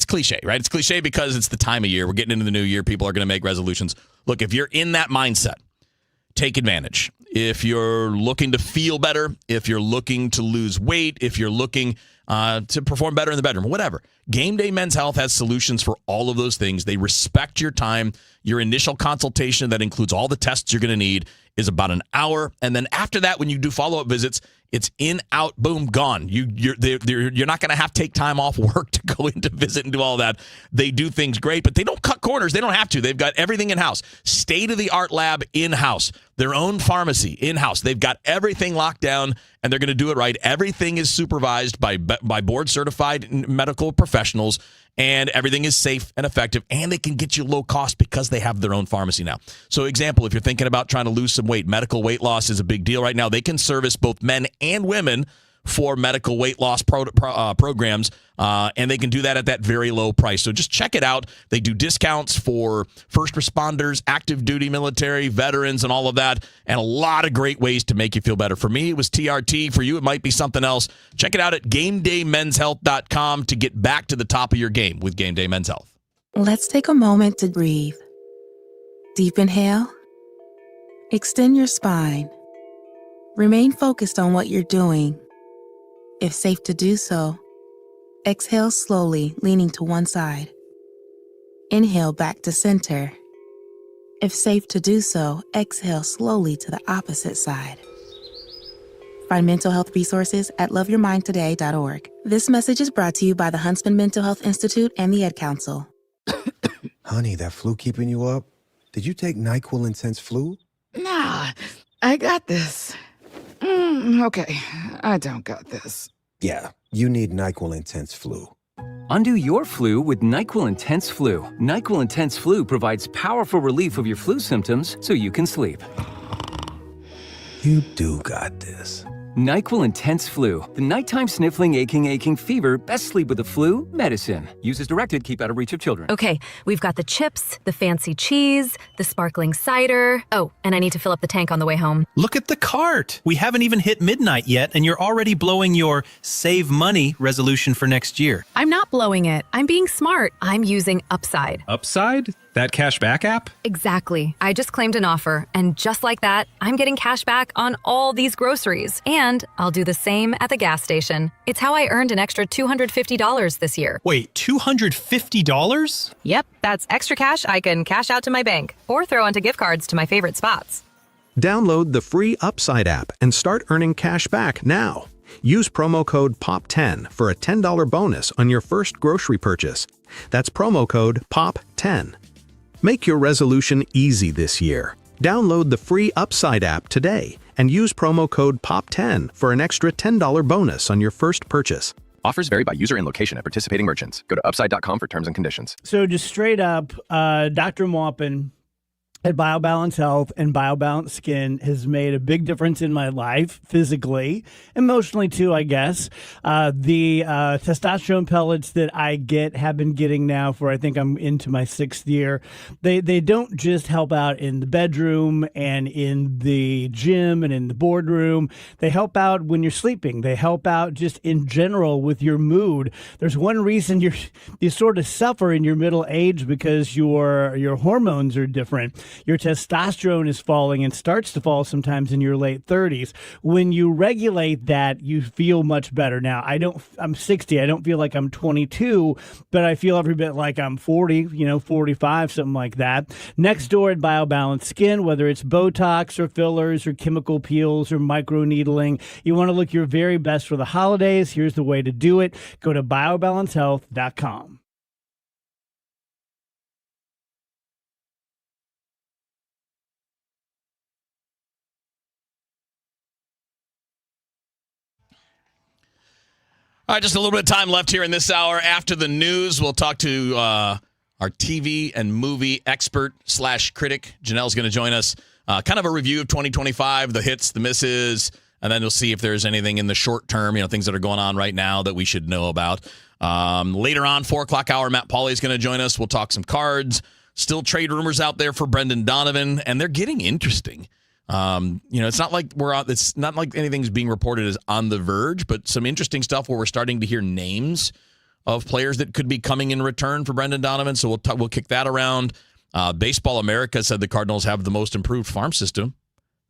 cliche, right? It's cliche because it's the time of year. We're getting into the new year. People are going to make resolutions. Look, if you're in that mindset, take advantage. If you're looking to feel better, if you're looking to lose weight, if you're looking to perform better in the bedroom, whatever. Game Day Men's Health has solutions for all of those things. They respect your time. Your initial consultation that includes all the tests you're going to need is about an hour. And then after that, when you do follow-up visits, it's in, out, boom, gone. You're not going to have to take time off work to go in to visit and do all that. They do things great, but they don't cut corners. They don't have to. They've got everything in-house. State-of-the-art lab in-house. Their own pharmacy in-house. They've got everything locked down, and they're going to do it right. Everything is supervised by board-certified medical professionals, and everything is safe and effective, and they can get you low cost because they have their own pharmacy now. So, example, if you're thinking about trying to lose some weight, medical weight loss is a big deal right now. They can service both men and women for medical weight loss programs, and they can do that at that very low price. So just check it out. They do discounts for first responders, active duty military, veterans, and all of that, and a lot of great ways to make you feel better. For me, it was TRT. For you, it might be something else. Check it out at GameDayMen'sHealth.com to get back to the top of your game with Game Day Men's Health. Let's take a moment to breathe. Deep inhale. Extend your spine. Remain focused on what you're doing. If safe to do so, exhale slowly, leaning to one side. Inhale back to center. If safe to do so, exhale slowly to the opposite side. Find mental health resources at loveyourmindtoday.org. This message is brought to you by the Huntsman Mental Health Institute and the Ad Council. Honey, that flu keeping you up? Did you take NyQuil Intense Flu? Nah, I got this. Okay, I don't got this. Yeah, you need NyQuil Intense Flu. Undo your flu with NyQuil Intense Flu. NyQuil Intense Flu provides powerful relief of your flu symptoms so you can sleep. You do got this. NyQuil Intense Flu. The nighttime sniffling, aching fever. Best sleep with the flu medicine. Use as directed. Keep out of reach of children. Okay, we've got the chips, the fancy cheese, the sparkling cider. Oh, and I need to fill up the tank on the way home. Look at the cart. We haven't even hit midnight yet, and you're already blowing your save money resolution for next year. I'm not blowing it. I'm being smart. I'm using Upside. Upside? That cash back app? Exactly. I just claimed an offer, and just like that, I'm getting cash back on all these groceries. And I'll do the same at the gas station. It's how I earned an extra $250 this year. Wait, $250? Yep, that's extra cash I can cash out to my bank or throw onto gift cards to my favorite spots. Download the free Upside app and start earning cash back now. Use promo code POP10 for a $10 bonus on your first grocery purchase. That's promo code POP10. Make your resolution easy this year. Download the free Upside app today and use promo code POP10 for an extra $10 bonus on your first purchase. Offers vary by user and location at participating merchants. Go to upside.com for terms and conditions. So just straight up, Dr. Maupin at BioBalance Health and BioBalance Skin has made a big difference in my life, physically, emotionally too, I guess. The testosterone pellets that I have been getting now for, I think I'm into my 6th year. They don't just help out in the bedroom and in the gym and in the boardroom. They help out when you're sleeping. They help out just in general with your mood. There's one reason you sort of suffer in your middle age because your hormones are different. Your testosterone is falling and starts to fall sometimes in your late 30s. When you regulate that, you feel much better. Now, I'm 60. I don't feel like I'm 22, but I feel every bit like I'm 40, 45, something like that. Next door at BioBalance Skin, whether it's Botox or fillers or chemical peels or microneedling, you want to look your very best for the holidays. Here's the way to do it. Go to biobalancehealth.com. All right, just a little bit of time left here in this hour. After the news, we'll talk to our TV and movie expert / critic. Janelle's going to join us. Kind of a review of 2025, the hits, the misses, and then we'll see if there's anything in the short term, things that are going on right now that we should know about. Later on, 4 o'clock hour, Matt Pauley is going to join us. We'll talk some cards. Still trade rumors out there for Brendan Donovan, and they're getting interesting. It's not like anything's being reported as on the verge, but some interesting stuff where we're starting to hear names of players that could be coming in return for Brendan Donovan. So we'll kick that around. Baseball America said the Cardinals have the most improved farm system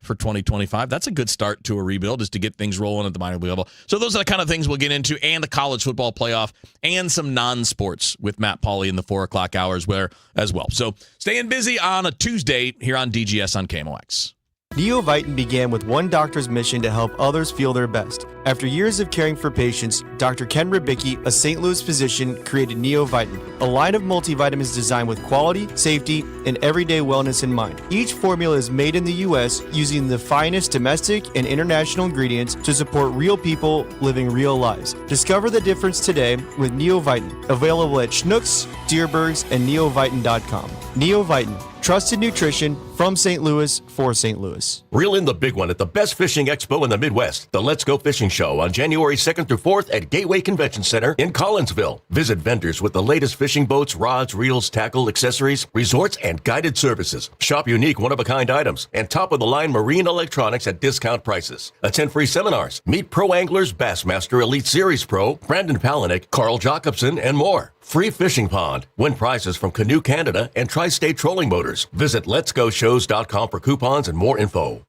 for 2025. That's a good start to a rebuild, is to get things rolling at the minor league level. So those are the kind of things we'll get into, and the college football playoff and some non-sports with Matt Pauley in the 4 o'clock hours as well. So staying busy on a Tuesday here on DGS on KMOX. Neovitin began with one doctor's mission to help others feel their best. After years of caring for patients, Dr. Ken Ribicki, a St. Louis physician, created Neovitin, a line of multivitamins designed with quality, safety, and everyday wellness in mind. Each formula is made in the U.S. using the finest domestic and international ingredients to support real people living real lives. Discover the difference today with Neovitin, available at Schnucks, Dierbergs, and neovitin.com. Neovitin, trusted nutrition from St. Louis for St. Louis. Reel in the big one at the best fishing expo in the Midwest, the Let's Go Fishing Show on January 2nd through 4th at Gateway Convention Center in Collinsville. Visit vendors with the latest fishing boats, rods, reels, tackle, accessories, resorts, and guided services. Shop unique one-of-a-kind items and top-of-the-line marine electronics at discount prices. Attend free seminars. Meet pro anglers, Bassmaster Elite Series Pro, Brandon Palaniuk, Carl Jacobson, and more. Free fishing pond. Win prizes from Canoe Canada and Tri-State Trolling Motors. Visit letsgoshows.com for coupons and more info.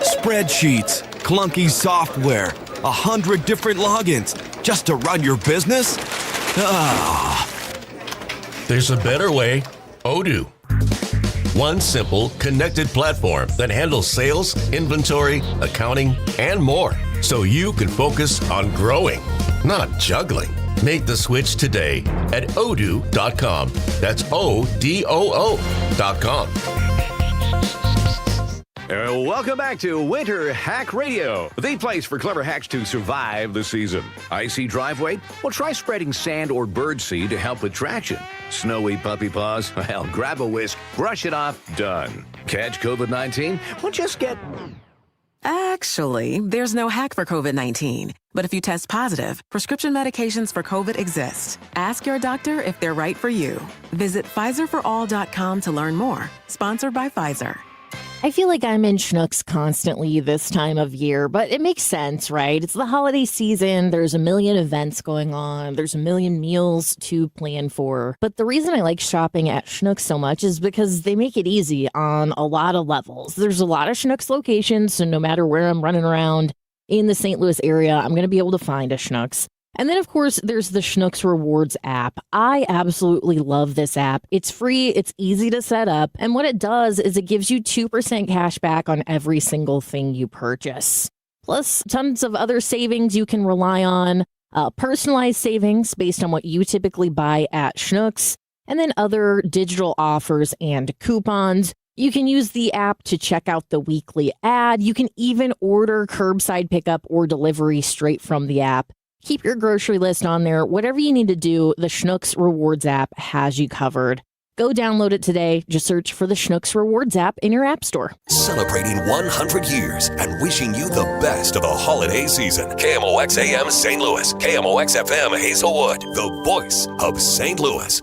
Spreadsheets, clunky software, 100 different logins just to run your business? There's a better way. Odoo. One simple, connected platform that handles sales, inventory, accounting, and more, so you can focus on growing, not juggling. Make the switch today at odoo.com. That's ODOO.com. Welcome back to Winter Hack Radio, the place for clever hacks to survive the season. Icy driveway? Well, try spreading sand or birdseed to help with traction. Snowy puppy paws? Well, grab a whisk, brush it off, done. Catch COVID-19? Well, just get... Actually, there's no hack for COVID-19. But if you test positive, prescription medications for COVID exist. Ask your doctor if they're right for you. Visit PfizerForAll.com to learn more. Sponsored by Pfizer. I feel like I'm in Schnucks constantly this time of year, but it makes sense, right? It's the holiday season. There's a million events going on. There's a million meals to plan for. But the reason I like shopping at Schnucks so much is because they make it easy on a lot of levels. There's a lot of Schnucks locations, so no matter where I'm running around in the St. Louis area, I'm going to be able to find a Schnucks. And then, of course, there's the Schnucks Rewards app. I absolutely love this app. It's free, it's easy to set up, and what it does is it gives you 2% cash back on every single thing you purchase. Plus, tons of other savings you can rely on, personalized savings based on what you typically buy at Schnucks, and then other digital offers and coupons. You can use the app to check out the weekly ad. You can even order curbside pickup or delivery straight from the app. Keep your grocery list on there. Whatever you need to do, the Schnucks Rewards app has you covered. Go download it today. Just search for the Schnucks Rewards app in your app store. Celebrating 100 years and wishing you the best of the holiday season. KMOX AM St. Louis. KMOX FM Hazelwood. The voice of St. Louis.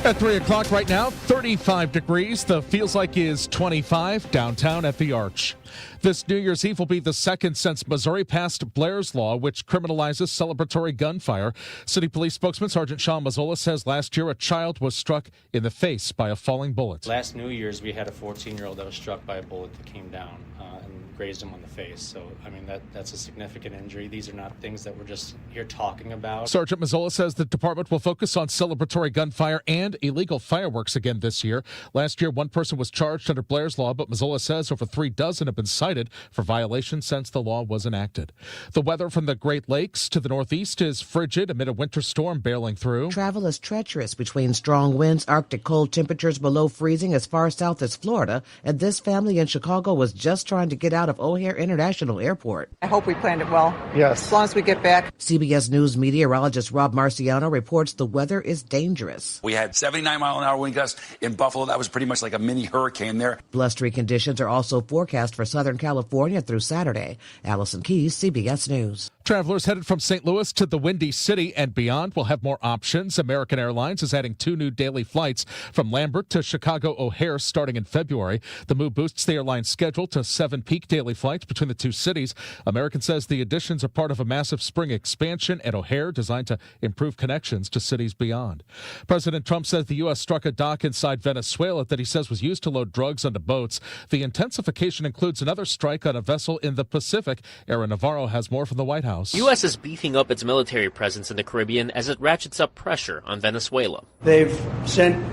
At 3 o'clock right now, 35 degrees. The feels like is 25 downtown at the Arch. This New Year's Eve will be the second since Missouri passed Blair's Law, which criminalizes celebratory gunfire. City Police spokesman Sergeant Sean Mazzola says last year a child was struck in the face by a falling bullet. Last New Year's, we had a 14-year-old that was struck by a bullet that came down and grazed him on the face. So, I mean, that's a significant injury. These are not things that we're just here talking about. Sergeant Mazzola says the department will focus on celebratory gunfire and illegal fireworks again this year. Last year, one person was charged under Blair's Law, but Mazzola says over 3 dozen have been cited for violations since the law was enacted. The weather from the Great Lakes to the northeast is frigid amid a winter storm barreling through. Travel is treacherous between strong winds, Arctic cold temperatures below freezing as far south as Florida, and this family in Chicago was just trying to get out of O'Hare International Airport. I hope we planned it well. Yes. As long as we get back. CBS News meteorologist Rob Marciano reports the weather is dangerous. We had 79-mile-an-hour wind gusts in Buffalo. That was pretty much like a mini hurricane there. Blustery conditions are also forecast for Southern California through Saturday. Allison Keyes, CBS News. Travelers headed from St. Louis to the Windy City and beyond will have more options. American Airlines is adding 2 new daily flights from Lambert to Chicago O'Hare starting in February. The move boosts the airline's schedule to 7 peak daily flights between the 2 cities. American says the additions are part of a massive spring expansion at O'Hare designed to improve connections to cities beyond. President Trump says the U.S. struck a dock inside Venezuela that he says was used to load drugs onto boats. The intensification includes another strike on a vessel in the Pacific. Aaron Navarro has more from the White House. The U.S. is beefing up its military presence in the Caribbean as it ratchets up pressure on Venezuela. They've sent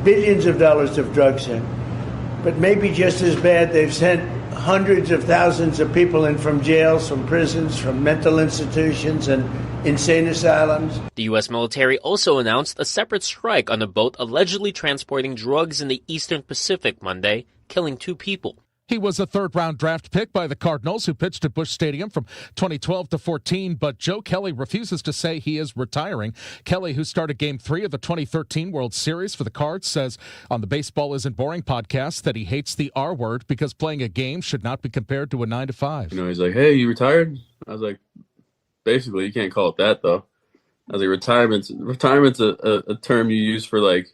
billions of dollars of drugs in, but maybe just as bad, they've sent hundreds of thousands of people in from jails, from prisons, from mental institutions and insane asylums. The U.S. military also announced a separate strike on a boat allegedly transporting drugs in the Eastern Pacific Monday, killing 2 people. He was a third-round draft pick by the Cardinals, who pitched at Busch Stadium from 2012 to 14, but Joe Kelly refuses to say he is retiring. Kelly, who started Game 3 of the 2013 World Series for the Cards, says on the Baseball Isn't Boring podcast that he hates the R word because playing a game should not be compared to a 9-to-5. You know, he's like, hey, you retired? I was like, basically, you can't call it that, though. I was like, retirement's a term you use for, like,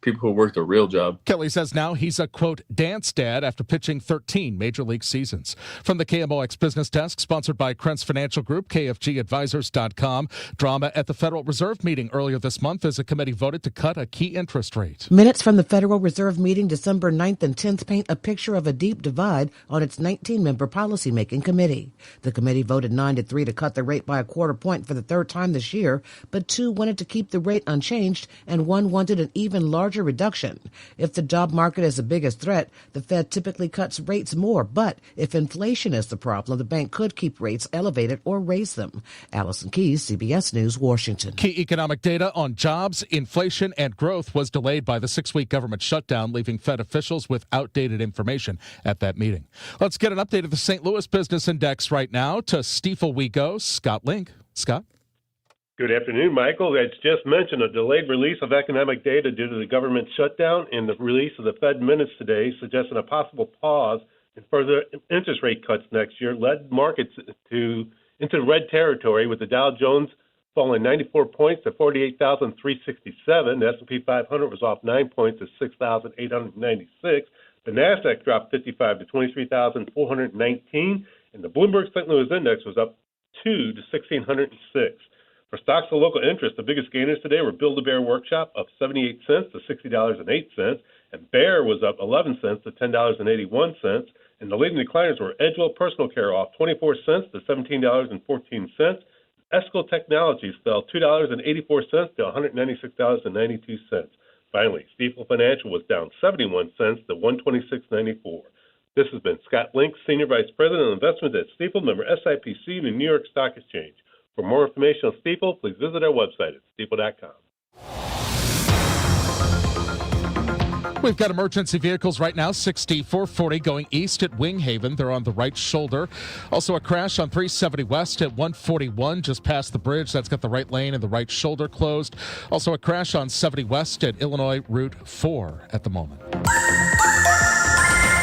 people who worked a real job. Kelly says now he's a, quote, dance dad after pitching 13 major league seasons. From the KMOX Business Desk, sponsored by Krentz Financial Group, KFGadvisors.com. Drama at the Federal Reserve meeting earlier this month as a committee voted to cut a key interest rate. Minutes from the Federal Reserve meeting December 9th and 10th paint a picture of a deep divide on its 19-member policymaking committee. The committee voted 9-3 to cut the rate by a quarter point for the 3rd time this year, but 2 wanted to keep the rate unchanged and 1 wanted an even larger larger reduction. If the job market is the biggest threat, the Fed typically cuts rates more. But if inflation is the problem, the bank could keep rates elevated or raise them. Allison Keyes, CBS News, Washington. Key economic data on jobs, inflation, and growth was delayed by the 6-week government shutdown, leaving Fed officials with outdated information at that meeting. Let's get an update of the St. Louis Business Index right now. To Stifel we go. Scott Link. Scott? Good afternoon, Michael. As just mentioned, a delayed release of economic data due to the government shutdown and the release of the Fed minutes today suggesting a possible pause in further interest rate cuts next year led markets into red territory, with the Dow Jones falling 94 points to 48,367. The S&P 500 was off 9 points to 6,896. The NASDAQ dropped 55 to 23,419. And the Bloomberg St. Louis Index was up 2 to 1,606. For stocks of local interest, the biggest gainers today were Build-A-Bear Workshop, up 78 cents to $60.08, and Bear was up 11 cents to $10.81. And the leading decliners were Edgewell Personal Care, off 24 cents to $17.14. Esco Technologies fell $2.84 to $196.92. Finally, Stifel Financial was down 71 cents to $126.94. This has been Scott Link, Senior Vice President of Investment at Stifel, member SIPC, and the New York Stock Exchange. For more information on Stifel, please visit our website at stifel.com. We've got emergency vehicles right now, 6440 going east at Winghaven. They're on the right shoulder. Also a crash on 370 west at 141 just past the bridge. That's got the right lane and the right shoulder closed. Also a crash on 70 west at Illinois Route 4 at the moment.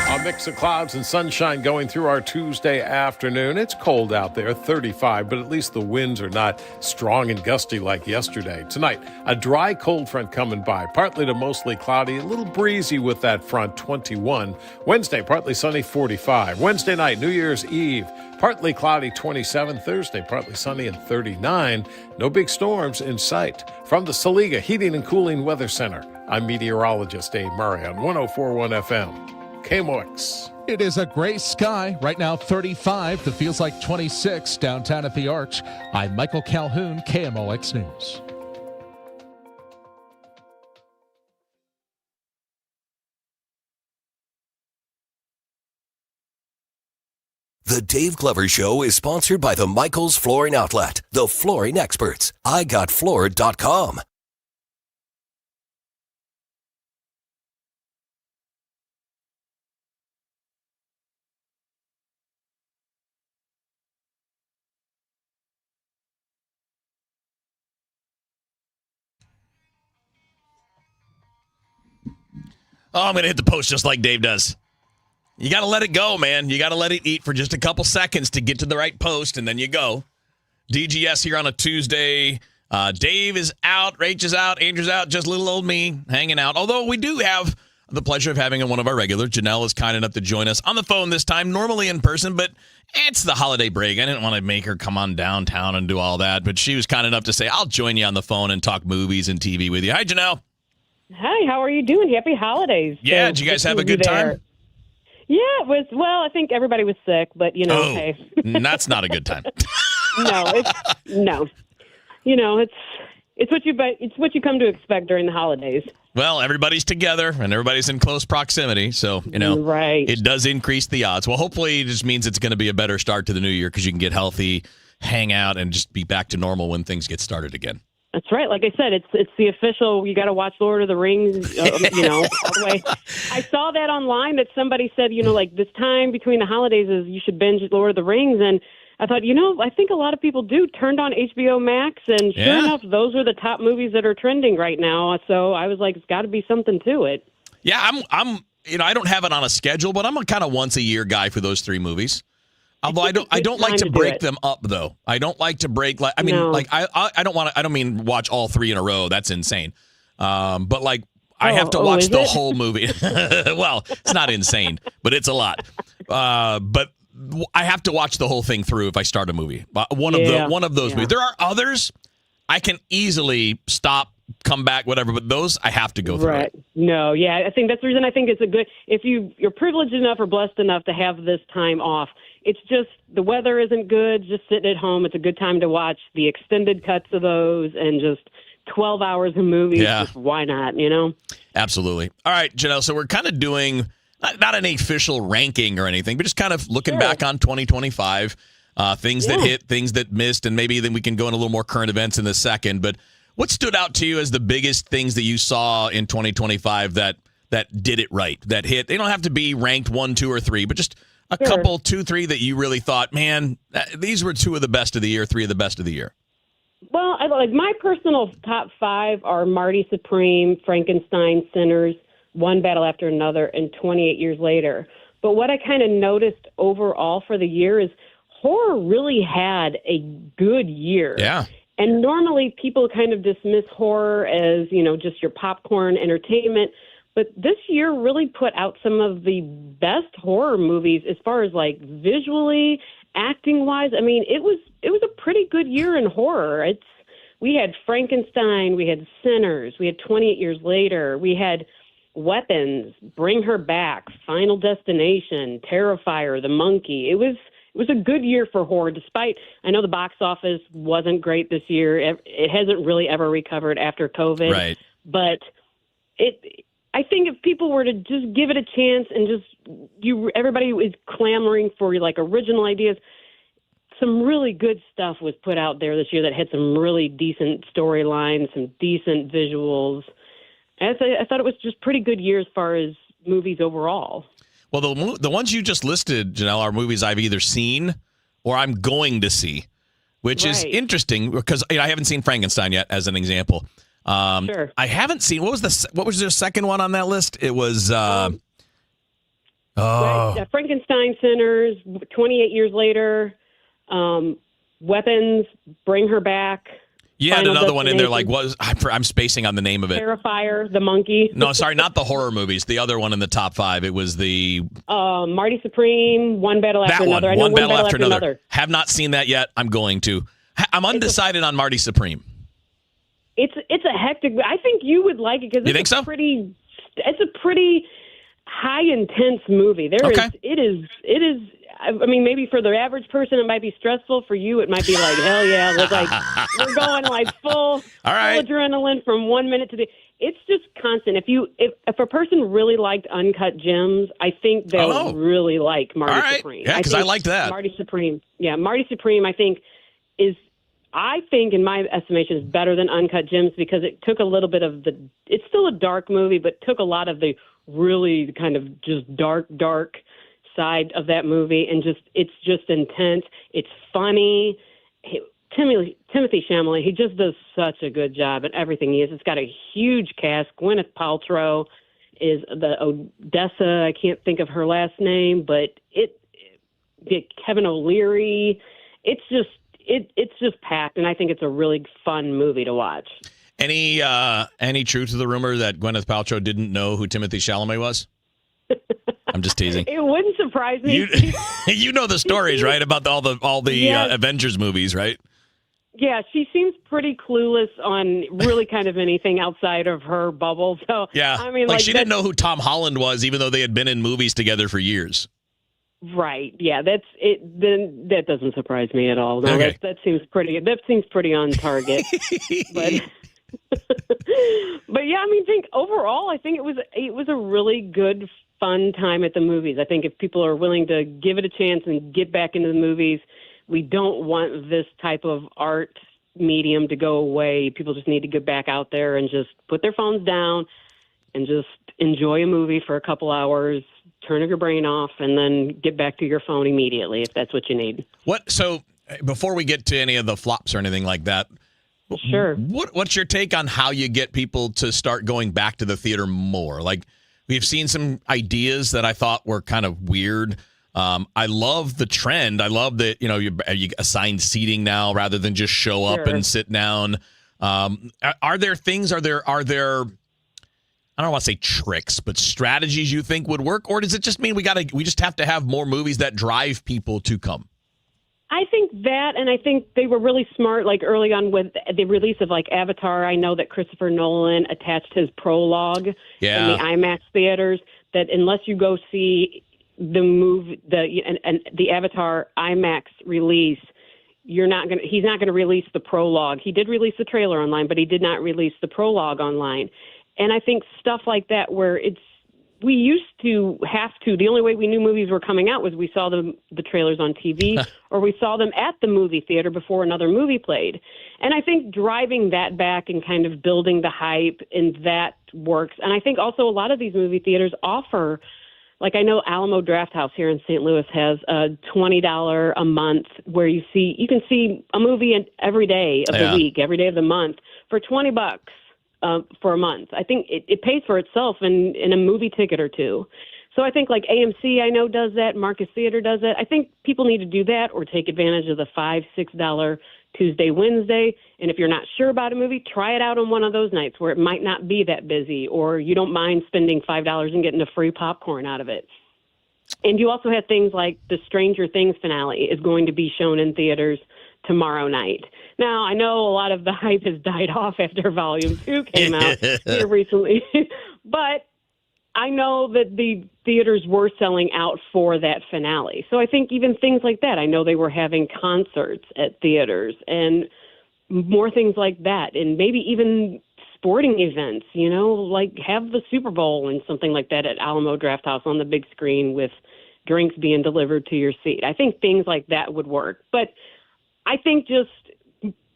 A mix of clouds and sunshine going through our Tuesday afternoon. It's cold out there, 35, but at least the winds are not strong and gusty like yesterday. Tonight, a dry cold front coming by, partly to mostly cloudy, a little breezy with that front, 21. Wednesday, partly sunny, 45. Wednesday night, New Year's Eve, partly cloudy, 27. Thursday, partly sunny and 39. No big storms in sight. From the Saliga Heating and Cooling Weather Center, I'm meteorologist Dave Murray on 104.1 FM. KMOX. It is a gray sky. Right now, 35. That feels like 26 downtown at the Arch. I'm Michael Calhoun, KMOX News. The Dave Glover Show is sponsored by the Michaels Flooring Outlet, the flooring experts. IGotFloored.com. Oh, I'm going to hit the post just like Dave does. You got to let it go, man. You got to let it eat for just a couple seconds to get to the right post, and then you go. DGS here on a Tuesday. Dave is out, Rach is out, Andrew's out, just little old me hanging out. Although we do have the pleasure of having one of our regulars. Janelle is kind enough to join us on the phone this time, normally in person, but it's the holiday break. I didn't want to make her come on downtown and do all that, but she was kind enough to say, I'll join you on the phone and talk movies and TV with you. Hi, Janelle. Hi, how are you doing? Happy holidays. Yeah, did you guys have a good time? Yeah, it was. Well, I think everybody was sick, but hey. That's not a good time. No. It's what you come to expect during the holidays. Well, everybody's together and everybody's in close proximity, so right. It does increase the odds. Well, hopefully it just means it's going to be a better start to the new year because you can get healthy, hang out, and just be back to normal when things get started again. That's right. Like I said, it's the official. You got to watch Lord of the Rings. All the way. I saw that online that somebody said, like this time between the holidays is you should binge Lord of the Rings, and I thought, I think a lot of people turned on HBO Max, and sure enough, those are the top movies that are trending right now. So I was like, it's got to be something to it. Yeah, I'm. I don't have it on a schedule, but I'm a kind of once a year guy for those three movies. Although I don't like to break them up though. I don't like to break I don't mean watch all three in a row. That's insane. But I have to watch the whole movie. Well, it's not insane, but it's a lot. But I have to watch the whole thing through if I start a movie. One of those movies. There are others I can easily stop, come back, whatever, but those I have to go through. Right. No, yeah, I think that's the reason I think it's a good if you're privileged enough or blessed enough to have this time off. It's just the weather isn't good, just sitting at home. It's a good time to watch the extended cuts of those and just 12 hours of movies. Yeah. Just why not, you know? Absolutely. All right, Janelle, so we're kind of doing not an official ranking or anything, but just kind of looking back on 2025, things that hit, things that missed, and maybe then we can go in a little more current events in the second. But what stood out to you as the biggest things that you saw in 2025 that did it right, that hit? They don't have to be ranked 1, 2, or 3, but just a couple, 2, 3 that you really thought, man, these were 2 of the best of the year, 3 of the best of the year. Well, like my personal top 5 are Marty Supreme, Frankenstein, Sinners, One Battle After Another, and 28 Years Later. But what I kind of noticed overall for the year is horror really had a good year. Yeah. And normally people kind of dismiss horror as, you know, just your popcorn entertainment. But this year really put out some of the best horror movies as far as like visually, acting wise. I mean, it was a pretty good year in horror. We had Frankenstein, we had Sinners, we had 28 Years Later, we had Weapons, Bring Her Back, Final Destination, Terrifier, The Monkey. It was a good year for horror, despite I know the box office wasn't great this year. It hasn't really ever recovered after COVID. Right. But I think if people were to just give it a chance and everybody is clamoring for like original ideas, some really good stuff was put out there this year that had some really decent storylines, some decent visuals. I thought it was just pretty good year as far as movies overall. Well, the ones you just listed, Janelle, are movies I've either seen or I'm going to see, which is interesting because I haven't seen Frankenstein yet, as an example. Sure. I haven't seen what was the second one on that list? It was Frankenstein, Sinners, 28 Years Later, Weapons, Bring Her Back. You had another one in there, like I'm spacing on the name of it. Terrifier, The Monkey. No, sorry, not the horror movies. The other one in the top 5. It was the Marty Supreme, One Battle After Another. I know One Battle After Another. Have not seen that yet. I'm going to. I'm undecided on Marty Supreme. It's a hectic. I think you would like it because it's a pretty high intense movie. It is. I mean, maybe for the average person it might be stressful. For you, it might be like hell yeah. We're going like full adrenaline from 1 minute to the. It's just constant. If a person really liked Uncut Gems, I think they'll really like Marty Supreme. Yeah, because I liked that. Marty Supreme. Yeah, Marty Supreme. I think in my estimation, is better than Uncut Gems because it took a little bit of it's still a dark movie, but took a lot of the really kind of just dark side of that movie, and it's just intense. It's funny. Timothy Chalamet, he just does such a good job at everything he is. It's got a huge cast. Gwyneth Paltrow is the Odessa. I can't think of her last name, but Kevin O'Leary. It's just packed, and I think it's a really fun movie to watch. Any truth to the rumor that Gwyneth Paltrow didn't know who Timothy Chalamet was? I'm just teasing. It wouldn't surprise me. You know the stories, right? About all the Avengers movies, right? Yeah, she seems pretty clueless on really kind of anything outside of her bubble. So yeah, I mean, she didn't know who Tom Holland was, even though they had been in movies together for years. Right. Yeah, that's it. Then that doesn't surprise me at all. No, okay. that seems pretty on target. But yeah, I mean, overall, I think it was a really good, fun time at the movies. I think if people are willing to give it a chance and get back into the movies, we don't want this type of art medium to go away. People just need to get back out there and just put their phones down and just enjoy a movie for a couple hours, turn your brain off, and then get back to your phone immediately if that's what you need. So before we get to any of the flops or anything like that, sure. What's your take on how you get people to start going back to the theater more? Like, we've seen some ideas that I thought were kind of weird. I love the trend. I love that, you assign seating now rather than just show up and sit down. Are there I don't want to say tricks, but strategies you think would work? Or does it just mean we just have to have more movies that drive people to come? I think that, and I think they were really smart, like early on with the release of like Avatar. I know that Christopher Nolan attached his prologue in the IMAX theaters, that unless you go see the movie, the Avatar IMAX release, he's not going to release the prologue. He did release the trailer online, but he did not release the prologue online. And I think stuff like that where we used to have to, the only way we knew movies were coming out was we saw the trailers on TV or we saw them at the movie theater before another movie played. And I think driving that back and kind of building the hype, and that works. And I think also a lot of these movie theaters offer, like I know Alamo Drafthouse here in St. Louis has a $20 a month where you can see a movie every day of the week, every day of the month for $20 for a month. I think it pays for itself in a movie ticket or two. So I think like AMC I know does that, Marcus Theater does that. I think people need to do that or take advantage of the $5, $6 Tuesday, Wednesday. And if you're not sure about a movie, try it out on one of those nights where it might not be that busy or you don't mind spending $5 and getting a free popcorn out of it. And you also have things like the Stranger Things finale is going to be shown in theaters tomorrow night. Now, I know a lot of the hype has died off after Volume 2 came out here recently, but I know that the theaters were selling out for that finale. So I think even things like that, I know they were having concerts at theaters and more things like that, and maybe even sporting events, like have the Super Bowl and something like that at Alamo Drafthouse on the big screen with drinks being delivered to your seat. I think things like that would work. But I think just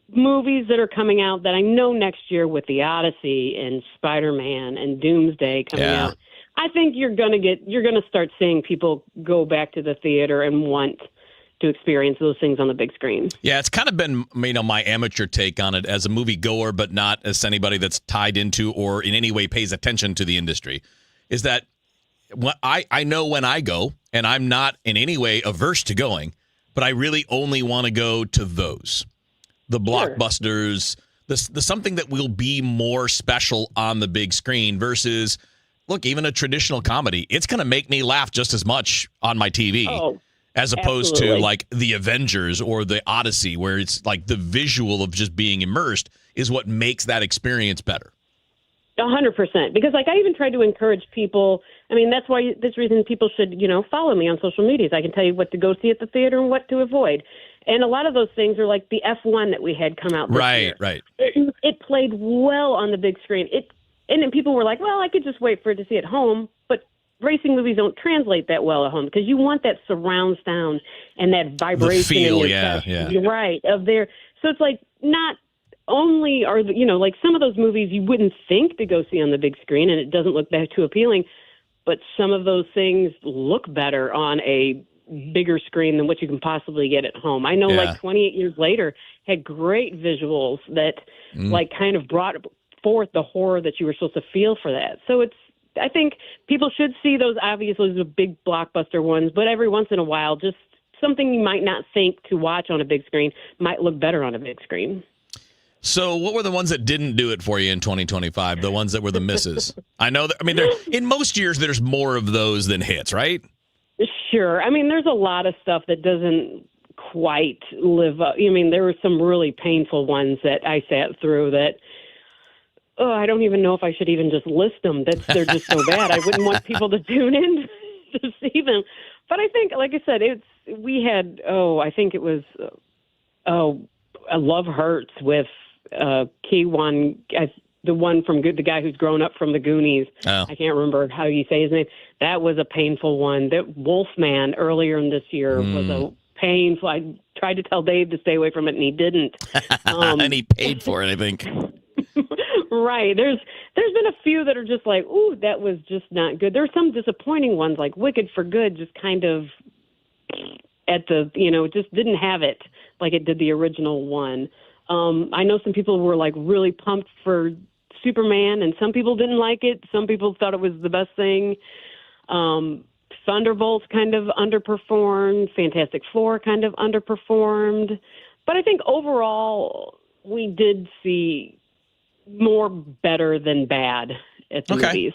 movies that are coming out that I know next year with The Odyssey and Spider-Man and Doomsday coming out, I think you're going to start seeing people go back to the theater and want to experience those things on the big screen. Yeah, it's kind of been, my amateur take on it as a movie goer, but not as anybody that's tied into or in any way pays attention to the industry, is that I know when I go, and I'm not in any way averse to going, but I really only want to go to those. The blockbusters, the something that will be more special on the big screen versus, look, even a traditional comedy. It's going to make me laugh just as much on my TV as opposed to like the Avengers or the Odyssey, where it's like the visual of just being immersed is what makes that experience better. 100%. Because like I even tried to encourage people. I mean, that's reason people should, follow me on social medias. I can tell you what to go see at the theater and what to avoid. And a lot of those things are like the F1 that we had come out this year. Right. It played well on the big screen. And then people were like, well, I could just wait for it to see at home. But racing movies don't translate that well at home because you want that surround sound and that vibration. The feel, in your chest. You're right. So it's like not only are, like some of those movies you wouldn't think to go see on the big screen and it doesn't look that too appealing, but some of those things look better on a bigger screen than what you can possibly get at home. I know like 28 years later had great visuals that like kind of brought forth the horror that you were supposed to feel for that. So I think people should see those, obviously the big blockbuster ones, but every once in a while, just something you might not think to watch on a big screen might look better on a big screen. So what were the ones that didn't do it for you in 2025? The ones that were the misses? I know in most years, there's more of those than hits, right? Sure. I mean, there's a lot of stuff that doesn't quite live up. I mean, there were some really painful ones that I sat through that, I don't even know if I should even just list them. They're just so bad. I wouldn't want people to tune in to see them. But I think, like I said, Love Hurts with Keywan, the one from the guy who's grown up from the Goonies. I can't remember how you say his name. That was a painful one. That Wolfman earlier in this year was a painful. I tried to tell Dave to stay away from it, and he didn't. And he paid for it, I think. Right. There's been a few that are just like, ooh, that was just not good. There's some disappointing ones, like Wicked for Good, just kind of just didn't have it like it did the original one. I know some people were like really pumped for Superman, and some people didn't like it. Some people thought it was the best thing. Thunderbolts kind of underperformed. Fantastic Four kind of underperformed. But I think overall we did see more better than bad at the movies.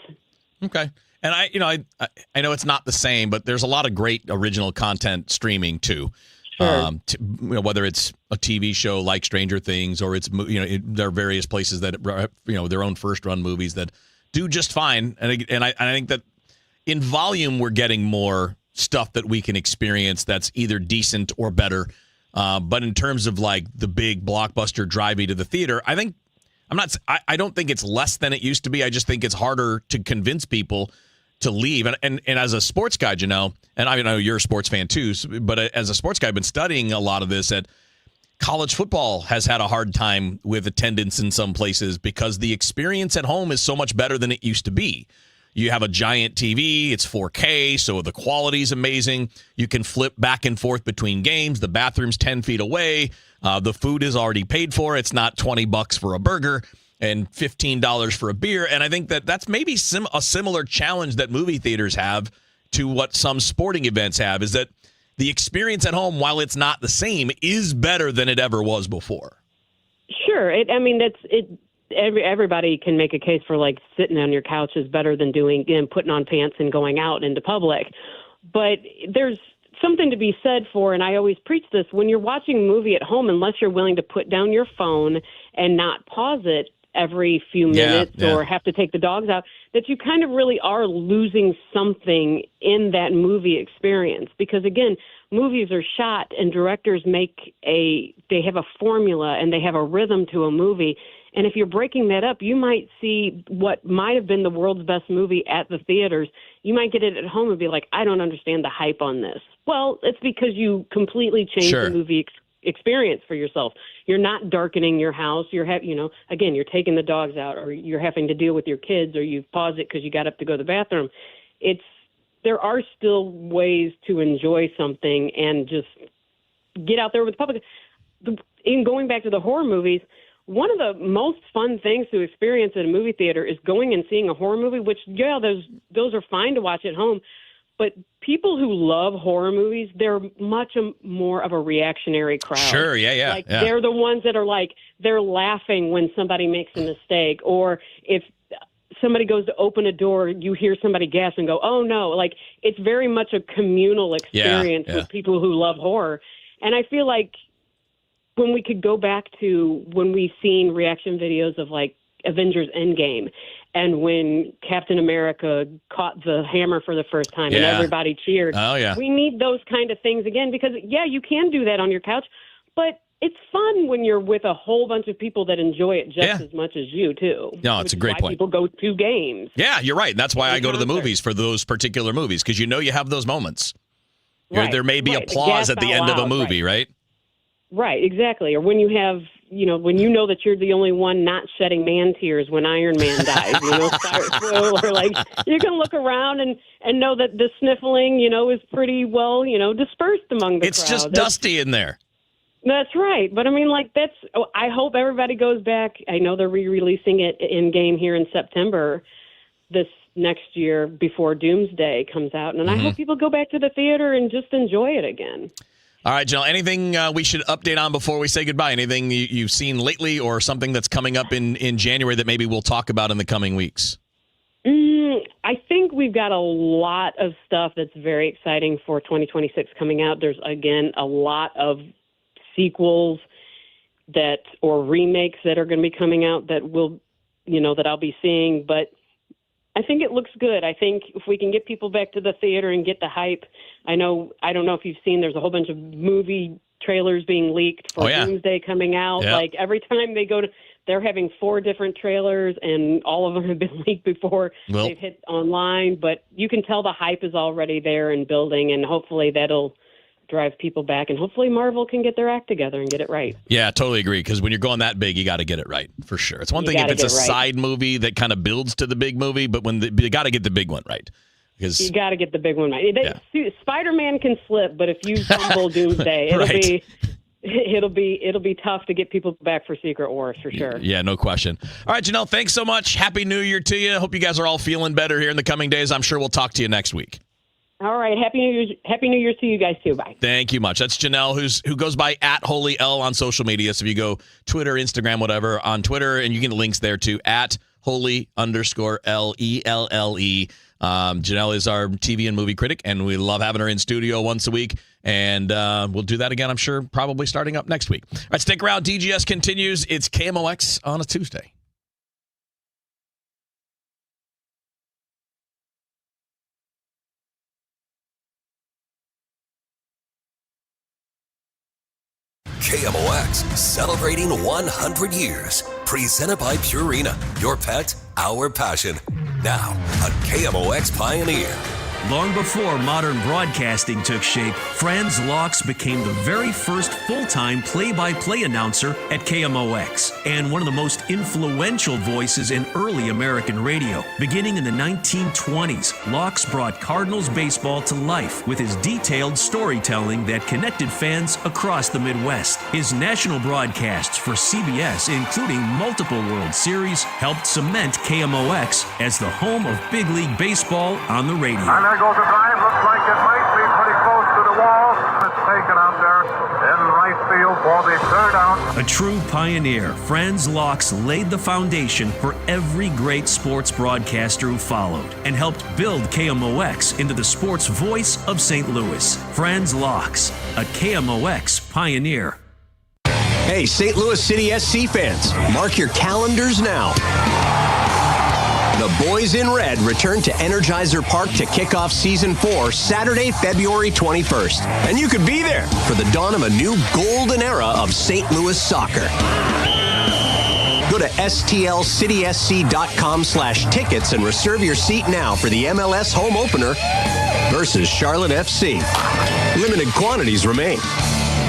Okay. And I know it's not the same, but there's a lot of great original content streaming too. Sure. Whether it's a TV show like Stranger Things or it's there are various places that their own first run movies that do just fine. And I think that in volume we're getting more stuff that we can experience that's either decent or better But in terms of like the big blockbuster drive me to the theater, I don't think it's less than it used to be. I just think it's harder to convince people to leave. And as a sports guy, Janelle, and I know you're a sports fan too, but as a sports guy, I've been studying a lot of this. At college football has had a hard time with attendance in some places because the experience at home is so much better than it used to be. You have a giant TV, it's 4K, so the quality is amazing. You can flip back and forth between games. The bathroom's 10 feet away. The food is already paid for. It's not $20 for a burger and $15 for a beer. And I think that's maybe a similar challenge that movie theaters have to what some sporting events have, is that the experience at home, while it's not the same, is better than it ever was before. Sure. Everybody can make a case for like sitting on your couch is better than putting on pants and going out into public. But there's something to be said for, and I always preach this, when you're watching a movie at home, unless you're willing to put down your phone and not pause it every few minutes or have to take the dogs out, that you kind of really are losing something in that movie experience. Because again, movies are shot and directors they have a formula and they have a rhythm to a movie. And if you're breaking that up, you might see what might have been the world's best movie at the theaters. You might get it at home and be like, I don't understand the hype on this. Well, it's because you completely changed the movie experience for yourself. You're not darkening your house. Again, you're taking the dogs out, or you're having to deal with your kids, or you've paused it because you got up to go to the bathroom. There are still ways to enjoy something and just get out there with the public. In going back to the horror movies, one of the most fun things to experience at a movie theater is going and seeing a horror movie, which, those are fine to watch at home. But people who love horror movies, they're much more of a reactionary crowd. Sure, yeah. They're the ones that are like, they're laughing when somebody makes a mistake. Or if somebody goes to open a door, you hear somebody gasp and go, oh, no. Like, it's very much a communal experience with people who love horror. And I feel like when we could go back to when we've seen reaction videos of, like, Avengers Endgame, and when Captain America caught the hammer for the first time and everybody cheered. Oh, yeah. We need those kind of things again because, you can do that on your couch, but it's fun when you're with a whole bunch of people that enjoy it just as much as you, too. No, it's a great point. People go to games. Yeah, you're right. That's why I go to the movies for those particular movies, because you have those moments. Right. There may be applause at the end of a movie, right? Right, exactly. Or when you have, when you know that you're the only one not shedding man tears when Iron Man dies, spoiler, like you can look around and know that the sniffling, is pretty well, dispersed among the crowd. It's just dusty in there. That's right. But I mean, I hope everybody goes back. I know they're re-releasing it in game here in September this next year before Doomsday comes out. And I hope people go back to the theater and just enjoy it again. All right, Jill, anything we should update on before we say goodbye? Anything you've seen lately or something that's coming up in January that maybe we'll talk about in the coming weeks? I think we've got a lot of stuff that's very exciting for 2026 coming out. There's, again, a lot of sequels or remakes that are going to be coming out that that I'll be seeing. But I think it looks good. I think if we can get people back to the theater and get the hype, I don't know if you've seen, there's a whole bunch of movie trailers being leaked for Doomsday coming out. Yeah. Like every time they go to, they're having 4 different trailers and all of them have been leaked before they've hit online. But you can tell the hype is already there and building, and hopefully that'll drive people back, and hopefully Marvel can get their act together and get it right. Yeah, totally agree, because when you're going that big, you got to get it right, for sure. It's one thing if it's a side movie that kind of builds to the big movie, but you got to get the big one right. Because you got to get the big one right. Spider-Man can slip, but if you fumble Doomsday, it'll be tough to get people back for Secret Wars, for sure. Yeah, no question. All right, Janelle, thanks so much. Happy New Year to you. Hope you guys are all feeling better here in the coming days. I'm sure we'll talk to you next week. All right. Happy New Year's to you guys, too. Bye. Thank you much. That's Janelle, who goes by @HolyL on social media. So if you go Twitter, Instagram, whatever, on Twitter, and you can get links there to @Holy_LELLE. Janelle is our TV and movie critic, and we love having her in studio once a week. And we'll do that again, I'm sure, probably starting up next week. All right, stick around. DGS continues. It's KMOX on a Tuesday. KMOX, celebrating 100 years. Presented by Purina, your pet, our passion. Now, a KMOX pioneer. Long before modern broadcasting took shape, Franz Laux became the very first full-time play-by-play announcer at KMOX and one of the most influential voices in early American radio. Beginning in the 1920s, Laux brought Cardinals baseball to life with his detailed storytelling that connected fans across the Midwest. His national broadcasts for CBS, including multiple World Series, helped cement KMOX as the home of big league baseball on the radio. There goes a drive. Looks like it might be pretty close to the wall. It's taken out there in right field for the third out. A true pioneer, Franz Laux laid the foundation for every great sports broadcaster who followed and helped build KMOX into the sports voice of St. Louis. Franz Laux, a KMOX pioneer. Hey, St. Louis City SC fans, mark your calendars now. The Boys in Red return to Energizer Park to kick off Season 4 Saturday, February 21st. And you could be there for the dawn of a new golden era of St. Louis soccer. Go to stlcitysc.com/tickets and reserve your seat now for the MLS home opener versus Charlotte FC. Limited quantities remain.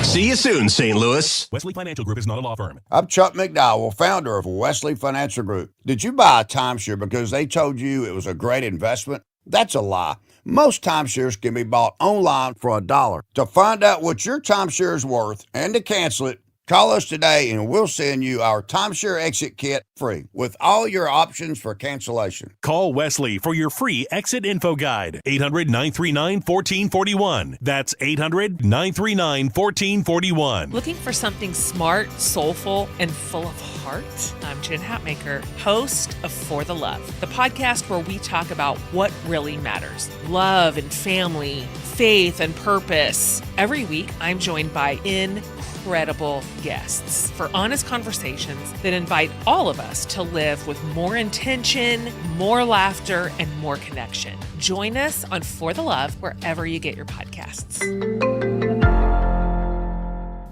See you soon, St. Louis. Wesley Financial Group is not a law firm. I'm Chuck McDowell, founder of Wesley Financial Group. Did you buy a timeshare because they told you it was a great investment? That's a lie. Most timeshares can be bought online for $1. To find out what your timeshare is worth and to cancel it, call us today and we'll send you our timeshare exit kit free with all your options for cancellation. Call Wesley for your free exit info guide. 800-939-1441. That's 800-939-1441. Looking for something smart, soulful, and full of heart? I'm Jen Hatmaker, host of For the Love, the podcast where we talk about what really matters. Love and family, faith and purpose. Every week, I'm joined by incredible guests for honest conversations that invite all of us to live with more intention, more laughter, and more connection. Join us on For the Love wherever you get your podcasts.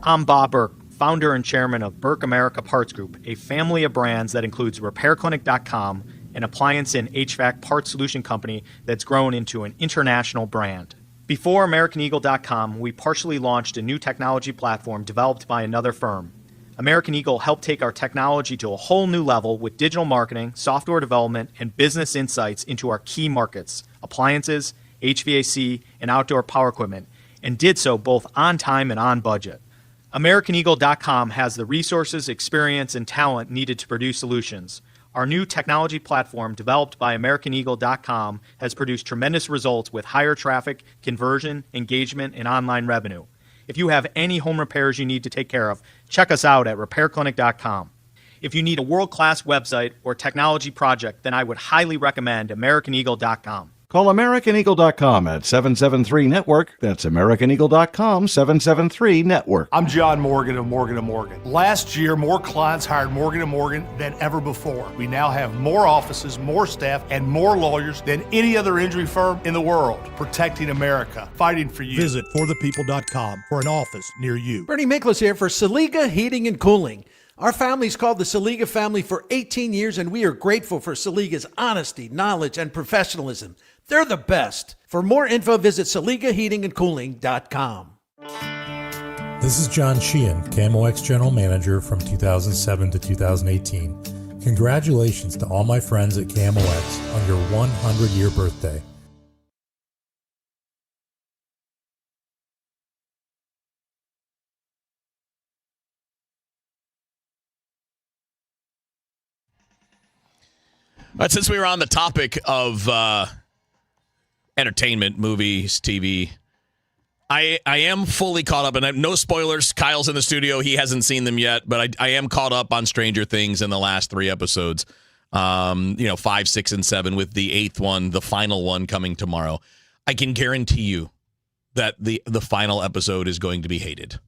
I'm Bob Burke, founder and chairman of Burke America Parts Group, a family of brands that includes RepairClinic.com, an appliance and HVAC parts solution company that's grown into an international brand. Before AmericanEagle.com, we partially launched a new technology platform developed by another firm. American Eagle helped take our technology to a whole new level with digital marketing, software development, and business insights into our key markets, appliances, HVAC, and outdoor power equipment, and did so both on time and on budget. AmericanEagle.com has the resources, experience, and talent needed to produce solutions. Our new technology platform, developed by AmericanEagle.com, has produced tremendous results with higher traffic, conversion, engagement, and online revenue. If you have any home repairs you need to take care of, check us out at RepairClinic.com. If you need a world-class website or technology project, then I would highly recommend AmericanEagle.com. Call AmericanEagle.com at 773-NETWORK. That's AmericanEagle.com, 773-NETWORK. I'm John Morgan of Morgan & Morgan. Last year, more clients hired Morgan & Morgan than ever before. We now have more offices, more staff, and more lawyers than any other injury firm in the world. Protecting America. Fighting for you. Visit forthepeople.com for an office near you. Bernie Miklas here for Saliga Heating and Cooling. Our family's called the Saliga family for 18 years, and we are grateful for Saliga's honesty, knowledge, and professionalism. They're the best. For more info, visit SaligaHeatingandCooling.com. This is John Sheehan, KMOX General Manager from 2007 to 2018. Congratulations to all my friends at KMOX on your 100-year birthday. But since we were on the topic of entertainment, movies, TV, I am fully caught up, and no spoilers. Kyle's in the studio. He hasn't seen them yet, but I am caught up on Stranger Things in the last 3 episodes, 5, 6, and 7, with the 8th one, the final one, coming tomorrow. I can guarantee you that the final episode is going to be hated.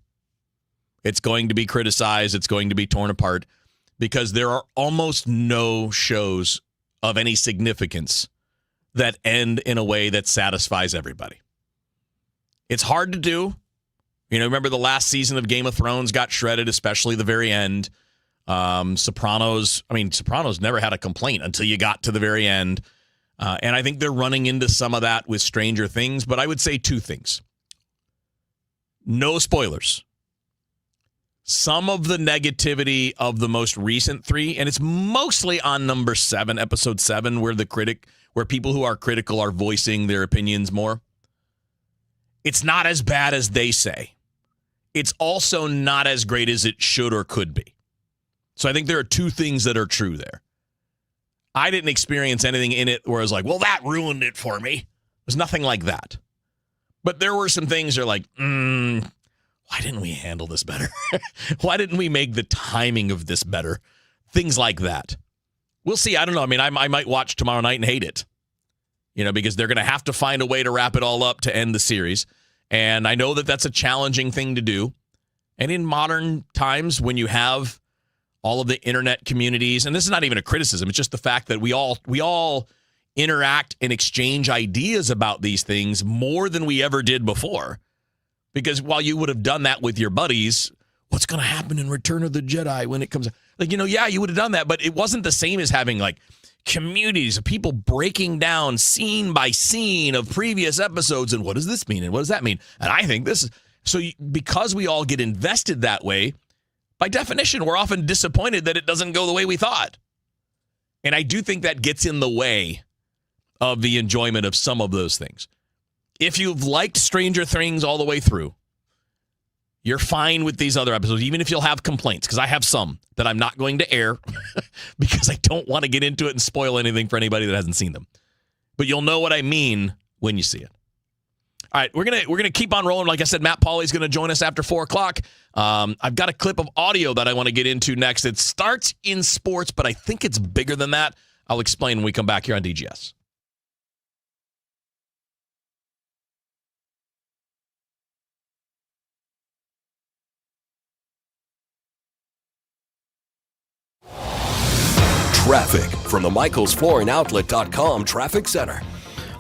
It's going to be criticized. It's going to be torn apart, because there are almost no shows of any significance that end in a way that satisfies everybody. It's hard to do. Remember the last season of Game of Thrones got shredded, especially the very end. Sopranos never had a complaint until you got to the very end. And I think they're running into some of that with Stranger Things, but I would say two things. No spoilers. Some of the negativity of the most recent 3, and it's mostly on number 7, episode 7, where people who are critical are voicing their opinions more. It's not as bad as they say. It's also not as great as it should or could be. So I think there are two things that are true there. I didn't experience anything in it where I was like, well, that ruined it for me. There's nothing like that. But there were some things that are like, why didn't we handle this better? Why didn't we make the timing of this better? Things like that. We'll see. I don't know. I mean, I might watch tomorrow night and hate it, because they're going to have to find a way to wrap it all up to end the series. And I know that that's a challenging thing to do. And in modern times, when you have all of the internet communities, and this is not even a criticism, it's just the fact that we all interact and exchange ideas about these things more than we ever did before. Because while you would have done that with your buddies, what's going to happen in Return of the Jedi when it comes? You would have done that, but it wasn't the same as having communities of people breaking down scene by scene of previous episodes and what does this mean and what does that mean? And I think this is so because we all get invested that way. By definition, we're often disappointed that it doesn't go the way we thought. And I do think that gets in the way of the enjoyment of some of those things. If you've liked Stranger Things all the way through, you're fine with these other episodes, even if you'll have complaints, because I have some that I'm not going to air because I don't want to get into it and spoil anything for anybody that hasn't seen them. But you'll know what I mean when you see it. All right, we're gonna keep on rolling. Like I said, Matt Pauly's going to join us after 4 o'clock. I've got a clip of audio that I want to get into next. It starts in sports, but I think it's bigger than that. I'll explain when we come back here on DGS. Traffic from the MichaelsFlooringOutlet.com Traffic Center.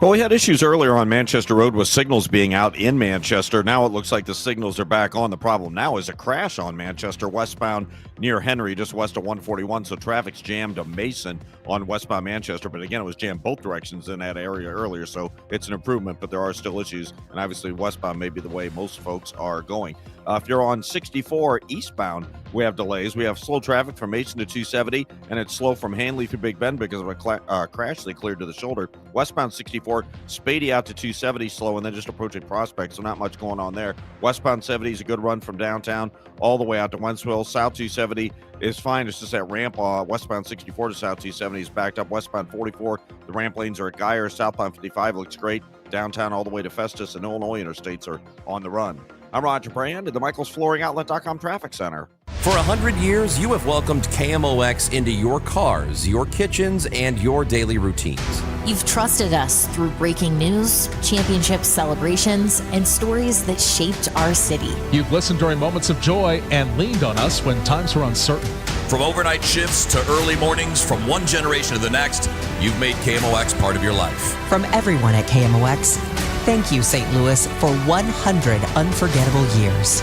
Well, we had issues earlier on Manchester Road with signals being out in Manchester. Now it looks like the signals are back on. The problem now is a crash on Manchester westbound near Henry, just west of 141. So traffic's jammed to Mason on westbound Manchester. But again, it was jammed both directions in that area earlier. So it's an improvement, but there are still issues. And obviously westbound may be the way most folks are going. If you're on 64 eastbound, we have delays. We have slow traffic from Mason to 270, and it's slow from Hanley to Big Bend because of a crash they cleared to the shoulder. Westbound 64, Spady out to 270, slow, and then just approaching Prospect, so not much going on there. Westbound 70 is a good run from downtown all the way out to Wentzville. South 270 is fine. It's just that ramp westbound 64 to South 270 is backed up. Westbound 44, the ramp lanes are at Geyer. Southbound 55 looks great. Downtown all the way to Festus and Illinois interstates are on the run. I'm Roger Brand at the MichaelsFlooringOutlet.com Traffic Center. For 100 years, you have welcomed KMOX into your cars, your kitchens, and your daily routines. You've trusted us through breaking news, championship celebrations, and stories that shaped our city. You've listened during moments of joy and leaned on us when times were uncertain. From overnight shifts to early mornings, from one generation to the next, you've made KMOX part of your life. From everyone at KMOX, thank you, St. Louis, for 100 unforgettable years.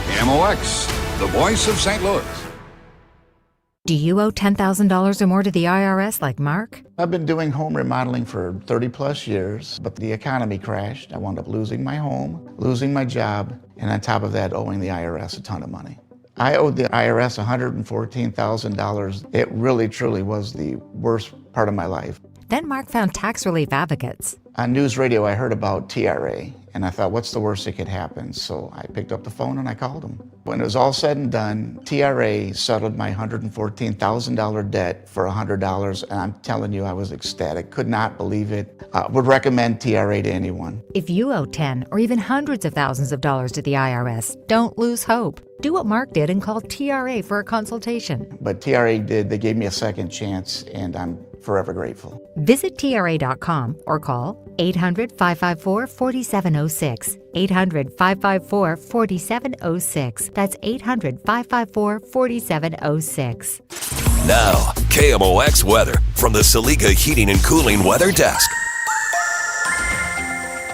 KMOX, the voice of St. Louis. Do you owe $10,000 or more to the IRS like Mark? I've been doing home remodeling for 30 plus years, but the economy crashed. I wound up losing my home, losing my job, and on top of that, owing the IRS a ton of money. I owed the IRS $114,000. It really, truly was the worst part of my life. Then Mark found tax relief advocates. On news radio, I heard about TRA, and I thought, what's the worst that could happen? So I picked up the phone and I called them. When it was all said and done, TRA settled my $114,000 debt for $100, and I'm telling you, I was ecstatic. Could not believe it. Would recommend TRA to anyone. If you owe 10 or even hundreds of thousands of dollars to the IRS, don't lose hope. Do what Mark did and call TRA for a consultation. But TRA did. They gave me a second chance, and I'm forever grateful. Visit TRA.com or call 800-554-4706. 800-554-4706. That's 800-554-4706. Now, KMOX weather from the Saliga Heating and Cooling Weather Desk.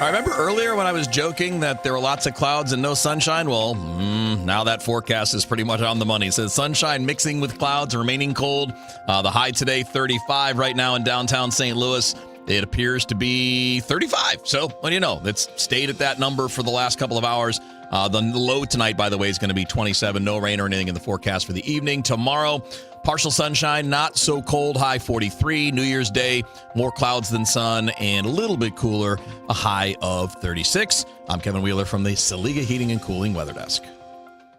I remember earlier when I was joking that there were lots of clouds and no sunshine. Well, now that forecast is pretty much on the money. It says sunshine mixing with clouds, remaining cold. The high today, 35 right now in downtown St. Louis. It appears to be 35. So, what do you know? It's stayed at that number for the last couple of hours. The low tonight, by the way, is going to be 27. No rain or anything in the forecast for the evening. Tomorrow, partial sunshine, not so cold, high 43. New Year's Day, more clouds than sun, and a little bit cooler, a high of 36. I'm Kevin Wheeler from the Saliga Heating and Cooling Weather Desk.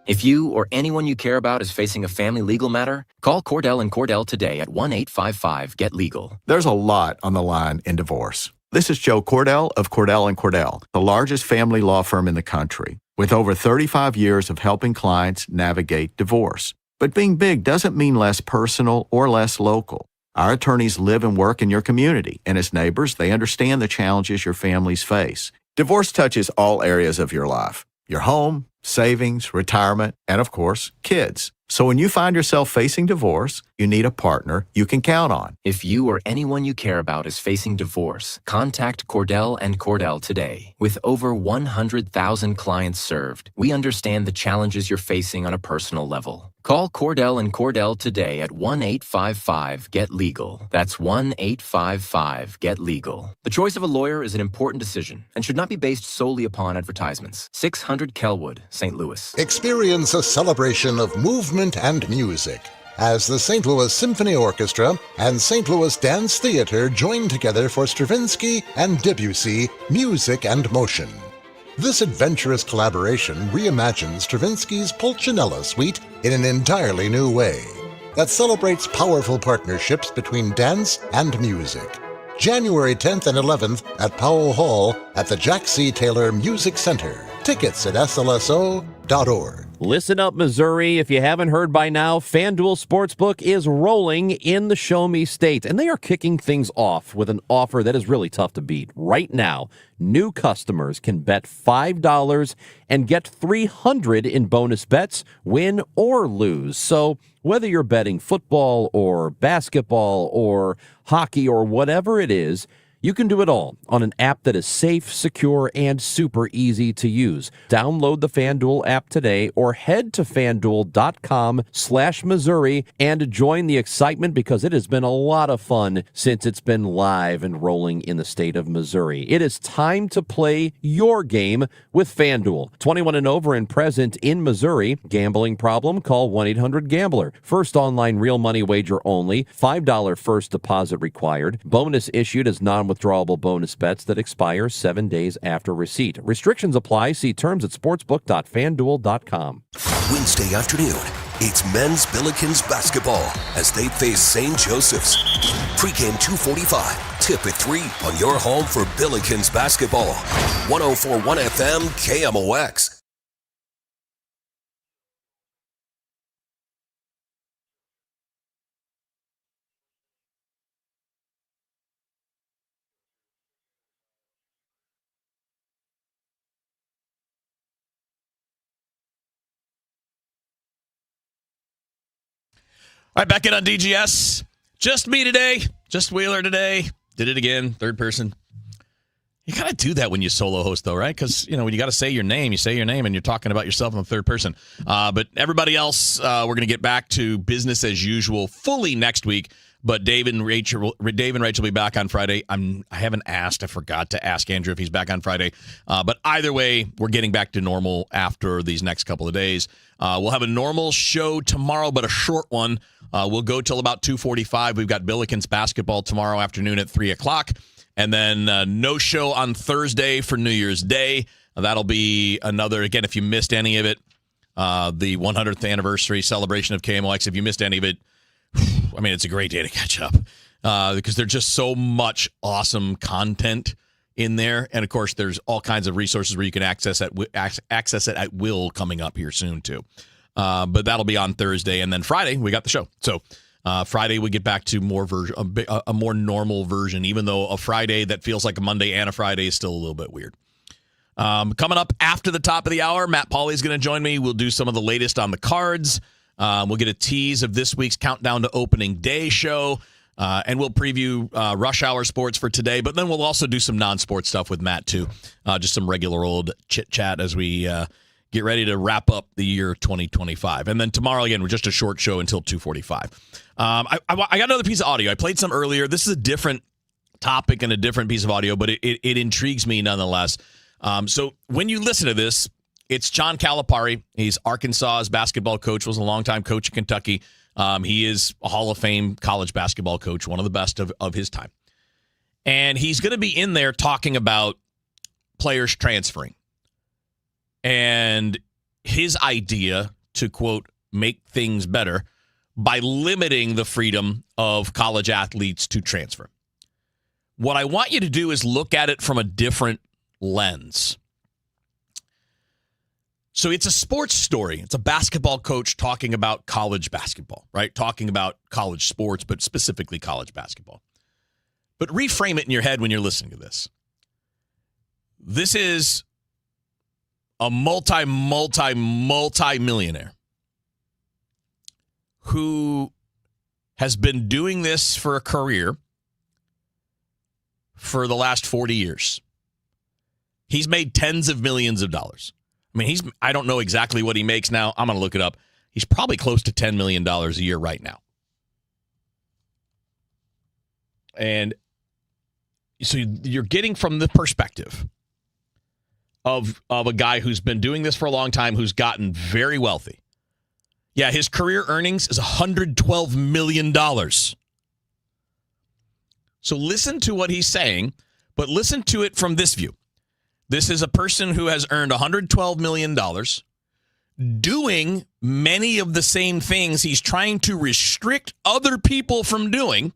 If you or anyone you care about is facing a family legal matter, call Cordell & Cordell today at 1-855-GET-LEGAL. There's a lot on the line in divorce. This is Joe Cordell of Cordell & Cordell, the largest family law firm in the country, with over 35 years of helping clients navigate divorce. But being big doesn't mean less personal or less local. Our attorneys live and work in your community, and as neighbors, they understand the challenges your families face. Divorce touches all areas of your life: your home, savings, retirement, and of course, kids. So when you find yourself facing divorce, you need a partner you can count on. If you or anyone you care about is facing divorce, contact Cordell & Cordell today. With over 100,000 clients served, we understand the challenges you're facing on a personal level. Call Cordell & Cordell today at 1-855-GET-LEGAL. That's 1-855-GET-LEGAL. The choice of a lawyer is an important decision and should not be based solely upon advertisements. 600 Kelwood, St. Louis. Experience a celebration of movement and music as the St. Louis Symphony Orchestra and St. Louis Dance Theater join together for Stravinsky and Debussy Music and Motion. This adventurous collaboration reimagines Stravinsky's Pulcinella Suite in an entirely new way that celebrates powerful partnerships between dance and music. January 10th and 11th at Powell Hall at the Jack C. Taylor Music Center. Tickets at slso.org. Listen up, Missouri. If you haven't heard by now, FanDuel Sportsbook is rolling in the Show Me State, and they are kicking things off with an offer that is really tough to beat. Right now, new customers can bet $5 and get $300 in bonus bets, win or lose. So whether you're betting football or basketball or hockey or whatever it is, you can do it all on an app that is safe, secure, and super easy to use. Download the FanDuel app today or head to FanDuel.com/Missouri and join the excitement because it has been a lot of fun since it's been live and rolling in the state of Missouri. It is time to play your game with FanDuel. 21 and over and present in Missouri. Gambling problem? Call 1-800-GAMBLER. First online real money wager only. $5 first deposit required. Bonus issued as non-withdrawable bonus bets that expire 7 days after receipt. Restrictions apply. See terms at sportsbook.fanduel.com. Wednesday afternoon, it's men's Billikens basketball as they face St. Joseph's. Pre-game 2:45, tip at 3 on your home for Billikens basketball. 104.1 FM KMOX. All right, back in on DGS. Just me today. Just Wheeler today. Did it again, third person. You got to do that when you solo host, though, right? Because, you know, when you got to say your name, you say your name, and you're talking about yourself in the third person. But everybody else, we're going to get back to business as usual fully next week. But Dave and Rachel will be back on Friday. I haven't asked. I forgot to ask Andrew if he's back on Friday. But either way, we're getting back to normal after these next couple of days. We'll have a normal show tomorrow, but a short one. We'll go till about 2:45. We've got Billikens basketball tomorrow afternoon at 3 o'clock. And then no show on Thursday for New Year's Day. That'll be another, again, if you missed any of it, the 100th anniversary celebration of KMOX. If you missed any of it, I mean, it's a great day to catch up because there's just so much awesome content in there. And, of course, there's all kinds of resources where you can access it at will coming up here soon, too. But that'll be on Thursday. And then Friday, we got the show. So Friday, we get back to a more normal version, even though a Friday that feels like a Monday and a Friday is still a little bit weird. Coming up after the top of the hour, Matt Pauly is going to join me. We'll do some of the latest on the cards. We'll get a tease of this week's Countdown to Opening Day show. And we'll preview rush hour sports for today, but then we'll also do some non-sports stuff with Matt, too. Just some regular old chit-chat as we get ready to wrap up the year 2025. And then tomorrow, again, we're just a short show until 2:45. I got another piece of audio. I played some earlier. This is a different topic and a different piece of audio, but it intrigues me nonetheless. So when you listen to this, it's John Calipari. He's Arkansas's basketball coach, was a longtime coach in Kentucky. He is a Hall of Fame college basketball coach, one of the best of his time. And he's going to be in there talking about players transferring and his idea to, quote, make things better by limiting the freedom of college athletes to transfer. What I want you to do is look at it from a different lens. So it's a sports story. It's a basketball coach talking about college basketball, right? Talking about college sports, but specifically college basketball. But reframe it in your head when you're listening to this. This is a multi-millionaire who has been doing this for a career for the last 40 years. He's made tens of millions of dollars. I mean, I don't know exactly what he makes now. I'm going to look it up. He's probably close to $10 million a year right now. And so you're getting from the perspective of a guy who's been doing this for a long time, who's gotten very wealthy. Yeah, his career earnings is $112 million. So listen to what he's saying, but listen to it from this view. This is a person who has earned $112 million, doing many of the same things he's trying to restrict other people from doing,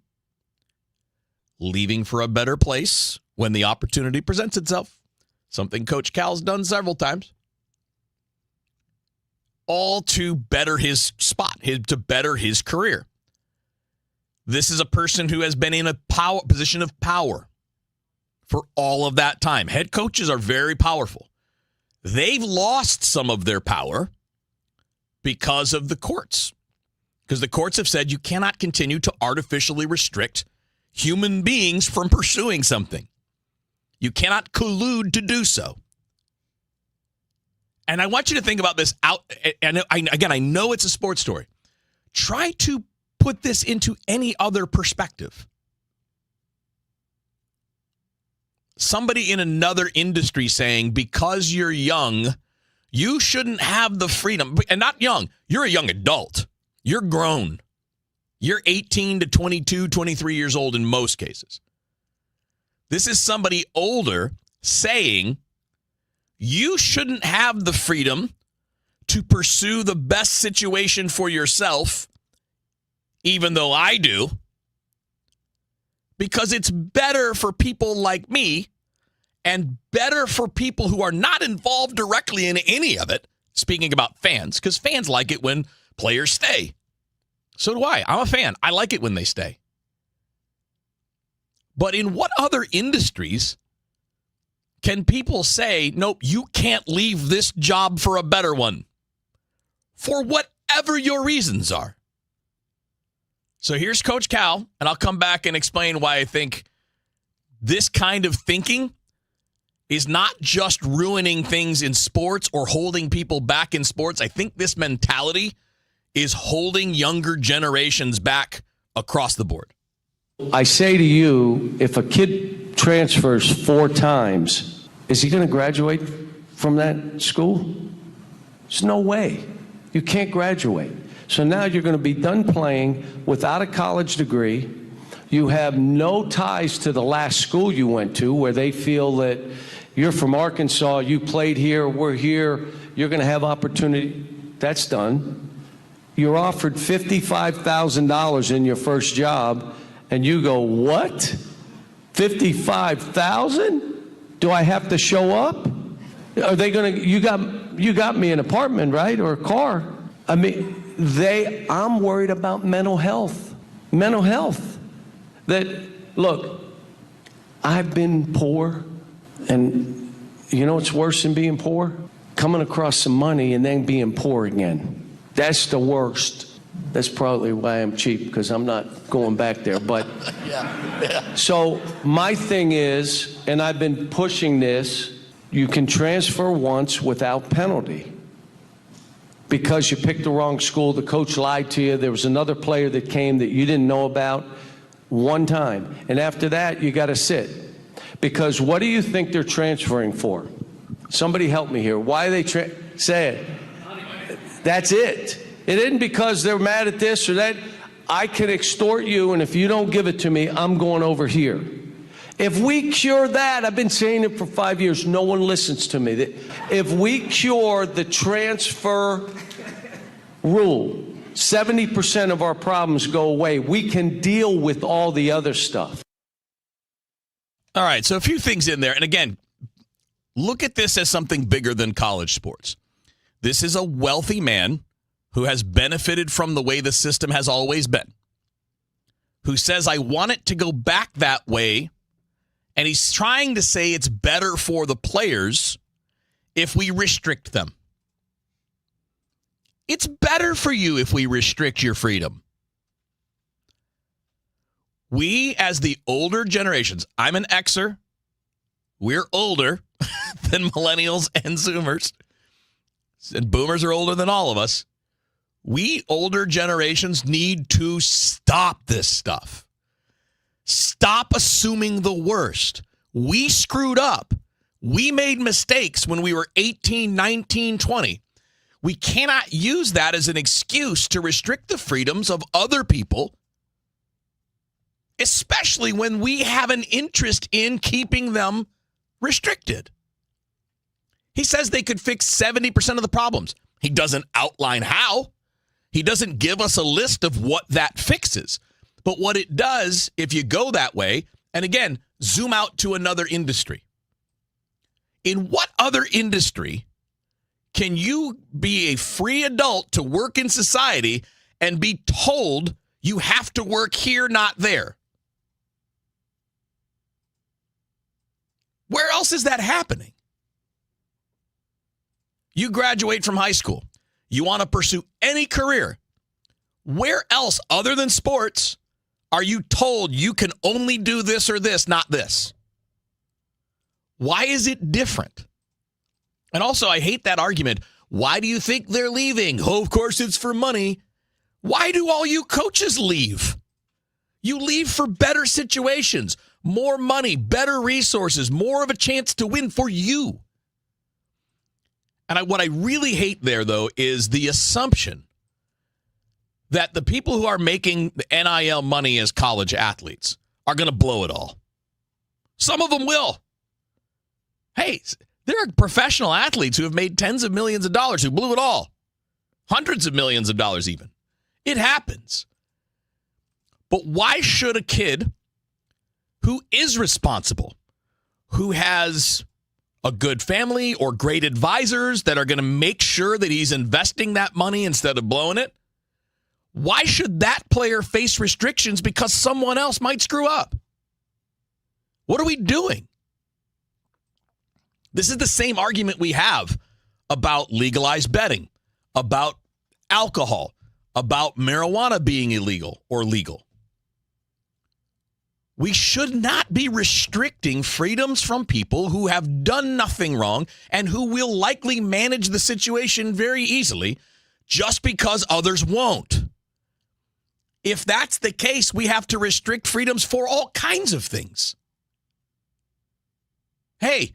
leaving for a better place when the opportunity presents itself. Something Coach Cal's done several times. All to better his spot, to better his career. This is a person who has been in a position of power for all of that time. Head coaches are very powerful. They've lost some of their power because of the courts. Because the courts have said you cannot continue to artificially restrict human beings from pursuing something. You cannot collude to do so. And I want you to think about this out. And I know it's a sports story. Try to put this into any other perspective. Somebody in another industry saying, because you're young, you shouldn't have the freedom. And not young. You're a young adult. You're grown. You're 18 to 22, 23 years old in most cases. This is somebody older saying, you shouldn't have the freedom to pursue the best situation for yourself, even though I do, because it's better for people like me and better for people who are not involved directly in any of it. Speaking about fans, because fans like it when players stay. So do I. I'm a fan. I like it when they stay. But in what other industries can people say, nope, you can't leave this job for a better one? For whatever your reasons are. So here's Coach Cal, and I'll come back and explain why I think this kind of thinking is not just ruining things in sports or holding people back in sports. I think this mentality is holding younger generations back across the board. I say to you, if a kid transfers 4 times, is he going to graduate from that school? There's no way. You can't graduate. So now you're going to be done playing without a college degree. You have no ties to the last school you went to where they feel that you're from Arkansas, you played here, we're here, you're going to have opportunity. That's done. You're offered $55,000 in your first job, and you go, what? $55,000? Do I have to show up? Are they going to, you got me an apartment, right? Or a car. I mean, I'm worried about mental health. Mental health. That, look, I've been poor, and you know what's worse than being poor? Coming across some money and then being poor again. That's the worst. That's probably why I'm cheap, because I'm not going back there. But so my thing is, and I've been pushing this, you can transfer once without penalty. Because you picked the wrong school, the coach lied to you, there was another player that came that you didn't know about, one time. And after that, you got to sit. Because what do you think they're transferring for? Somebody help me here. Why are they say it? That's it. It isn't because they're mad at this or that. I can extort you, and if you don't give it to me, I'm going over here. If we cure that, I've been saying it for 5 years, no one listens to me. If we cure the transfer rule, 70% of our problems go away. We can deal with all the other stuff. All right, so a few things in there. And again, look at this as something bigger than college sports. This is a wealthy man who has benefited from the way the system has always been, who says, I want it to go back that way. And he's trying to say it's better for the players if we restrict them. It's better for you if we restrict your freedom. We, as the older generations, I'm an Xer. We're older than millennials and Zoomers. And boomers are older than all of us. We older generations need to stop this stuff. Stop assuming the worst. We screwed up. We made mistakes when we were 18, 19, 20. We cannot use that as an excuse to restrict the freedoms of other people, especially when we have an interest in keeping them restricted. He says they could fix 70% of the problems. He doesn't outline how. He doesn't give us a list of what that fixes. But what it does, if you go that way, and again, zoom out to another industry. In what other industry can you be a free adult to work in society and be told you have to work here, not there? Where else is that happening? You graduate from high school. You want to pursue any career. Where else other than sports are you told you can only do this or this, not this? Why is it different? And also, I hate that argument. Why do you think they're leaving? Oh, of course, it's for money. Why do all you coaches leave? You leave for better situations, more money, better resources, more of a chance to win for you. And what I really hate there, though, is the assumption that the people who are making the NIL money as college athletes are going to blow it all. Some of them will. Hey, there are professional athletes who have made tens of millions of dollars who blew it all. Hundreds of millions of dollars even. It happens. But why should a kid who is responsible, who has a good family or great advisors that are going to make sure that he's investing that money instead of blowing it, why should that player face restrictions because someone else might screw up? What are we doing? This is the same argument we have about legalized betting, about alcohol, about marijuana being illegal or legal. We should not be restricting freedoms from people who have done nothing wrong and who will likely manage the situation very easily just because others won't. If that's the case, we have to restrict freedoms for all kinds of things. Hey,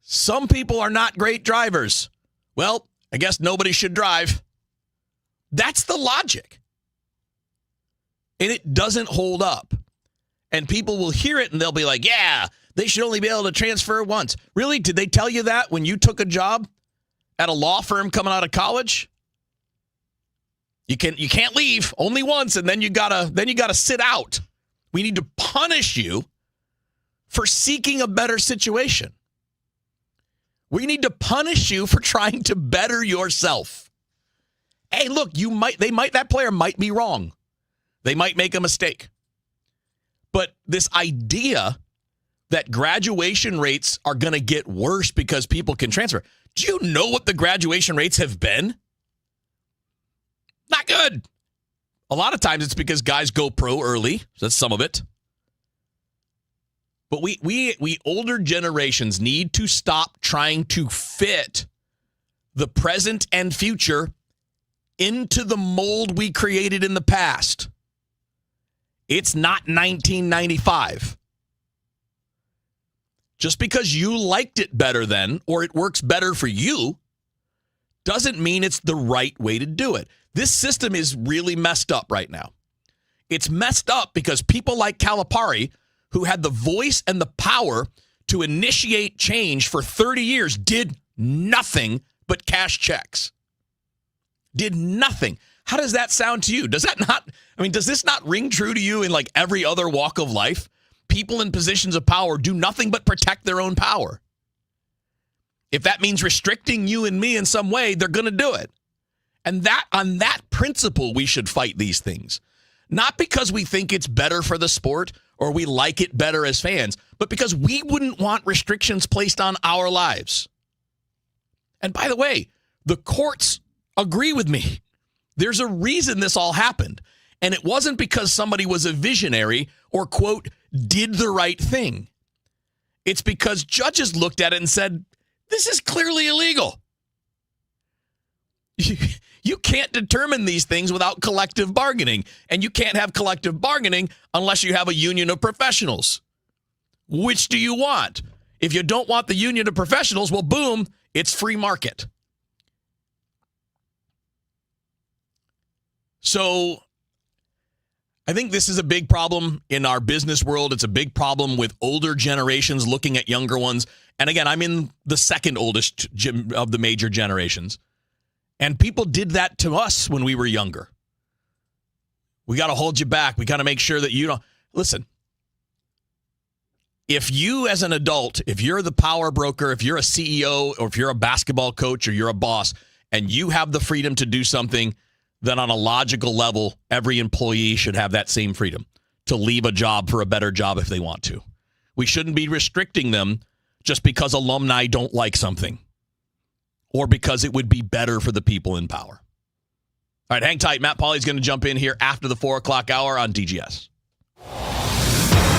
some people are not great drivers. Well, I guess nobody should drive. That's the logic. And it doesn't hold up. And people will hear it and they'll be like, yeah, they should only be able to transfer once. Really? Did they tell you that when you took a job at a law firm coming out of college? You can't leave only once, and then you gotta sit out. We need to punish you for seeking a better situation. We need to punish you for trying to better yourself. Hey, look, that player might be wrong. They might make a mistake. But this idea that graduation rates are going to get worse because people can transfer. Do you know what the graduation rates have been? Not good. A lot of times it's because guys go pro early. That's some of it. But we older generations need to stop trying to fit the present and future into the mold we created in the past. It's not 1995. Just because you liked it better then, or it works better for you, doesn't mean it's the right way to do it. This system is really messed up right now. It's messed up because people like Calipari, who had the voice and the power to initiate change for 30 years, did nothing but cash checks. Did nothing. How does that sound to you? Does this not ring true to you in like every other walk of life? People in positions of power do nothing but protect their own power. If that means restricting you and me in some way, they're going to do it. And that on that principle, we should fight these things. Not because we think it's better for the sport or we like it better as fans, but because we wouldn't want restrictions placed on our lives. And by the way, the courts agree with me. There's a reason this all happened. And it wasn't because somebody was a visionary or, quote, did the right thing. It's because judges looked at it and said, this is clearly illegal. You can't determine these things without collective bargaining. And you can't have collective bargaining unless you have a union of professionals. Which do you want? If you don't want the union of professionals, well, boom, it's free market. So I think this is a big problem in our business world. It's a big problem with older generations looking at younger ones. And again, I'm in the second oldest of the major generations. And people did that to us when we were younger. We got to hold you back. We got to make sure that you don't. Listen, if you as an adult, if you're the power broker, if you're a CEO, or if you're a basketball coach or you're a boss, and you have the freedom to do something, then on a logical level, every employee should have that same freedom to leave a job for a better job if they want to. We shouldn't be restricting them just because alumni don't like something or because it would be better for the people in power. All right, hang tight. Matt Pauley's going to jump in here after the 4 o'clock hour on DGS.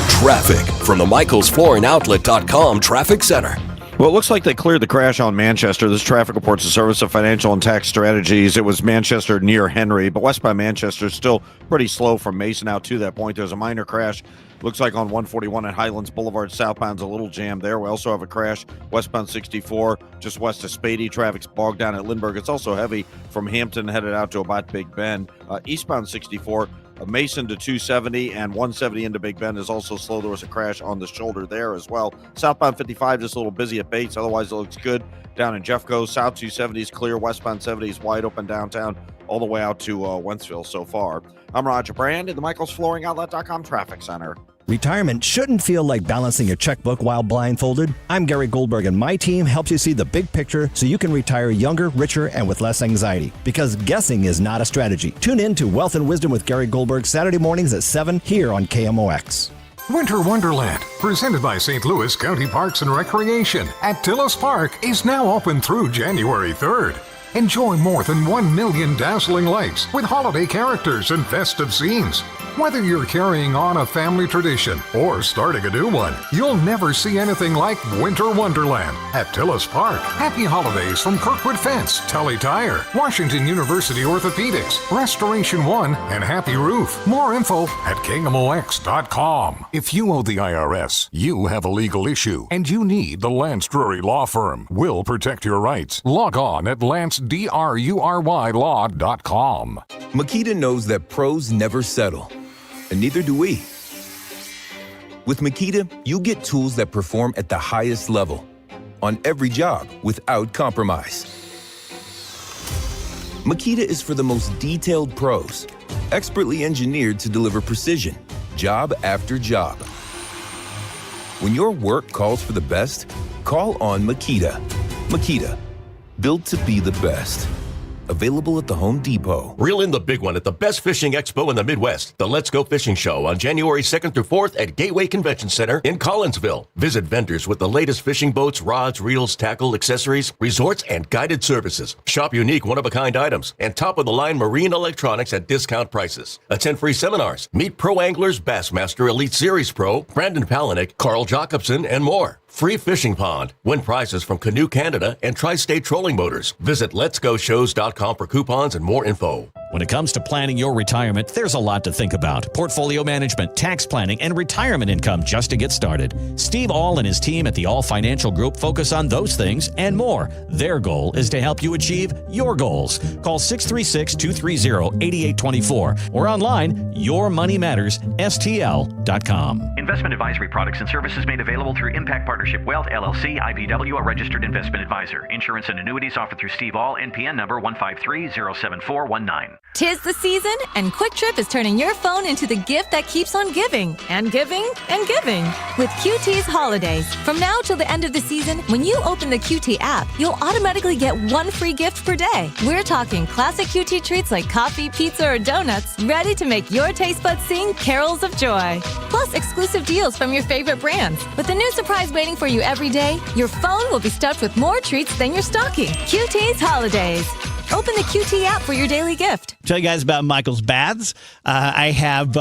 Traffic from the MichaelsFlooringOutlet.com Traffic Center. Well, it looks like they cleared the crash on Manchester. This traffic reports the Service of Financial and Tax Strategies. It was Manchester near Henry, but westbound Manchester is still pretty slow from Mason out to that point. There's a minor crash. Looks like on 141 at Highlands Boulevard, southbound's a little jam there. We also have a crash westbound 64 just west of Spady. Traffic's bogged down at Lindbergh. It's also heavy from Hampton headed out to about Big Bend. Eastbound 64, Mason to 270 and 170 into Big Bend is also slow. There was a crash on the shoulder there as well. Southbound 55 just a little busy at Bates. Otherwise, it looks good down in Jeffco. South 270 is clear. Westbound 70 is wide open downtown all the way out to Wentzville so far. I'm Roger Brand at the MichaelsFlooringOutlet.com Traffic Center. Retirement shouldn't feel like balancing a checkbook while blindfolded. I'm Gary Goldberg, and my team helps you see the big picture so you can retire younger, richer, and with less anxiety. Because guessing is not a strategy. Tune in to Wealth and Wisdom with Gary Goldberg Saturday mornings at 7 here on KMOX. Winter Wonderland, presented by St. Louis County Parks and Recreation at Tillis Park, is now open through January 3rd. Enjoy more than 1 million dazzling lights with holiday characters and festive scenes. Whether you're carrying on a family tradition or starting a new one, you'll never see anything like Winter Wonderland at Tillis Park. Happy holidays from Kirkwood Fence, Tully Tire, Washington University Orthopedics, Restoration One, and Happy Roof. More info at KMOX.com. If you owe the IRS, you have a legal issue, and you need the Lance Drury Law Firm. We'll protect your rights. Log on at LanceDruryLaw.com. Makita knows that pros never settle, and neither do we. With Makita, you get tools that perform at the highest level on every job without compromise. Makita is for the most detailed pros, expertly engineered to deliver precision, job after job. When your work calls for the best, call on Makita. Makita, built to be the best. available at the Home Depot. Reel in the big one at the best fishing expo in the Midwest, the Let's Go Fishing Show on January 2nd through 4th at Gateway Convention Center in Collinsville. Visit vendors with the latest fishing boats, rods, reels, tackle, accessories, resorts, and guided services. Shop unique one-of-a-kind items and top-of-the-line marine electronics at discount prices. Attend free seminars. Meet pro anglers, Bassmaster Elite Series Pro, Brandon Palaniuk, Carl Jacobson, and more. Free fishing pond. Win prizes from Canoe Canada and Tri-State Trolling Motors. Visit letsgoshows.com for coupons and more info. When it comes to planning your retirement, there's a lot to think about. Portfolio management, tax planning, and retirement income just to get started. Steve All and his team at the All Financial Group focus on those things and more. Their goal is to help you achieve your goals. Call 636-230-8824 or online, yourmoneymattersstl.com. Investment advisory products and services made available through Impact Partnership Wealth, LLC, IPW, a registered investment advisor. Insurance and annuities offered through Steve All, NPN number 153-07419. 'Tis the season, and Quick Trip is turning your phone into the gift that keeps on giving, and giving, and giving. With QT's Holidays. From now till the end of the season, when you open the QT app, you'll automatically get one free gift per day. We're talking classic QT treats like coffee, pizza, or donuts, ready to make your taste buds sing carols of joy. Plus, exclusive deals from your favorite brands. With a new surprise waiting for you every day, your phone will be stuffed with more treats than your stocking. QT's Holidays. Open the QT app for your daily gift. Tell you guys about Michael's Baths. I have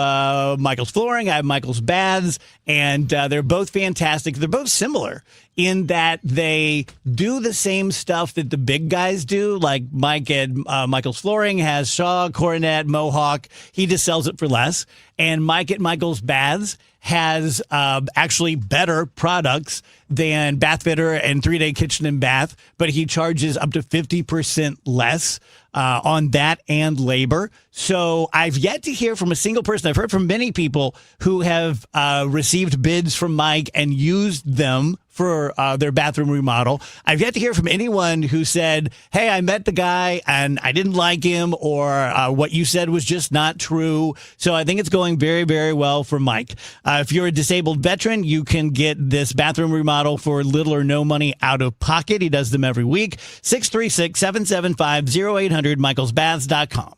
Michael's Flooring. I have Michael's Baths, and they're both fantastic. They're both similar in that they do the same stuff that the big guys do. Like Mike at Michael's Flooring has Shaw, Coronet, Mohawk. He just sells it for less. And Mike at Michael's Baths has actually better products than Bath Fitter and 3-Day Kitchen and Bath, but he charges up to 50% less on that and labor. So I've yet to hear from a single person. I've heard from many people who have received bids from Mike and used them for their bathroom remodel. I've yet to hear from anyone who said, hey, I met the guy and I didn't like him, or what you said was just not true. So I think it's going very, very well for Mike. If you're a disabled veteran, you can get this bathroom remodel for little or no money out of pocket. He does them every week. 636-775-0800, michaelsbaths.com.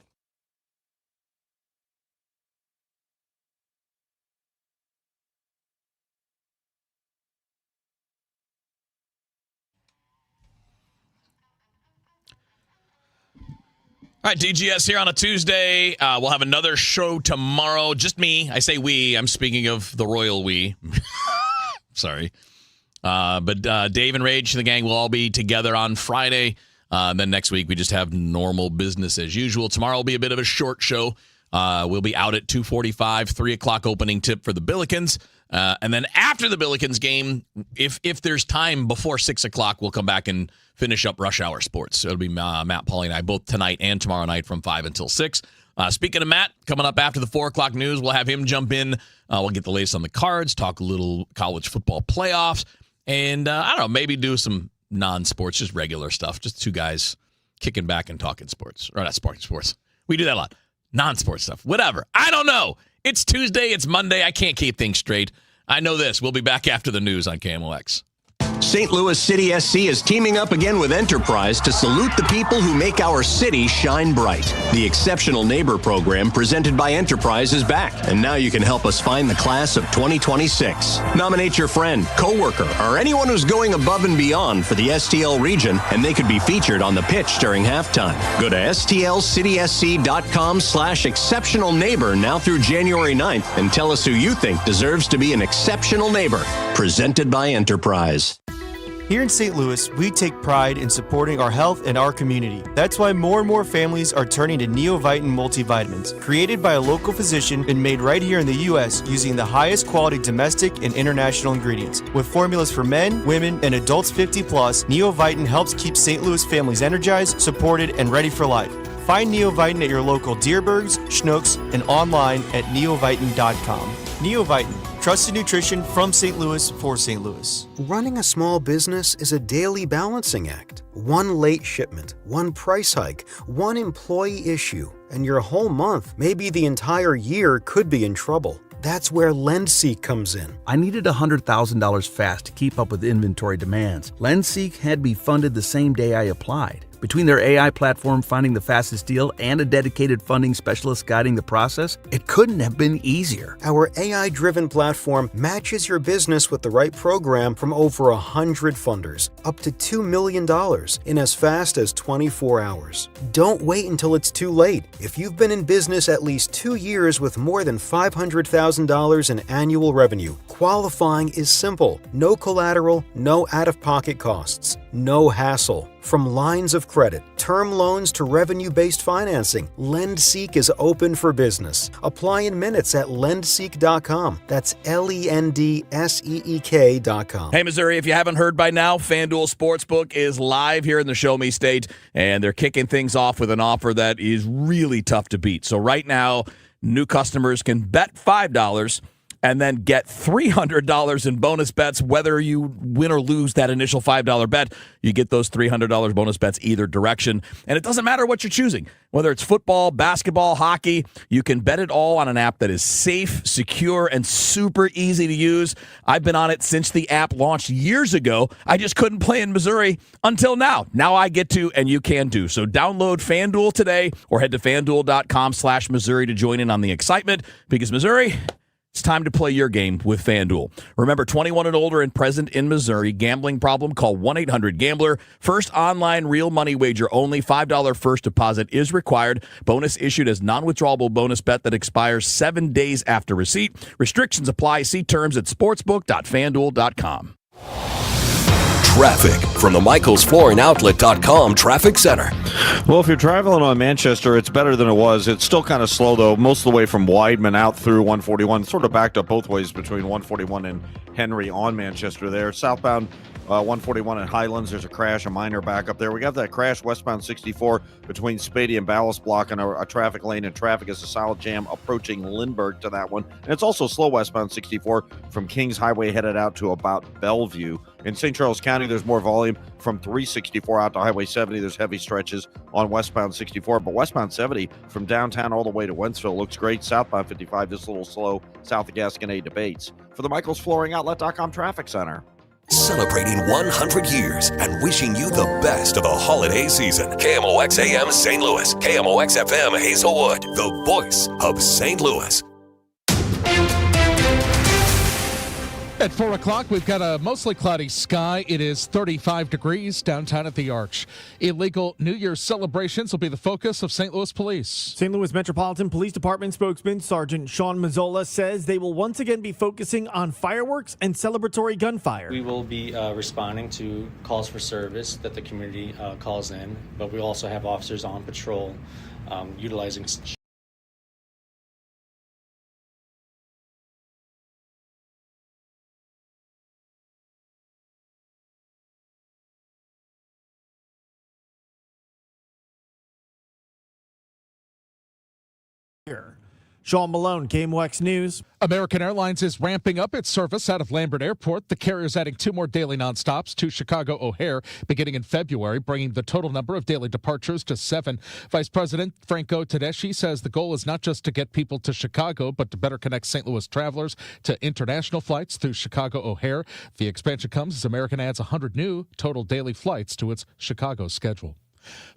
All right, DGS here on a Tuesday. We'll have another show tomorrow. Just me. I say we. I'm speaking of the royal we. Sorry. But Dave and Rage and the gang will all be together on Friday. Then next week, we just have normal business as usual. Tomorrow will be a bit of a short show. We'll be out at 2:45, 3 o'clock opening tip for the Billikens. And then after the Billikens game, if there's time before 6 o'clock, we'll come back and finish up Rush Hour Sports. So it'll be Matt, Paulie, and I both tonight and tomorrow night from 5 until 6. Speaking of Matt, coming up after the 4 o'clock news, we'll have him jump in. We'll get the latest on the cards, talk a little college football playoffs, and I don't know, maybe do some non-sports, just regular stuff. Just two guys kicking back and talking sports. Or not sports. We do that a lot. Non-sports stuff. Whatever. I don't know. It's Tuesday. It's Monday. I can't keep things straight. I know this. We'll be back after the news on KMOX. St. Louis City SC is teaming up again with Enterprise to salute the people who make our city shine bright. The Exceptional Neighbor program presented by Enterprise is back, and now you can help us find the class of 2026. Nominate your friend, coworker, or anyone who's going above and beyond for the STL region, and they could be featured on the pitch during halftime. Go to stlcitysc.com/exceptional neighbor now through January 9th and tell us who you think deserves to be an exceptional neighbor. Presented by Enterprise. Here in St. Louis, we take pride in supporting our health and our community. That's why more and more families are turning to Neovitin multivitamins, created by a local physician and made right here in the U.S. using the highest quality domestic and international ingredients. With formulas for men, women, and adults 50 plus, Neovitin helps keep St. Louis families energized, supported, and ready for life. Find Neovitin at your local Deerbergs, Schnucks, and online at neovitin.com. Neovitin, trusted nutrition from St. Louis for St. Louis. Running a small business is a daily balancing act. One late shipment, one price hike, one employee issue, and your whole month, maybe the entire year, could be in trouble. That's where LendSeek comes in. I needed $100,000 fast to keep up with inventory demands. LendSeek had me funded the same day I applied. Between their AI platform finding the fastest deal and a dedicated funding specialist guiding the process, it couldn't have been easier. Our AI-driven platform matches your business with the right program from over 100 funders, up to $2 million in as fast as 24 hours. Don't wait until it's too late. If you've been in business at least 2 years with more than $500,000 in annual revenue, qualifying is simple. No collateral, no out-of-pocket costs, no hassle. From lines of credit, term loans to revenue-based financing, LendSeek is open for business. Apply in minutes at lendseek.com. That's LENDSEEK.com. Hey, Missouri, if you haven't heard by now, FanDuel Sportsbook is live here in the Show Me State, and they're kicking things off with an offer that is really tough to beat. So right now, new customers can bet $5 and then get $300 in bonus bets. Whether you win or lose that initial $5 bet, you get those $300 bonus bets either direction. And it doesn't matter what you're choosing. Whether it's football, basketball, hockey, you can bet it all on an app that is safe, secure, and super easy to use. I've been on it since the app launched years ago. I just couldn't play in Missouri until now. Now I get to, and you can do. So download FanDuel today or head to FanDuel.com/Missouri to join in on the excitement, because Missouri, it's time to play your game with FanDuel. Remember, 21 and older and present in Missouri. Gambling problem? Call 1-800-GAMBLER. First online real money wager only. $5 first deposit is required. Bonus issued as non-withdrawable bonus bet that expires 7 days after receipt. Restrictions apply. See terms at sportsbook.fanduel.com. Traffic from the MichaelsFlooringOutlet.com Traffic Center. Well, if you're traveling on Manchester, it's better than it was. It's still kind of slow, though, most of the way from Weidman out through 141. Sort of backed up both ways between 141 and Henry on Manchester there. Southbound 141 at Highlands, there's a crash, a minor backup there. We got that crash westbound 64 between Spady and Ballast Block and a traffic lane, and traffic is a solid jam approaching Lindbergh to that one. And it's also slow westbound 64 from Kings Highway headed out to about Bellevue. In St. Charles County, there's more volume from 364 out to Highway 70. There's heavy stretches on westbound 64, but westbound 70 from downtown all the way to Wentzville looks great. Southbound 55 just a little slow south of Gasconade to Bates. For the MichaelsFlooringOutlet.com Traffic Center. Celebrating 100 years and wishing you the best of the holiday season. KMOX AM St. Louis, KMOX FM Hazelwood, the voice of St. Louis. At 4 o'clock, we've got a mostly cloudy sky. It is 35 degrees downtown at the Arch. Illegal New Year's celebrations will be the focus of St. Louis Police. St. Louis Metropolitan Police Department spokesman Sergeant Sean Mazzola says they will once again be focusing on fireworks and celebratory gunfire. We will be responding to calls for service that the community calls in, but we also have officers on patrol utilizing Sean Malone, KMOX News. American Airlines is ramping up its service out of Lambert Airport. The carrier is adding 2 more daily nonstops to Chicago O'Hare beginning in February, bringing the total number of daily departures to 7. Vice President Franco Tedeschi says the goal is not just to get people to Chicago, but to better connect St. Louis travelers to international flights through Chicago O'Hare. The expansion comes as American adds 100 new total daily flights to its Chicago schedule.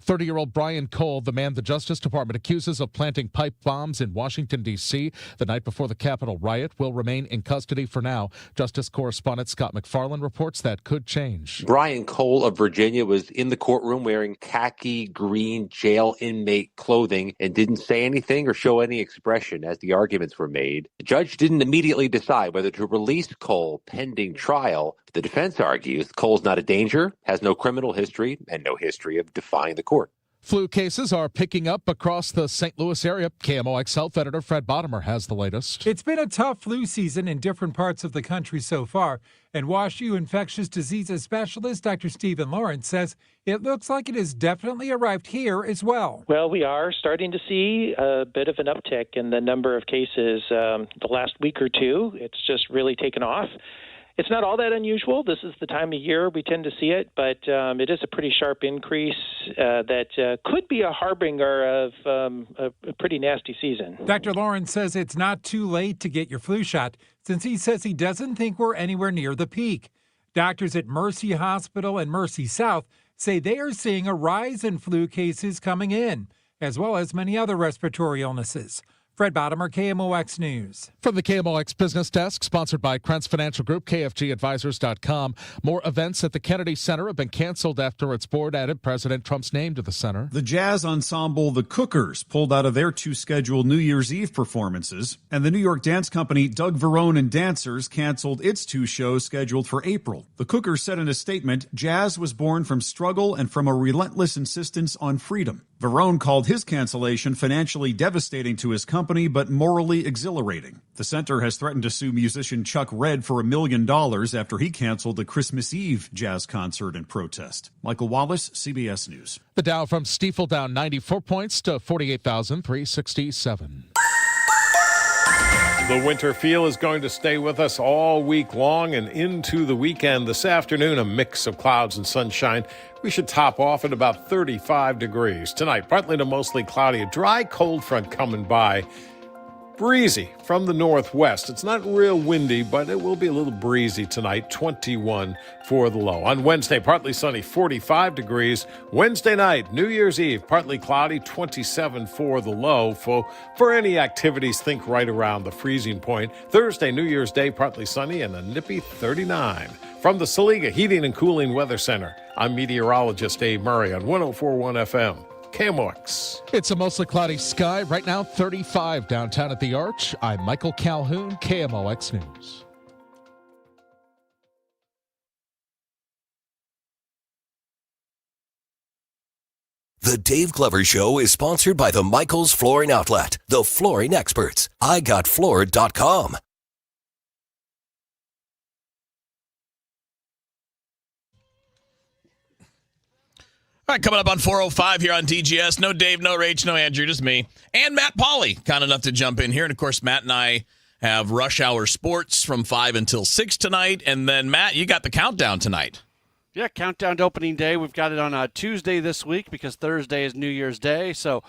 30-year-old Brian Cole, the man the Justice Department accuses of planting pipe bombs in Washington, D.C. the night before the Capitol riot, will remain in custody for now. Justice correspondent Scott McFarland reports that could change. Brian Cole of Virginia was in the courtroom wearing khaki green jail inmate clothing and didn't say anything or show any expression as the arguments were made. The judge didn't immediately decide whether to release Cole pending trial. The defense argues Cole's not a danger, has no criminal history, and no history of defying the court. Flu cases are picking up across the St. Louis area. KMOX Health Editor Fred Bottomer has the latest. It's been a tough flu season in different parts of the country so far, and WashU infectious diseases specialist Dr. Stephen Lawrence says it looks like it has definitely arrived here as well. Well, we are starting to see a bit of an uptick in the number of cases the last week or two. It's just really taken off. It's not all that unusual. This is the time of year we tend to see it, but it is a pretty sharp increase that could be a harbinger of a pretty nasty season. Dr. Lawrence says it's not too late to get your flu shot, since he says he doesn't think we're anywhere near the peak. Doctors at Mercy Hospital and Mercy South say they are seeing a rise in flu cases coming in, as well as many other respiratory illnesses. Fred Bottomer, KMOX News. From the KMOX Business Desk, sponsored by Krentz Financial Group, KFGadvisors.com. More events at the Kennedy Center have been canceled after its board added President Trump's name to the center. The jazz ensemble The Cookers pulled out of their 2 scheduled New Year's Eve performances, and the New York dance company Doug Verone and Dancers canceled its 2 shows scheduled for April. The Cookers said in a statement, jazz was born from struggle and from a relentless insistence on freedom. Verone called his cancellation financially devastating to his company, but morally exhilarating. The center has threatened to sue musician Chuck Redd for $1 million after he canceled the Christmas Eve jazz concert in protest. Michael Wallace, CBS News. The Dow from Stifel down 94 points to 48,367. The winter feel is going to stay with us all week long and into the weekend. This afternoon, a mix of clouds and sunshine. We should top off at about 35 degrees. Tonight, partly to mostly cloudy, a dry, cold front coming by. Breezy from the northwest. It's not real windy, but it will be a little breezy tonight, 21 for the low. On Wednesday, partly sunny, 45 degrees. Wednesday night, New Year's Eve, partly cloudy, 27 for the low. For any activities, think right around the freezing point. Thursday, New Year's Day, partly sunny and a nippy 39. From the Saliga Heating and Cooling Weather Center, I'm meteorologist Dave Murray on 104.1 FM. KMOX. It's a mostly cloudy sky. Right now, 35 downtown at the Arch. I'm Michael Calhoun, KMOX News. The Dave Glover Show is sponsored by the Michaels Flooring Outlet, the flooring experts. IGotFloored.com. All right, coming up on 4:05 here on DGS. No Dave, no Rach, no Andrew, just me. And Matt Pauley, kind enough to jump in here. And, of course, Matt and I have Rush Hour Sports from 5 until 6 tonight. And then, Matt, you got the countdown tonight. Yeah, countdown to opening day. We've got it on Tuesday this week because Thursday is New Year's Day. So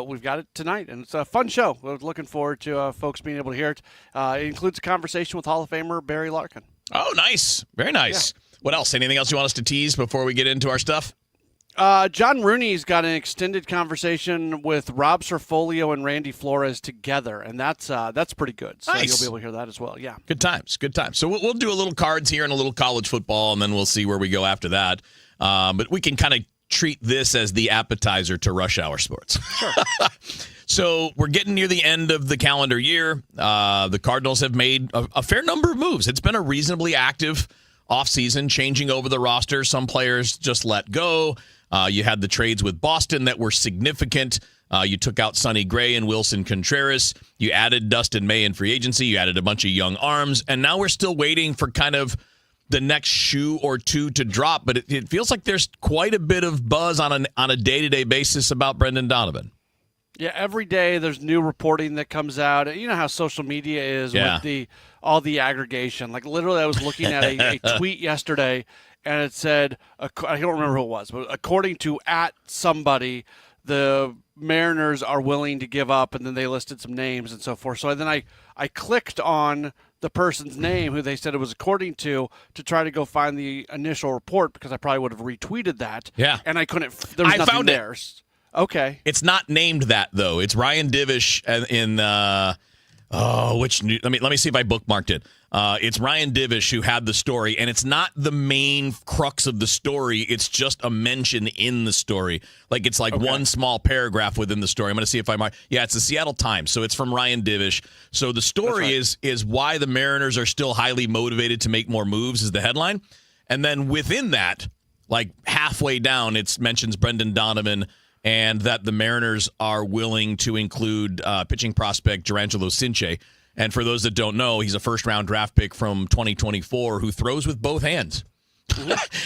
we've got it tonight, and it's a fun show. We're looking forward to folks being able to hear it. It includes a conversation with Hall of Famer Barry Larkin. Oh, nice. Very nice. Yeah. What else? Anything else you want us to tease before we get into our stuff? John Rooney's got an extended conversation with Rob Serfolio and Randy Flores together, and that's pretty good. So nice. You'll be able to hear that as well. Yeah, good times, good times. So we'll do a little cards here and a little college football, and then we'll see where we go after that. But we can kind of treat this as the appetizer to Rush Hour Sports. Sure. So we're getting near the end of the calendar year. The Cardinals have made a fair number of moves. It's been a reasonably active offseason, changing over the roster. Some players just let go. You had the trades with Boston that were significant. You took out Sonny Gray and Wilson Contreras. You added Dustin May in free agency. You added a bunch of young arms. And now we're still waiting for kind of the next shoe or two to drop. But it feels like there's quite a bit of buzz on a day-to-day basis about Brendan Donovan. Yeah, every day there's new reporting that comes out. You know how social media is with all the aggregation. Like literally I was looking at a tweet yesterday, and it said, I don't remember who it was, but according to @somebody, the Mariners are willing to give up, and then they listed some names and so forth. So then I clicked on the person's name, who they said it was according to try to go find the initial report, because I probably would have retweeted that. Yeah. And I couldn't. There was nothing found there. Okay. It's not named that, though. It's Ryan Divish in let me see if I bookmarked it. It's Ryan Divish who had the story, and it's not the main crux of the story. It's just a mention in the story. Like it's like one small paragraph within the story. I'm going to see if it's the Seattle Times, so it's from Ryan Divish. So the story is why the Mariners are still highly motivated to make more moves is the headline. And then within that, like halfway down, it mentions Brendan Donovan and that the Mariners are willing to include pitching prospect Gerangelo Cinche. And for those that don't know, he's a first-round draft pick from 2024 who throws with both hands.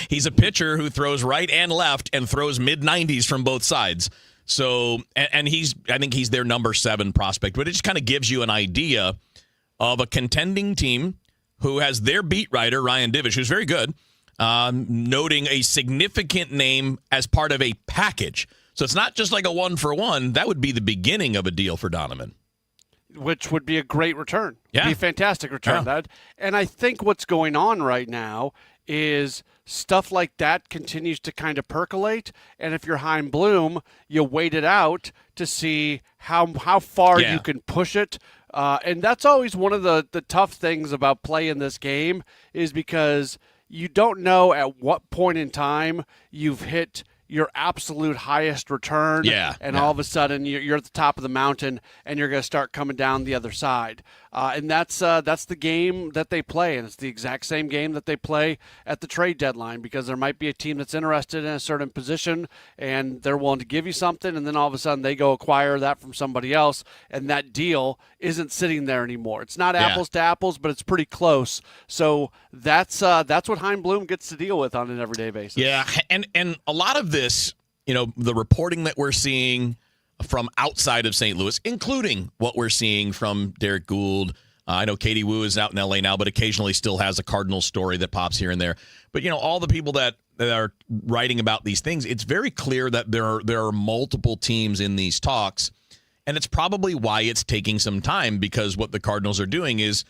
He's a pitcher who throws right and left and throws mid-90s from both sides. So, and I think he's their number 7 prospect. But it just kind of gives you an idea of a contending team who has their beat writer, Ryan Divish, who's very good, noting a significant name as part of a package. So it's not just like a 1-for-1. That would be the beginning of a deal for Donovan. Which would be a great return. Yeah. Be a fantastic return. Yeah. And I think what's going on right now is stuff like that continues to kind of percolate. And if you're Chaim Bloom, you wait it out to see how far you can push it. And that's always one of the tough things about playing this game, is because you don't know at what point in time you've hit your absolute highest return, and all of a sudden you're at the top of the mountain and you're going to start coming down the other side. And that's the game that they play, and it's the exact same game that they play at the trade deadline, because there might be a team that's interested in a certain position and they're willing to give you something, and then all of a sudden they go acquire that from somebody else, and that deal isn't sitting there anymore. It's not apples to apples, but it's pretty close. So that's what Chaim Bloom gets to deal with on an everyday basis. Yeah, and a lot of this, the reporting that we're seeing from outside of St. Louis, including what we're seeing from Derek Gould. I know Katie Wu is out in L.A. now, but occasionally still has a Cardinals story that pops here and there. But, all the people that are writing about these things, it's very clear that there are multiple teams in these talks, and it's probably why it's taking some time, because what the Cardinals are doing is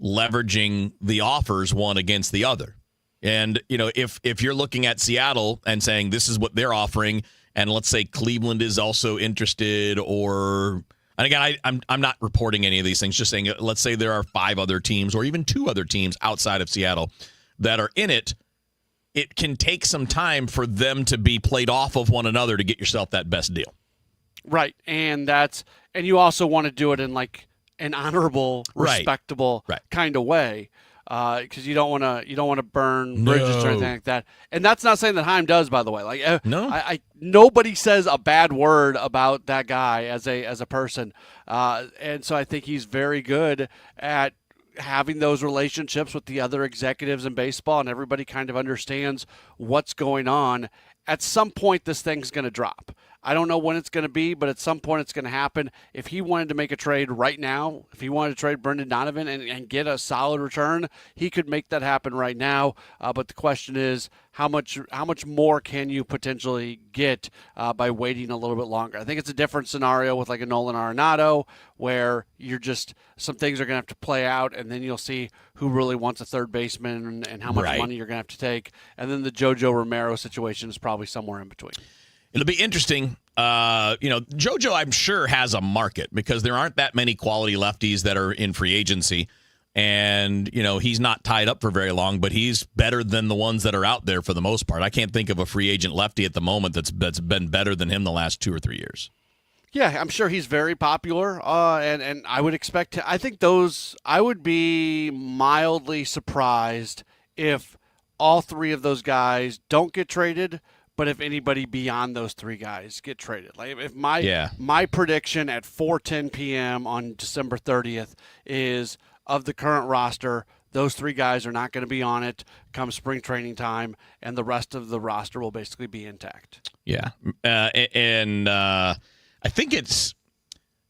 leveraging the offers one against the other. And, if you're looking at Seattle and saying this is what they're offering, and let's say Cleveland is also interested, and again, I'm not reporting any of these things, just saying, let's say there are 5 other teams or even 2 other teams outside of Seattle that are in it. It can take some time for them to be played off of one another to get yourself that best deal. Right. And you also want to do it in like an honorable, respectable kind of way. Because you don't want to burn bridges or anything like that, and that's not saying that Chaim does, by the way. Like, nobody says a bad word about that guy as a person, and so I think he's very good at having those relationships with the other executives in baseball, and everybody kind of understands what's going on. At some point, this thing's going to drop. I don't know when it's going to be, but at some point it's going to happen. If he wanted to make a trade right now, if he wanted to trade Brendan Donovan and get a solid return, he could make that happen right now. But the question is, how much more can you potentially get by waiting a little bit longer? I think it's a different scenario with like a Nolan Arenado, where some things are going to have to play out, and then you'll see who really wants a third baseman and how much money you're going to have to take. And then the JoJo Romero situation is probably somewhere in between. It'll be interesting. JoJo, I'm sure, has a market, because there aren't that many quality lefties that are in free agency. And, he's not tied up for very long, but he's better than the ones that are out there for the most part. I can't think of a free agent lefty at the moment that's been better than him the last 2 or 3 years. Yeah, I'm sure he's very popular, and I would expect I think I would be mildly surprised if all 3 of those guys don't get traded. But if anybody beyond those 3 guys get traded, like if my prediction at 4:10 p.m. on December 30th is, of the current roster, those 3 guys are not going to be on it come spring training time, and the rest of the roster will basically be intact. Yeah, and I think it's.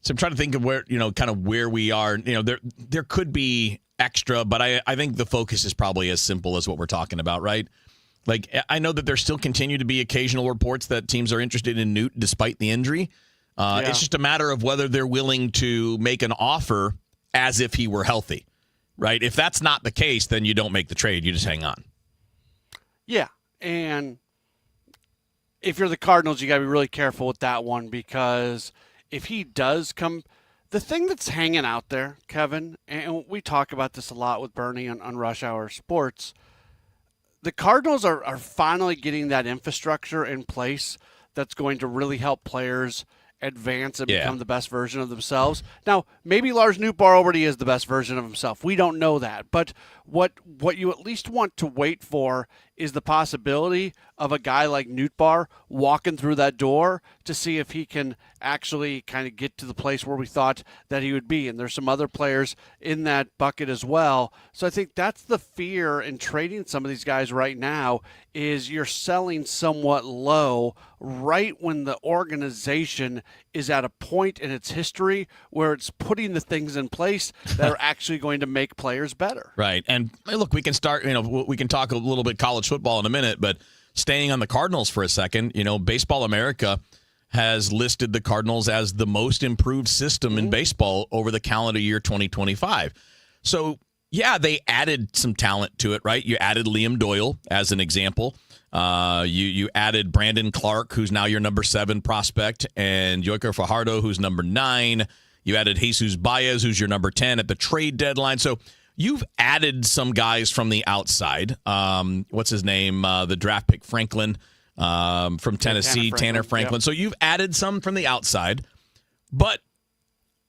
So I'm trying to think of where kind of where we are. There could be extra, but I think the focus is probably as simple as what we're talking about, right? Like, I know that there still continue to be occasional reports that teams are interested in Newt despite the injury. It's just a matter of whether they're willing to make an offer as if he were healthy, right? If that's not the case, then you don't make the trade. You just hang on. Yeah, and if you're the Cardinals, you got to be really careful with that one, because if he does come – the thing that's hanging out there, Kevin, and we talk about this a lot with Bernie on Rush Hour Sports – the Cardinals are finally getting that infrastructure in place that's going to really help players advance and become the best version of themselves. Now, maybe Lars Nootbaar already is the best version of himself. We don't know that. But what you at least want to wait for is the possibility of a guy like Nootbaar walking through that door to see if he can actually kind of get to the place where we thought that he would be. And there's some other players in that bucket as well. So I think that's the fear in trading some of these guys right now, is you're selling somewhat low right when the organization is at a point in its history where it's putting the things in place that are actually going to make players better. Right. And look, we can start, we can talk a little bit college football in a minute, but staying on the Cardinals for a second, Baseball America has listed the Cardinals as the most improved system in baseball over the calendar year 2025. So Yeah, they added some talent to it, right? You added Liam Doyle as an example. You added Brandon Clark, who's now your number 7 prospect, and Yoiker Fajardo, who's number 9. You added Jesus Baez, who's your number 10 at the trade deadline. So you've added some guys from the outside. What's his name? The draft pick, Franklin, from Tennessee, Tanner Franklin. Yep. So you've added some from the outside, but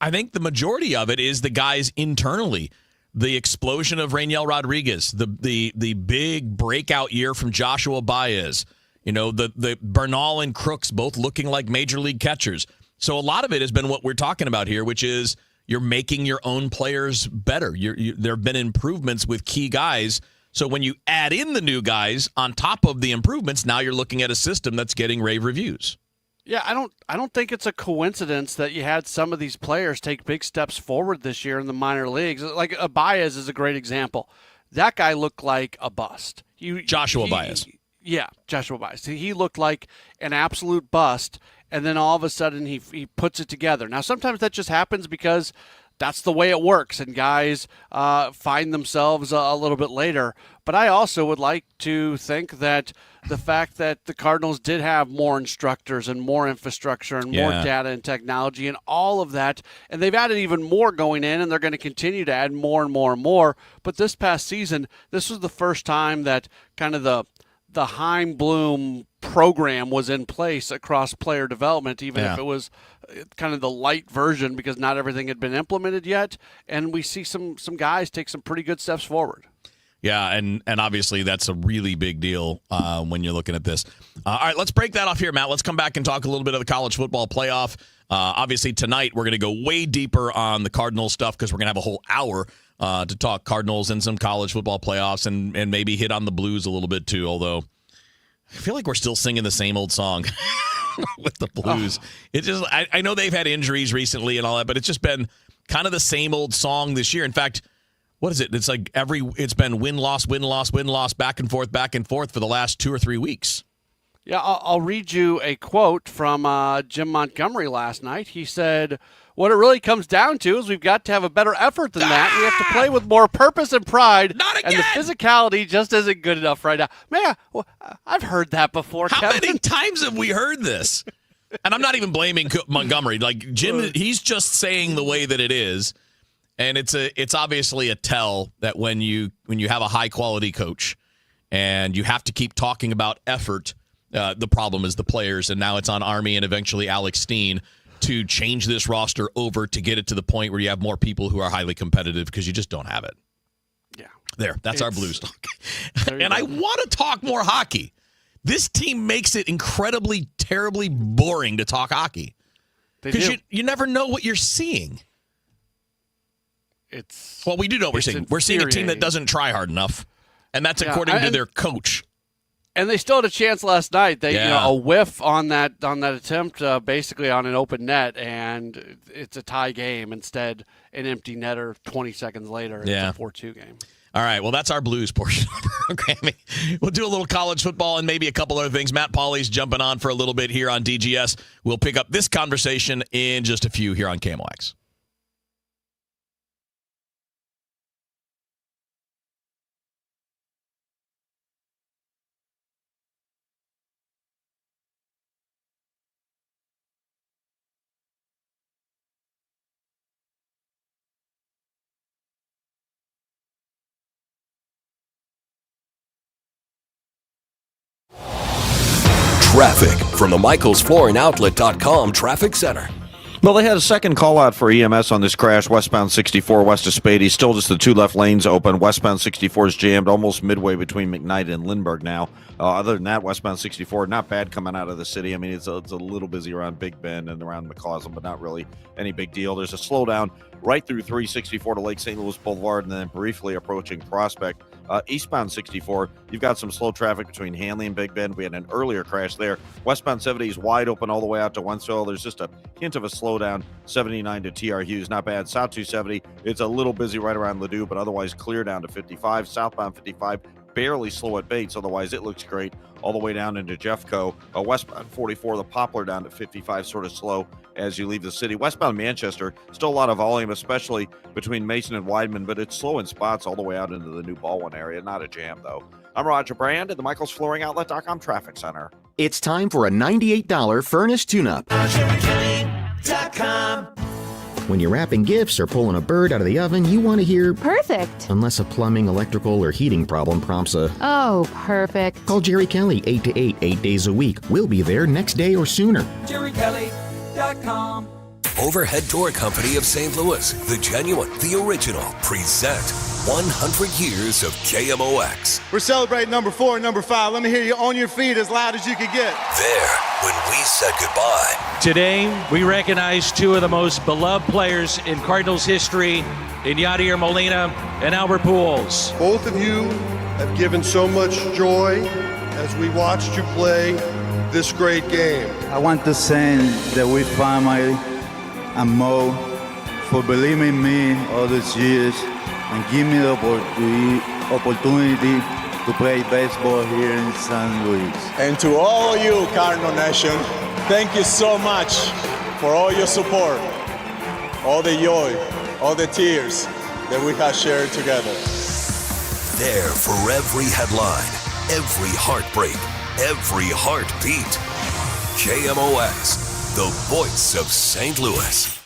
I think the majority of it is the guys internally. The explosion of Rainiel Rodriguez, the big breakout year from Joshua Baez, the Bernal and Crooks both looking like major league catchers. So a lot of it has been what we're talking about here, which is you're making your own players better. There have been improvements with key guys. So when you add in the new guys on top of the improvements, now you're looking at a system that's getting rave reviews. Yeah, I don't think it's a coincidence that you had some of these players take big steps forward this year in the minor leagues. Like Baez is a great example. That guy looked like a bust. Joshua Baez. Yeah, Joshua Baez. He looked like an absolute bust, and then all of a sudden he puts it together. Now, sometimes that just happens because that's the way it works, and guys find themselves a little bit later. But I also would like to think that the fact that the Cardinals did have more instructors and more infrastructure and more data and technology and all of that, and they've added even more going in, and they're going to continue to add more and more and more. But this past season, this was the first time that kind of the Heim Bloom program was in place across player development, even if it was kind of the light version because not everything had been implemented yet. And we see some guys take some pretty good steps forward. Yeah, and obviously that's a really big deal when you're looking at this. All right, let's break that off here, Matt. Let's come back and talk a little bit of the college football playoff. Obviously tonight we're going to go way deeper on the Cardinals stuff because we're going to have a whole hour to talk Cardinals and some college football playoffs and maybe hit on the Blues a little bit too, although I feel like we're still singing the same old song with the Blues. It just I know they've had injuries recently and all that, but it's just been kind of the same old song this year. In fact, what is it? It's like it's been win-loss, win-loss, win-loss, back and forth for the last 2 or 3 weeks. Yeah, I'll read you a quote from Jim Montgomery last night. He said, what it really comes down to is we've got to have a better effort than that. We have to play with more purpose and pride. Not again! And the physicality just isn't good enough right now. Man, I've heard that before, How Kevin. many times have we heard this? And I'm not even blaming Montgomery. Like Jim, he's just saying the way that it is. And it's obviously a tell that when you have a high quality coach and you have to keep talking about effort, the problem is the players, and now it's on Army and eventually Alex Steen to change this roster over to get it to the point where you have more people who are highly competitive because you just don't have it. Yeah, that's our Blues talk. And I want to talk more hockey. This team makes it incredibly, terribly boring to talk hockey because you never know what you're seeing. Well, we do know what we're seeing. We're seeing a team that doesn't try hard enough, and that's according to their coach. And they still had a chance last night. They a whiff on that attempt, basically on an open net, and it's a tie game. Instead, an empty netter 20 seconds later. It's a 4-2 game. All right, well, that's our Blues portion of our programming. We'll do a little college football and maybe a couple other things. Matt Pauley's jumping on for a little bit here on DGS. We'll pick up this conversation in just a few here on KMOX. Traffic from the MichaelsFlooringOutlet.com Traffic Center. Well, they had a second call out for EMS on this crash, westbound 64 west of Spady. Still just the 2 left lanes open. Westbound 64 is jammed almost midway between McKnight and Lindbergh now. Other than that, westbound 64, not bad coming out of the city. I mean, it's a little busy around Big Bend and around McCausland, but not really any big deal. There's a slowdown right through 364 to Lake St. Louis Boulevard and then briefly approaching Prospect. Eastbound 64, you've got some slow traffic between Hanley and Big Bend. We had an earlier crash there. Westbound 70 is wide open all the way out to Wentzville. There's just a hint of a slowdown. 79 to TR Hughes, not bad. South 270, it's a little busy right around Ladue, but otherwise clear down to 55. Southbound 55, barely slow at Bates. Otherwise, it looks great all the way down into Jeffco. Westbound 44, the Poplar down to 55, sort of slow as you leave the city. Westbound Manchester, still a lot of volume, especially between Mason and Weidman, but it's slow in spots all the way out into the New Baldwin area. Not a jam, though. I'm Roger Brand at the MichaelsFlooringOutlet.com Traffic Center. It's time for a $98 furnace tune-up. When you're wrapping gifts or pulling a bird out of the oven, you want to hear perfect. Unless a plumbing, electrical, or heating problem prompts a oh, perfect. Call Jerry Kelly 8 to 8, 8 days a week. We'll be there next day or sooner. JerryKelly.com. Overhead Door Company of St. Louis, the genuine, the original, present 100 years of KMOX. We're celebrating number 4 and number 5. Let me hear you on your feet as loud as you can get. There, when we said goodbye. Today, we recognize two of the most beloved players in Cardinals history, in Yadier Molina and Albert Pujols. Both of you have given so much joy as we watched you play this great game. I want to thank the Witt family and Mo for believing in me all these years and give me the opportunity to play baseball here in St. Louis. And to all of you, Cardinal Nation, thank you so much for all your support, all the joy, all the tears that we have shared together. There for every headline, every heartbreak, every heartbeat. KMOX, the voice of St. Louis.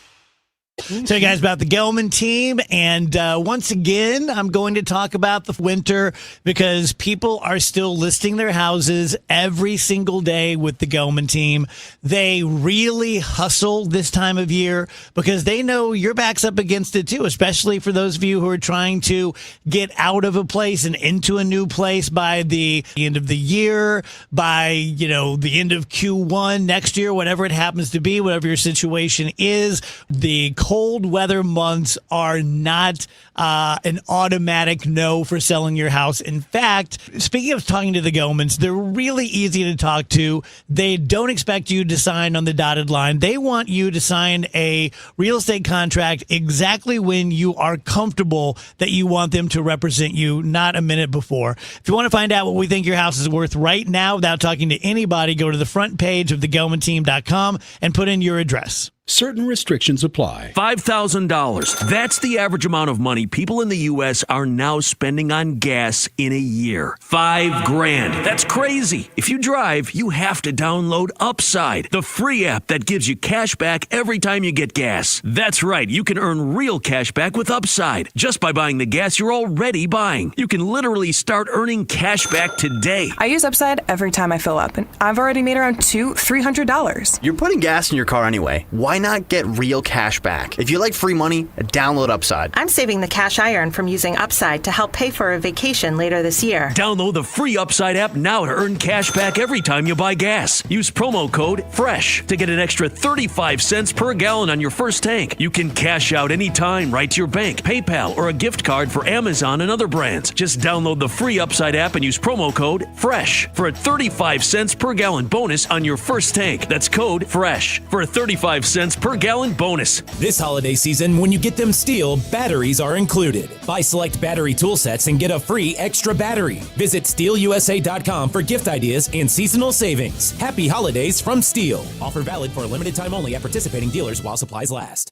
Tell you guys about the Gelman team, and once again, I'm going to talk about the winter because people are still listing their houses every single day with the Gelman team. They really hustle this time of year because they know your back's up against it too, especially for those of you who are trying to get out of a place and into a new place by the end of the year, by, the end of Q1 next year, whatever it happens to be, whatever your situation is. The cold weather months are not an automatic no for selling your house. In fact, speaking of talking to the Gelmans, they're really easy to talk to. They don't expect you to sign on the dotted line. They want you to sign a real estate contract exactly when you are comfortable that you want them to represent you, not a minute before. If you want to find out what we think your house is worth right now without talking to anybody, go to the front page of thegelmanteam.com and put in your address. Certain restrictions apply. $5,000. That's the average amount of money people in the U.S. are now spending on gas in a year. $5,000. That's crazy. If you drive, you have to download Upside, the free app that gives you cash back every time you get gas. That's right. You can earn real cash back with Upside just by buying the gas you're already buying. You can literally start earning cash back today. I use Upside every time I fill up, and I've already made around $300. You're putting gas in your car anyway. Why not get real cash back? If you like free money, download Upside. I'm saving the cash I earn from using Upside to help pay for a vacation later this year. Download the free Upside app now to earn cash back every time you buy gas. Use promo code FRESH to get an extra 35 cents per gallon on your first tank. You can cash out anytime right to your bank, PayPal, or a gift card for Amazon and other brands. Just download the free Upside app and use promo code FRESH for a 35 cents per gallon bonus on your first tank. That's code FRESH for a 35 cents per gallon bonus. This holiday season, when you get them STIHL, batteries are included. Buy select battery tool sets and get a free extra battery. Visit STIHLUSA.com for gift ideas and seasonal savings. Happy holidays from STIHL. Offer valid for a limited time only at participating dealers while supplies last.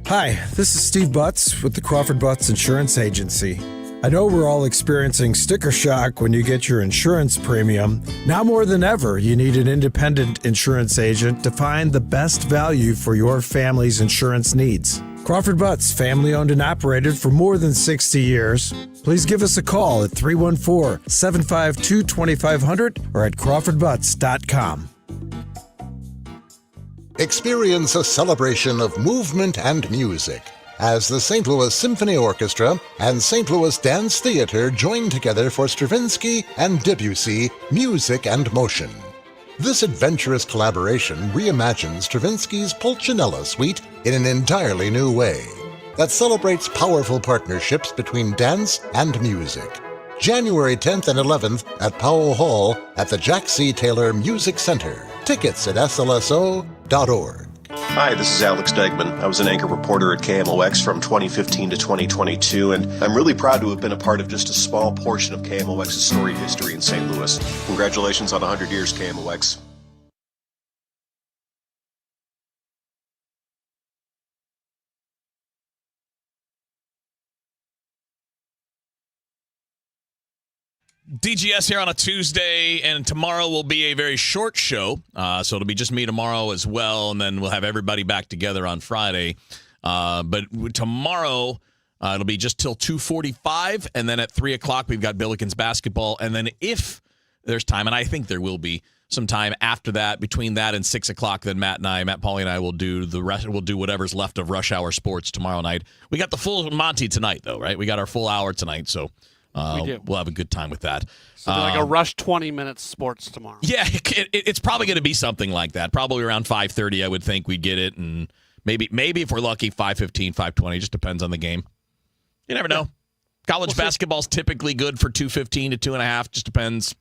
Hi, this is Steve Butts with the Crawford Butts Insurance Agency. I know we're all experiencing sticker shock when you get your insurance premium. Now more than ever, you need an independent insurance agent to find the best value for your family's insurance needs. Crawford Butts, family owned and operated for more than 60 years. Please give us a call at 314-752-2500 or at crawfordbutts.com. Experience a celebration of movement and music as the St. Louis Symphony Orchestra and St. Louis Dance Theater join together for Stravinsky and Debussy Music and Motion. This adventurous collaboration reimagines Stravinsky's Pulcinella Suite in an entirely new way that celebrates powerful partnerships between dance and music. January 10th and 11th at Powell Hall at the Jack C. Taylor Music Center. Tickets at slso.org. Hi, this is Alex Degman. I was an anchor reporter at KMOX from 2015 to 2022, and I'm really proud to have been a part of just a small portion of KMOX's storied history in St. Louis. Congratulations on 100 years, KMOX. DGS here on a Tuesday, and tomorrow will be a very short show. So it'll be just me tomorrow as well, and then we'll have everybody back together on Friday. But tomorrow, it'll be just till 2:45, and then at 3 o'clock, we've got Billikens basketball. And then if there's time, and I think there will be some time after that, between that and 6 o'clock, then Matt Pauly and I will do the rest. We'll do whatever's left of Rush Hour Sports tomorrow night. We got the full Monty tonight, though, right? We got our full hour tonight, so we'll have a good time with that. So like a rush 20 minutes sports tomorrow. Yeah, it's probably going to be something like that. Probably around 5:30, I would think we'd get it, and maybe if we're lucky, 5:15, 5:20. Just depends on the game. You never know. College basketball's typically good for 2:15 to 2.5. Just depends.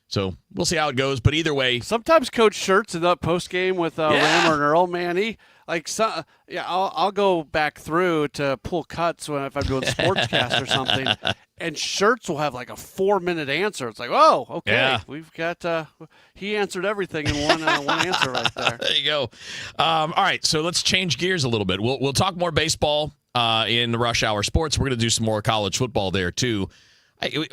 So we'll see how it goes. But either way, sometimes Coach Schertz in the post game with Rammer and Earl, man, I'll go back through to pull cuts if I'm doing Sportscast or something, and Schertz will have like a 4-minute answer. It's like, oh, okay, we've got he answered everything in one answer right there. There you go. All right, so let's change gears a little bit. We'll talk more baseball in the Rush Hour Sports. We're going to do some more college football there too.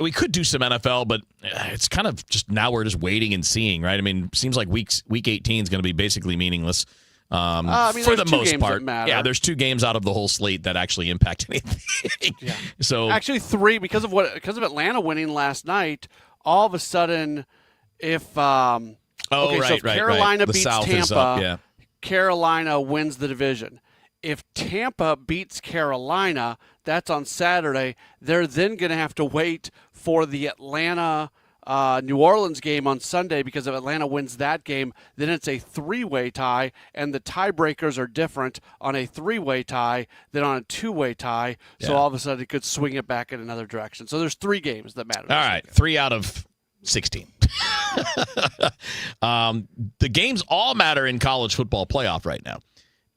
We could do some NFL, but it's kind of just now we're just waiting and seeing, right? I mean, it seems like week 18 is going to be basically meaningless for the most part. Yeah, there's 2 games out of the whole slate that actually impact anything. Yeah. So actually 3 because of Atlanta winning last night. All of a sudden, if Carolina beats Tampa, Carolina wins the division. If Tampa beats Carolina, that's on Saturday. They're then going to have to wait for the Atlanta New Orleans game on Sunday, because if Atlanta wins that game, then it's a 3-way tie, and the tiebreakers are different on a 3-way tie than on a 2-way tie. Yeah. So all of a sudden it could swing it back in another direction. So there's 3 games that matter. All right, 3 out of 16. The games all matter in college football playoff right now.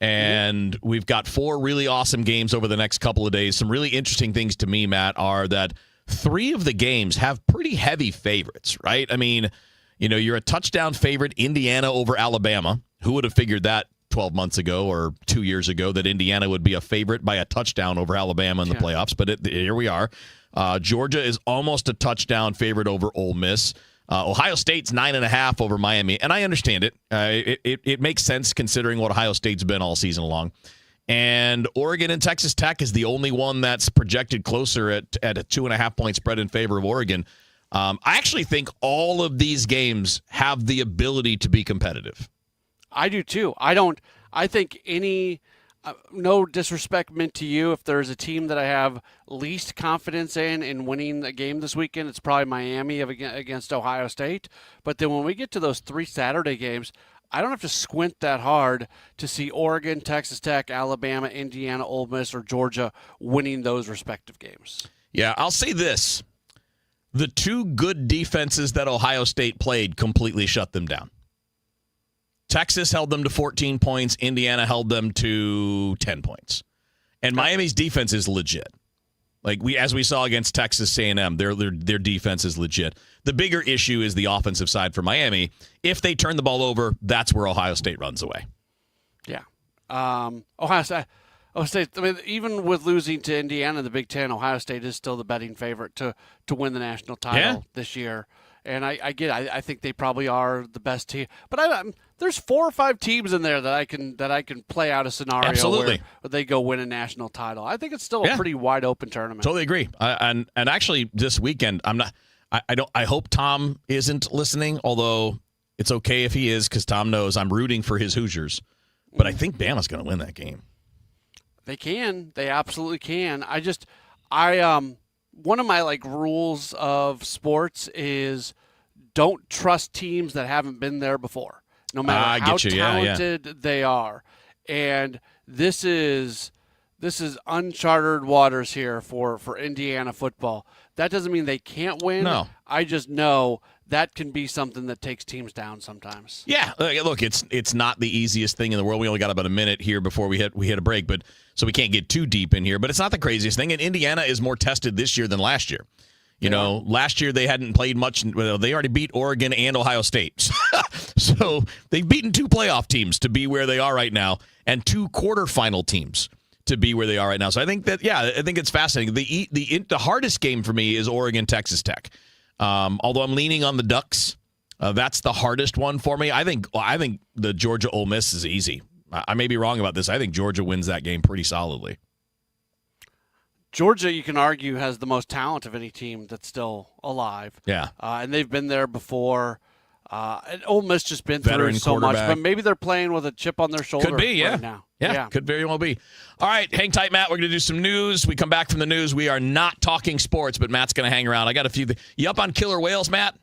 And we've got 4 really awesome games over the next couple of days. Some really interesting things to me, Matt, are that 3 of the games have pretty heavy favorites, right? I mean, you're a touchdown favorite, Indiana over Alabama. Who would have figured that 12 months ago or 2 years ago that Indiana would be a favorite by a touchdown over Alabama in the playoffs? But here we are. Georgia is almost a touchdown favorite over Ole Miss. Ohio State's 9.5 over Miami, and I understand it. It makes sense considering what Ohio State's been all season long. And Oregon and Texas Tech is the only one that's projected closer at a 2.5-point spread in favor of Oregon. I actually think all of these games have the ability to be competitive. I do too. I think any. No disrespect meant to you. If there's a team that I have least confidence in winning a game this weekend, it's probably Miami against Ohio State. But then when we get to those 3 Saturday games, I don't have to squint that hard to see Oregon, Texas Tech, Alabama, Indiana, Ole Miss, or Georgia winning those respective games. Yeah, I'll say this. The 2 good defenses that Ohio State played completely shut them down. Texas held them to 14 points. Indiana held them to 10 points. And Miami's defense is legit. As we saw against Texas A&M, their defense is legit. The bigger issue is the offensive side for Miami. If they turn the ball over, that's where Ohio State runs away. Yeah. Ohio State, I mean, even with losing to Indiana in the Big Ten, Ohio State is still the betting favorite to win the national title this year. And I get it. I think they probably are the best team. But there's 4 or 5 teams in there that I can play out a scenario where they go win a national title. I think it's still a pretty wide open tournament. Totally agree. And actually, this weekend, I hope Tom isn't listening. Although it's okay if he is, because Tom knows I'm rooting for his Hoosiers. But I think Bama's going to win that game. They can. They absolutely can. One of my rules of sports is don't trust teams that haven't been there before, no matter how talented they are. And this is uncharted waters here for Indiana football. That doesn't mean they can't win. No. I just know that can be something that takes teams down sometimes. Yeah, look, it's not the easiest thing in the world. We only got about a minute here before we hit a break, but so we can't get too deep in here. But it's not the craziest thing. And Indiana is more tested this year than last year. You know, last year they hadn't played much. Well, they already beat Oregon and Ohio State. So they've beaten 2 playoff teams to be where they are right now and 2 quarterfinal teams to be where they are right now. So I think I think it's fascinating. The hardest game for me is Oregon, Texas Tech. Although I'm leaning on the Ducks, that's the hardest one for me. I think the Georgia Ole Miss is easy. I may be wrong about this. I think Georgia wins that game pretty solidly. Georgia, you can argue, has the most talent of any team that's still alive. Yeah. And they've been there before. And Ole Miss just been through so much. But maybe they're playing with a chip on their shoulder Could be, yeah. right now. Yeah, could very well be. All right, hang tight, Matt. We're going to do some news. We come back from the news. We are not talking sports, but Matt's going to hang around. I got a few. You up on killer whales, Matt?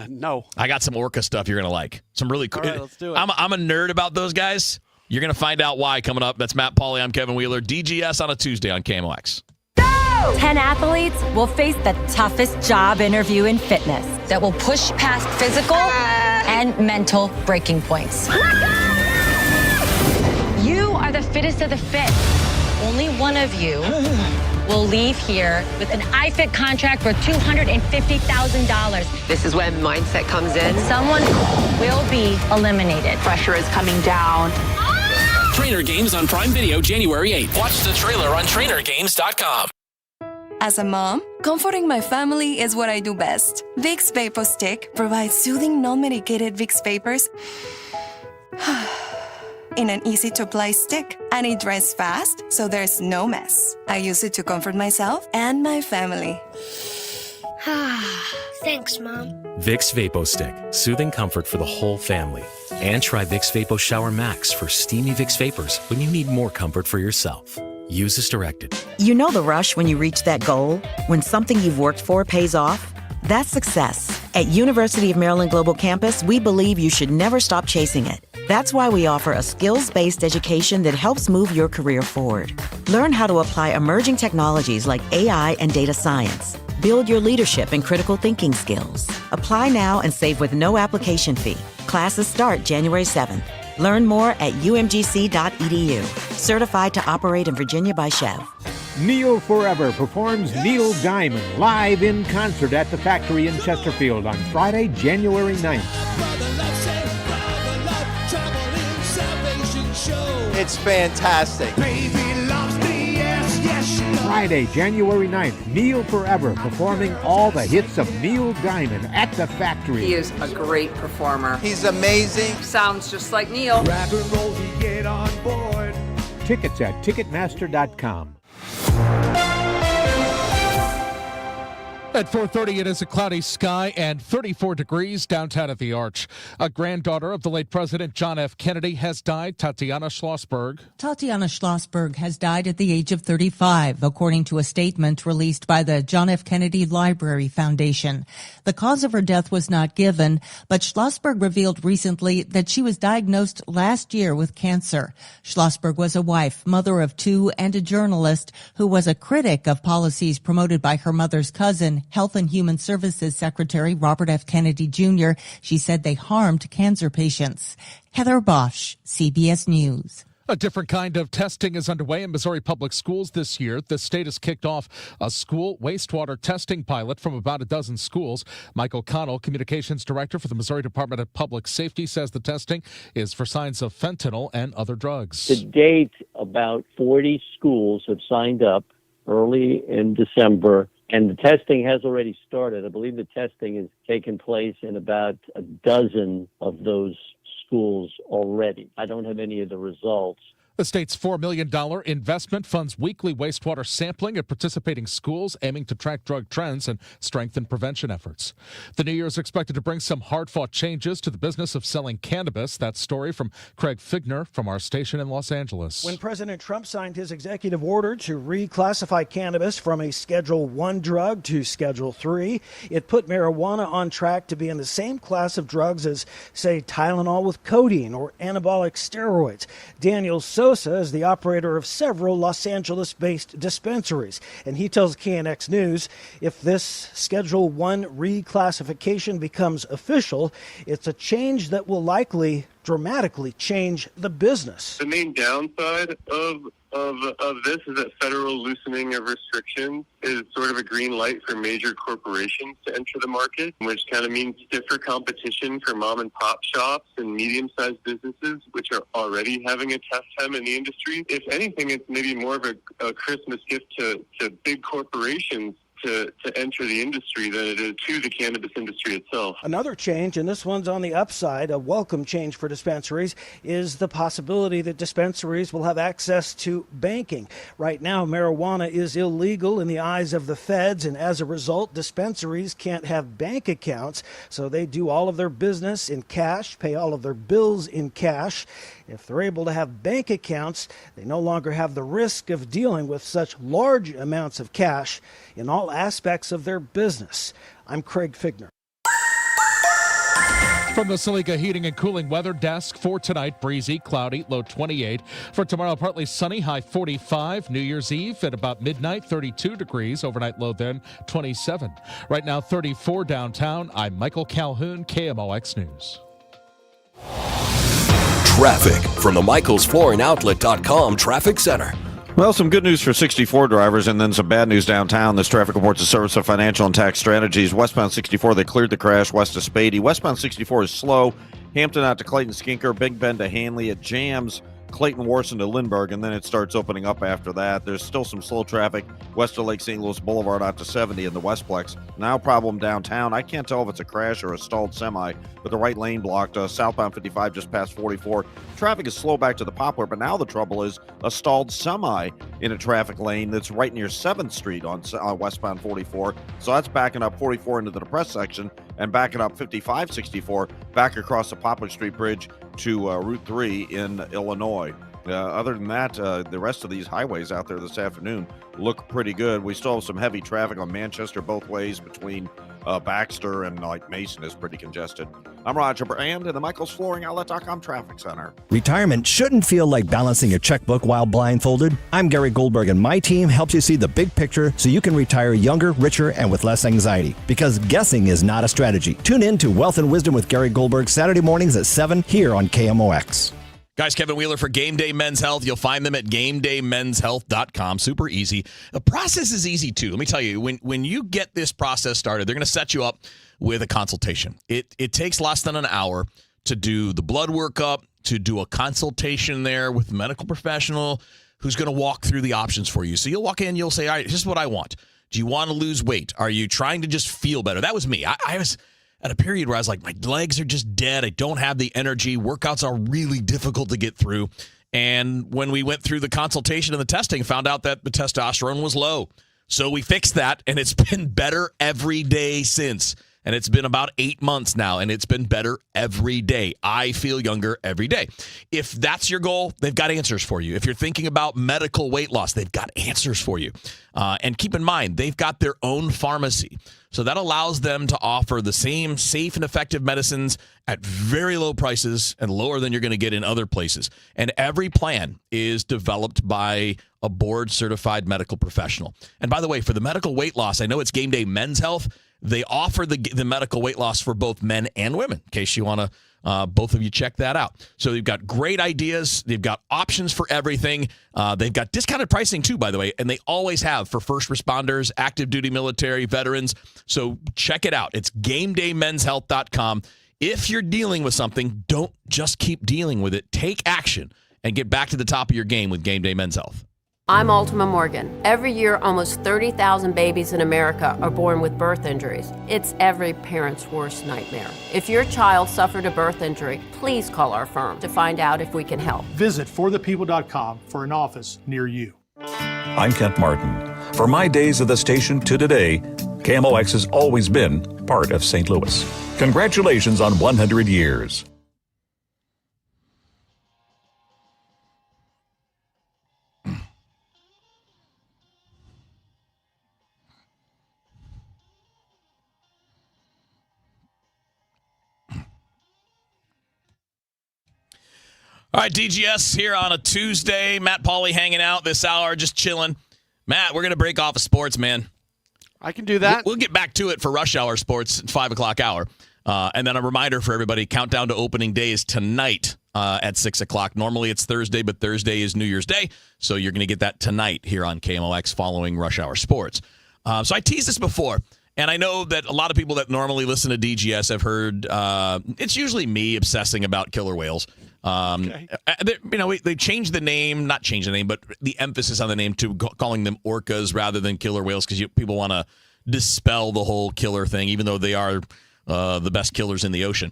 No. I got some orca stuff you're going to like. Some really cool. All right, let's do it. I'm a nerd about those guys. You're going to find out why coming up. That's Matt Pauley. I'm Kevin Wheeler. DGS on a Tuesday on KMOX. 10 athletes will face the toughest job interview in fitness that will push past physical and mental breaking points. You are the fittest of the fit. Only one of you will leave here with an iFit contract for $250,000. This is when mindset comes in. Someone will be eliminated. Pressure is coming down. Trainer Games on Prime Video January 8th. Watch the trailer on trainergames.com. As a mom, comforting my family is what I do best. Vicks Vapor Stick provides soothing, non-medicated Vicks vapors in an easy-to-apply stick, and it dries fast, so there's no mess. I use it to comfort myself and my family. Thanks, Mom. Vicks Vapo Stick, soothing comfort for the whole family. And try Vicks Vapo Shower Max for steamy Vicks vapors when you need more comfort for yourself. Use as directed. You know the rush when you reach that goal? When something you've worked for pays off? That's success. At University of Maryland Global Campus, we believe you should never stop chasing it. That's why we offer a skills-based education that helps move your career forward. Learn how to apply emerging technologies like AI and data science. Build your leadership and critical thinking skills. Apply now and save with no application fee. Classes start January 7th. Learn more at umgc.edu. Certified to operate in Virginia by Chev. Neil Forever performs Neil Diamond live in concert at the Factory in Chesterfield on Friday, January 9th. It's fantastic. Friday, January 9th, Neil Forever performing all the hits of Neil Diamond at the Factory. He is a great performer. He's amazing. Sounds just like Neil. Rock and roll, we get on board. Tickets at Ticketmaster.com. At 4:30, it is a cloudy sky and 34 degrees downtown at the Arch. A granddaughter of the late President John F. Kennedy has died, Tatiana Schlossberg. Tatiana Schlossberg has died at the age of 35, according to a statement released by the John F. Kennedy Library Foundation. The cause of her death was not given, but Schlossberg revealed recently that she was diagnosed last year with cancer. Schlossberg was a wife, mother of 2, and a journalist who was a critic of policies promoted by her mother's cousin, Health and Human Services Secretary Robert F. Kennedy Jr. She said they harmed cancer patients. Heather Bosch, CBS News. A different kind of testing is underway in Missouri public schools this year. The state has kicked off a school wastewater testing pilot from about a dozen schools. Michael Connell, communications director for the Missouri Department of Public Safety, says the testing is for signs of fentanyl and other drugs. To date, about 40 schools have signed up early in December, and the testing has already started. I believe the testing has taken place in about a dozen of those schools already. I don't have any of the results. The state's $4 million investment funds weekly wastewater sampling at participating schools, aiming to track drug trends and strengthen prevention efforts. The new year is expected to bring some hard-fought changes to the business of selling cannabis. That story from Craig Figner from our station in Los Angeles. When President Trump signed his executive order to reclassify cannabis from a Schedule 1 drug to Schedule 3, it put marijuana on track to be in the same class of drugs as, say, Tylenol with codeine or anabolic steroids. Daniel Sosa is the operator of several Los Angeles-based dispensaries, and he tells KNX News if this Schedule 1 reclassification becomes official, it's a change that will likely dramatically change the business. The main downside of this is that federal loosening of restrictions is sort of a green light for major corporations to enter the market, which kind of means stiffer competition for mom and pop shops and medium-sized businesses, which are already having a tough time in the industry. If anything, it's maybe more of a Christmas gift to big corporations to enter the industry than it is to the cannabis industry itself. Another change, and this one's on the upside, a welcome change for dispensaries, is the possibility that dispensaries will have access to banking. Right now, marijuana is illegal in the eyes of the feds, and as a result, dispensaries can't have bank accounts, so they do all of their business in cash, pay all of their bills in cash. If they're able to have bank accounts, they no longer have the risk of dealing with such large amounts of cash in all aspects of their business. I'm Craig Figner. From the Saliga Heating and Cooling Weather Desk for tonight, breezy, cloudy, low 28. For tomorrow, partly sunny, high 45. New Year's Eve at about midnight, 32 degrees. Overnight low then, 27. Right now, 34 downtown. I'm Michael Calhoun, KMOX News. Traffic from the MichaelsFlooringOutlet.com Traffic Center. Well, some good news for 64 drivers and then some bad news downtown. This traffic reports the Service of Financial and Tax Strategies. Westbound 64, they cleared the crash west of Spady. Westbound 64 is slow. Hampton out to Clayton Skinker, Big Bend to Hanley. It jams Clayton Warson to Lindbergh, and then it starts opening up after that. There's still some slow traffic west of Lake St. Louis Boulevard out to 70 in the Westplex. Now problem downtown. I can't tell if it's a crash or a stalled semi, but the right lane blocked. Southbound 55 just past 44. Traffic is slow back to the Poplar, but now the trouble is a stalled semi in a traffic lane that's right near 7th Street on westbound 44. So that's backing up 44 into the depressed section and backing up 5564 back across the Poplar Street Bridge to Route 3 in Illinois. Other than that, the rest of these highways out there this afternoon look pretty good. We still have some heavy traffic on Manchester both ways between Baxter and Mason is pretty congested. I'm Roger Brand in the MichaelsFlooringOutlet.com Traffic Center. Retirement shouldn't feel like balancing a checkbook while blindfolded. I'm Gary Goldberg, and my team helps you see the big picture so you can retire younger, richer, and with less anxiety. Because guessing is not a strategy. Tune in to Wealth and Wisdom with Gary Goldberg Saturday mornings at 7 here on KMOX. Guys, Kevin Wheeler for Game Day Men's Health. You'll find them at GameDayMen'sHealth.com. Super easy. The process is easy, too. Let me tell you, when you get this process started, they're going to set you up with a consultation. It takes less than an hour to do the blood workup, to do a consultation there with a medical professional who's going to walk through the options for you. So you'll walk in, you'll say, all right, here's what I want. Do you want to lose weight? Are you trying to just feel better? That was me. I was at a period where I was like, my legs are just dead. I don't have the energy. Workouts are really difficult to get through. And when we went through the consultation and the testing, found out that the testosterone was low. So we fixed that, and it's been better every day since. And it's been about 8 months now, and it's been better every day. I feel younger every day. If that's your goal, they've got answers for you. If you're thinking about medical weight loss, they've got answers for you. And keep in mind, they've got their own pharmacy. So that allows them to offer the same safe and effective medicines at very low prices and lower than you're going to get in other places. And every plan is developed by a board-certified medical professional. And by the way, for the medical weight loss, I know it's Game Day Men's Health. They offer the medical weight loss for both men and women, in case you want to, both of you check that out. So they've got great ideas. They've got options for everything. They've got discounted pricing too, by the way, and they always have for first responders, active duty military, veterans. So check it out. It's GameDayMen'sHealth.com. If you're dealing with something, don't just keep dealing with it. Take action and get back to the top of your game with Game Day Men's Health. I'm Ultima Morgan. Every year, almost 30,000 babies in America are born with birth injuries. It's every parent's worst nightmare. If your child suffered a birth injury, please call our firm to find out if we can help. Visit forthepeople.com for an office near you. I'm Kent Martin. From my days at the station to today, KMOX has always been part of St. Louis. Congratulations on 100 years. All right, DGS here on a Tuesday. Matt Pauley hanging out this hour, just chilling. Matt, we're going to break off of sports, man. I can do that. We'll get back to it for Rush Hour Sports, 5 o'clock hour. And then a reminder for everybody, countdown to opening day is tonight at 6 o'clock. Normally it's Thursday, but Thursday is New Year's Day. So you're going to get that tonight here on KMOX following Rush Hour Sports. So I teased this before. And I know that a lot of people that normally listen to DGS have heard it's usually me obsessing about killer whales. Okay. They changed the name, not changed the name, but the emphasis on the name to calling them orcas rather than killer whales because people want to dispel the whole killer thing, even though they are the best killers in the ocean.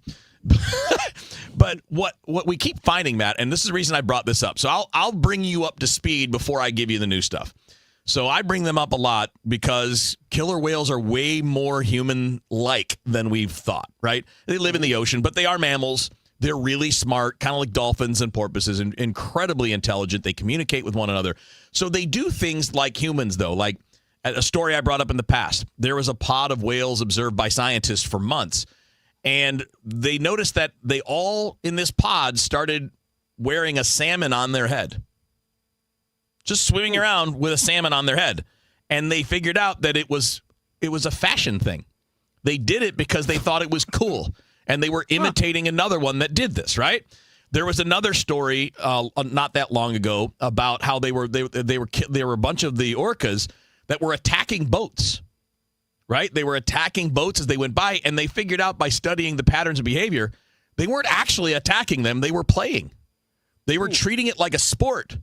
But what we keep finding, Matt, and this is the reason I brought this up. So I'll bring you up to speed before I give you the new stuff. So I bring them up a lot because killer whales are way more human-like than we've thought, right? They live in the ocean, but they are mammals. They're really smart, kind of like dolphins and porpoises, and incredibly intelligent. They communicate with one another. So they do things like humans, though. Like a story I brought up in the past. There was a pod of whales observed by scientists for months, and they noticed that they all in this pod started wearing a salmon on their head. Just swimming around with a salmon on their head. And they figured out that it was a fashion thing. They did it because they thought it was cool. And they were imitating another one that did this, right? There was another story not that long ago about how they were a bunch of the orcas that were attacking boats, right? They were attacking boats as they went by, and they figured out by studying the patterns of behavior, they weren't actually attacking them. They were playing. They were treating it like a sport.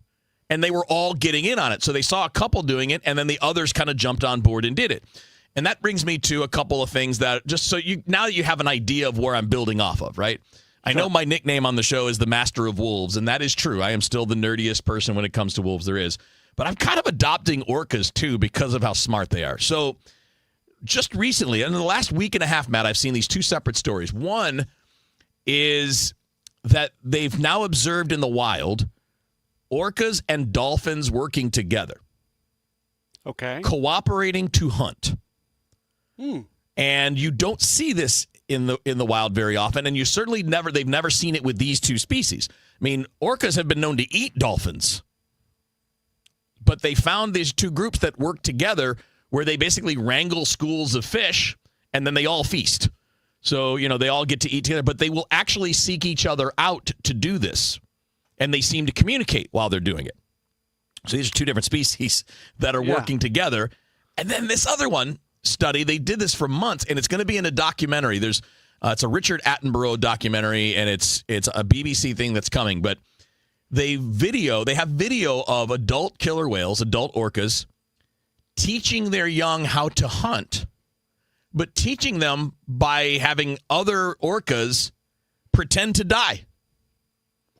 And they were all getting in on it. So they saw a couple doing it, and then the others kind of jumped on board and did it. And that brings me to a couple of things that just so now that you have an idea of where I'm building off of, right? I know my nickname on the show is the Master of Wolves, and that is true. I am still the nerdiest person when it comes to wolves there is. But I'm kind of adopting orcas, too, because of how smart they are. So just recently, in the last week and a half, Matt, I've seen these two separate stories. One is that they've now observed in the wild orcas and dolphins working together. Okay. Cooperating to hunt. And you don't see this in the wild very often, and you certainly they've never seen it with these two species. I mean, orcas have been known to eat dolphins. But they found these two groups that work together where they basically wrangle schools of fish and then they all feast. So, they all get to eat together, but they will actually seek each other out to do this. And they seem to communicate while they're doing it. So these are two different species that are working together. And then this other one study, they did this for months, and it's going to be in a documentary. There's it's a Richard Attenborough documentary, and it's a BBC thing that's coming. But they have video of adult killer whales, adult orcas, teaching their young how to hunt, but teaching them by having other orcas pretend to die.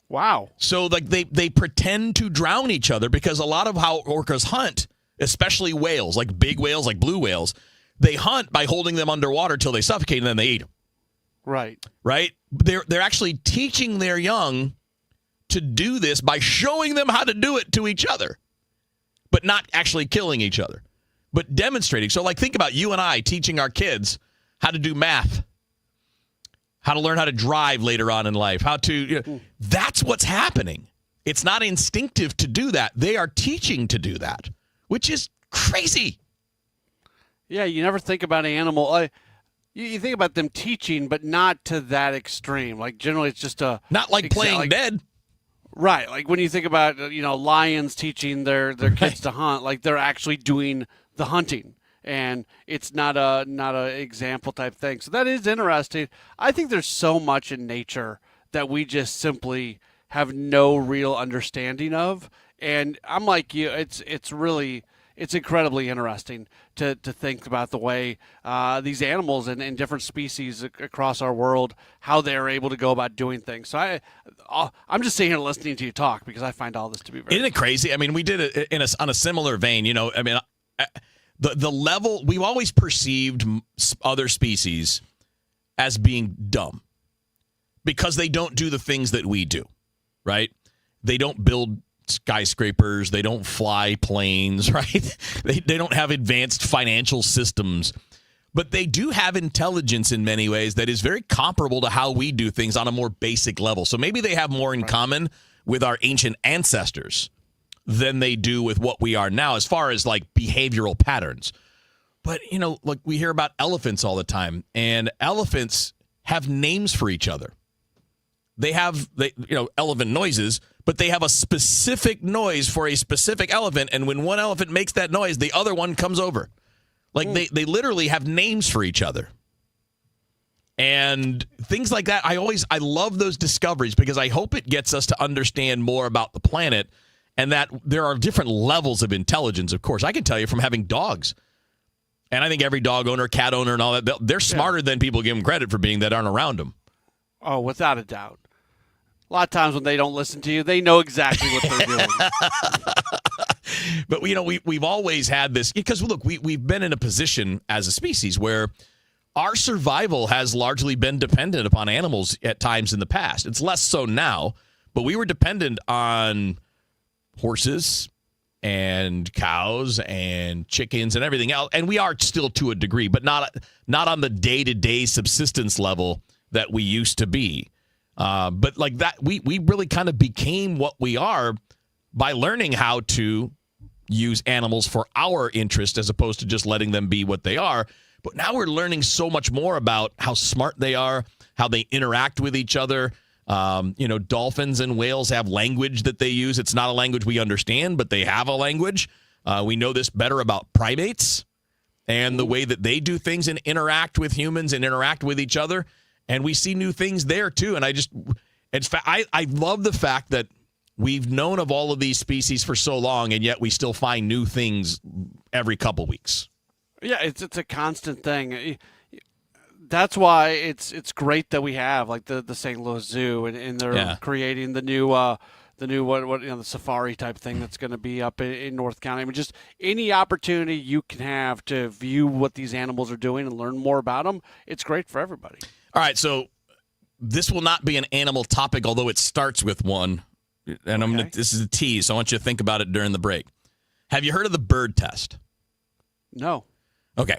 Wow. So like they pretend to drown each other because a lot of how orcas hunt, especially whales, like big whales, like blue whales, they hunt by holding them underwater till they suffocate and then they eat them. Right. Right? They're actually teaching their young to do this by showing them how to do it to each other, but not actually killing each other, but demonstrating. So like think about you and I teaching our kids how to do math, how to learn how to drive later on in life, that's what's happening. It's not instinctive to do that. They are teaching to do that, which is crazy. Yeah, you never think about an animal. You think about them teaching, but not to that extreme. Like generally it's just not like playing dead. Right. Like when you think about, lions teaching their kids to hunt, like they're actually doing the hunting. And it's not a example type thing. So that is interesting. I think there's so much in nature that we just simply have no real understanding of. And I'm like you, it's incredibly interesting to think about the way these animals and different species across our world, how they're able to go about doing things. So I'm just sitting here listening to you talk because I find all this to be very Isn't it crazy? I mean, we did it on a similar vein, The level, we've always perceived other species as being dumb because they don't do the things that we do, right? They don't build skyscrapers. They don't fly planes, right? They don't have advanced financial systems. But they do have intelligence in many ways that is very comparable to how we do things on a more basic level. So maybe they have more in common with our ancient ancestors than they do with what we are now as far as like behavioral patterns. But, like we hear about elephants all the time, and elephants have names for each other. They have, elephant noises, but they have a specific noise for a specific elephant. And when one elephant makes that noise, the other one comes over. Like they literally have names for each other. And things like that. I love those discoveries because I hope it gets us to understand more about the planet and that there are different levels of intelligence. Of course, I can tell you from having dogs. And I think every dog owner, cat owner, and all that, they're smarter than people give them credit for being that aren't around them. Oh, without a doubt. A lot of times when they don't listen to you, they know exactly what they're doing. But, we've always had this, because, look, we've been in a position as a species where our survival has largely been dependent upon animals at times in the past. It's less so now, but we were dependent on horses and cows and chickens and everything else. And we are still to a degree, but not on the day-to-day subsistence level that we used to be. But like that, we really kind of became what we are by learning how to use animals for our interest as opposed to just letting them be what they are. But now we're learning so much more about how smart they are, how they interact with each other. Dolphins and whales have language that they use. It's not a language we understand, but they have a language. We know this better about primates and the way that they do things and interact with humans and interact with each other. And we see new things there, too. And I love the fact that we've known of all of these species for so long, and yet we still find new things every couple weeks. Yeah, it's a constant thing. That's why it's great that we have like the St. Louis Zoo and they're creating the new the safari type thing that's going to be up in North County. I mean, just any opportunity you can have to view what these animals are doing and learn more about them, it's great for everybody. All right, so this will not be an animal topic, although it starts with one. And this is a tease, so I want you to think about it during the break. Have you heard of the bird test? No. Okay.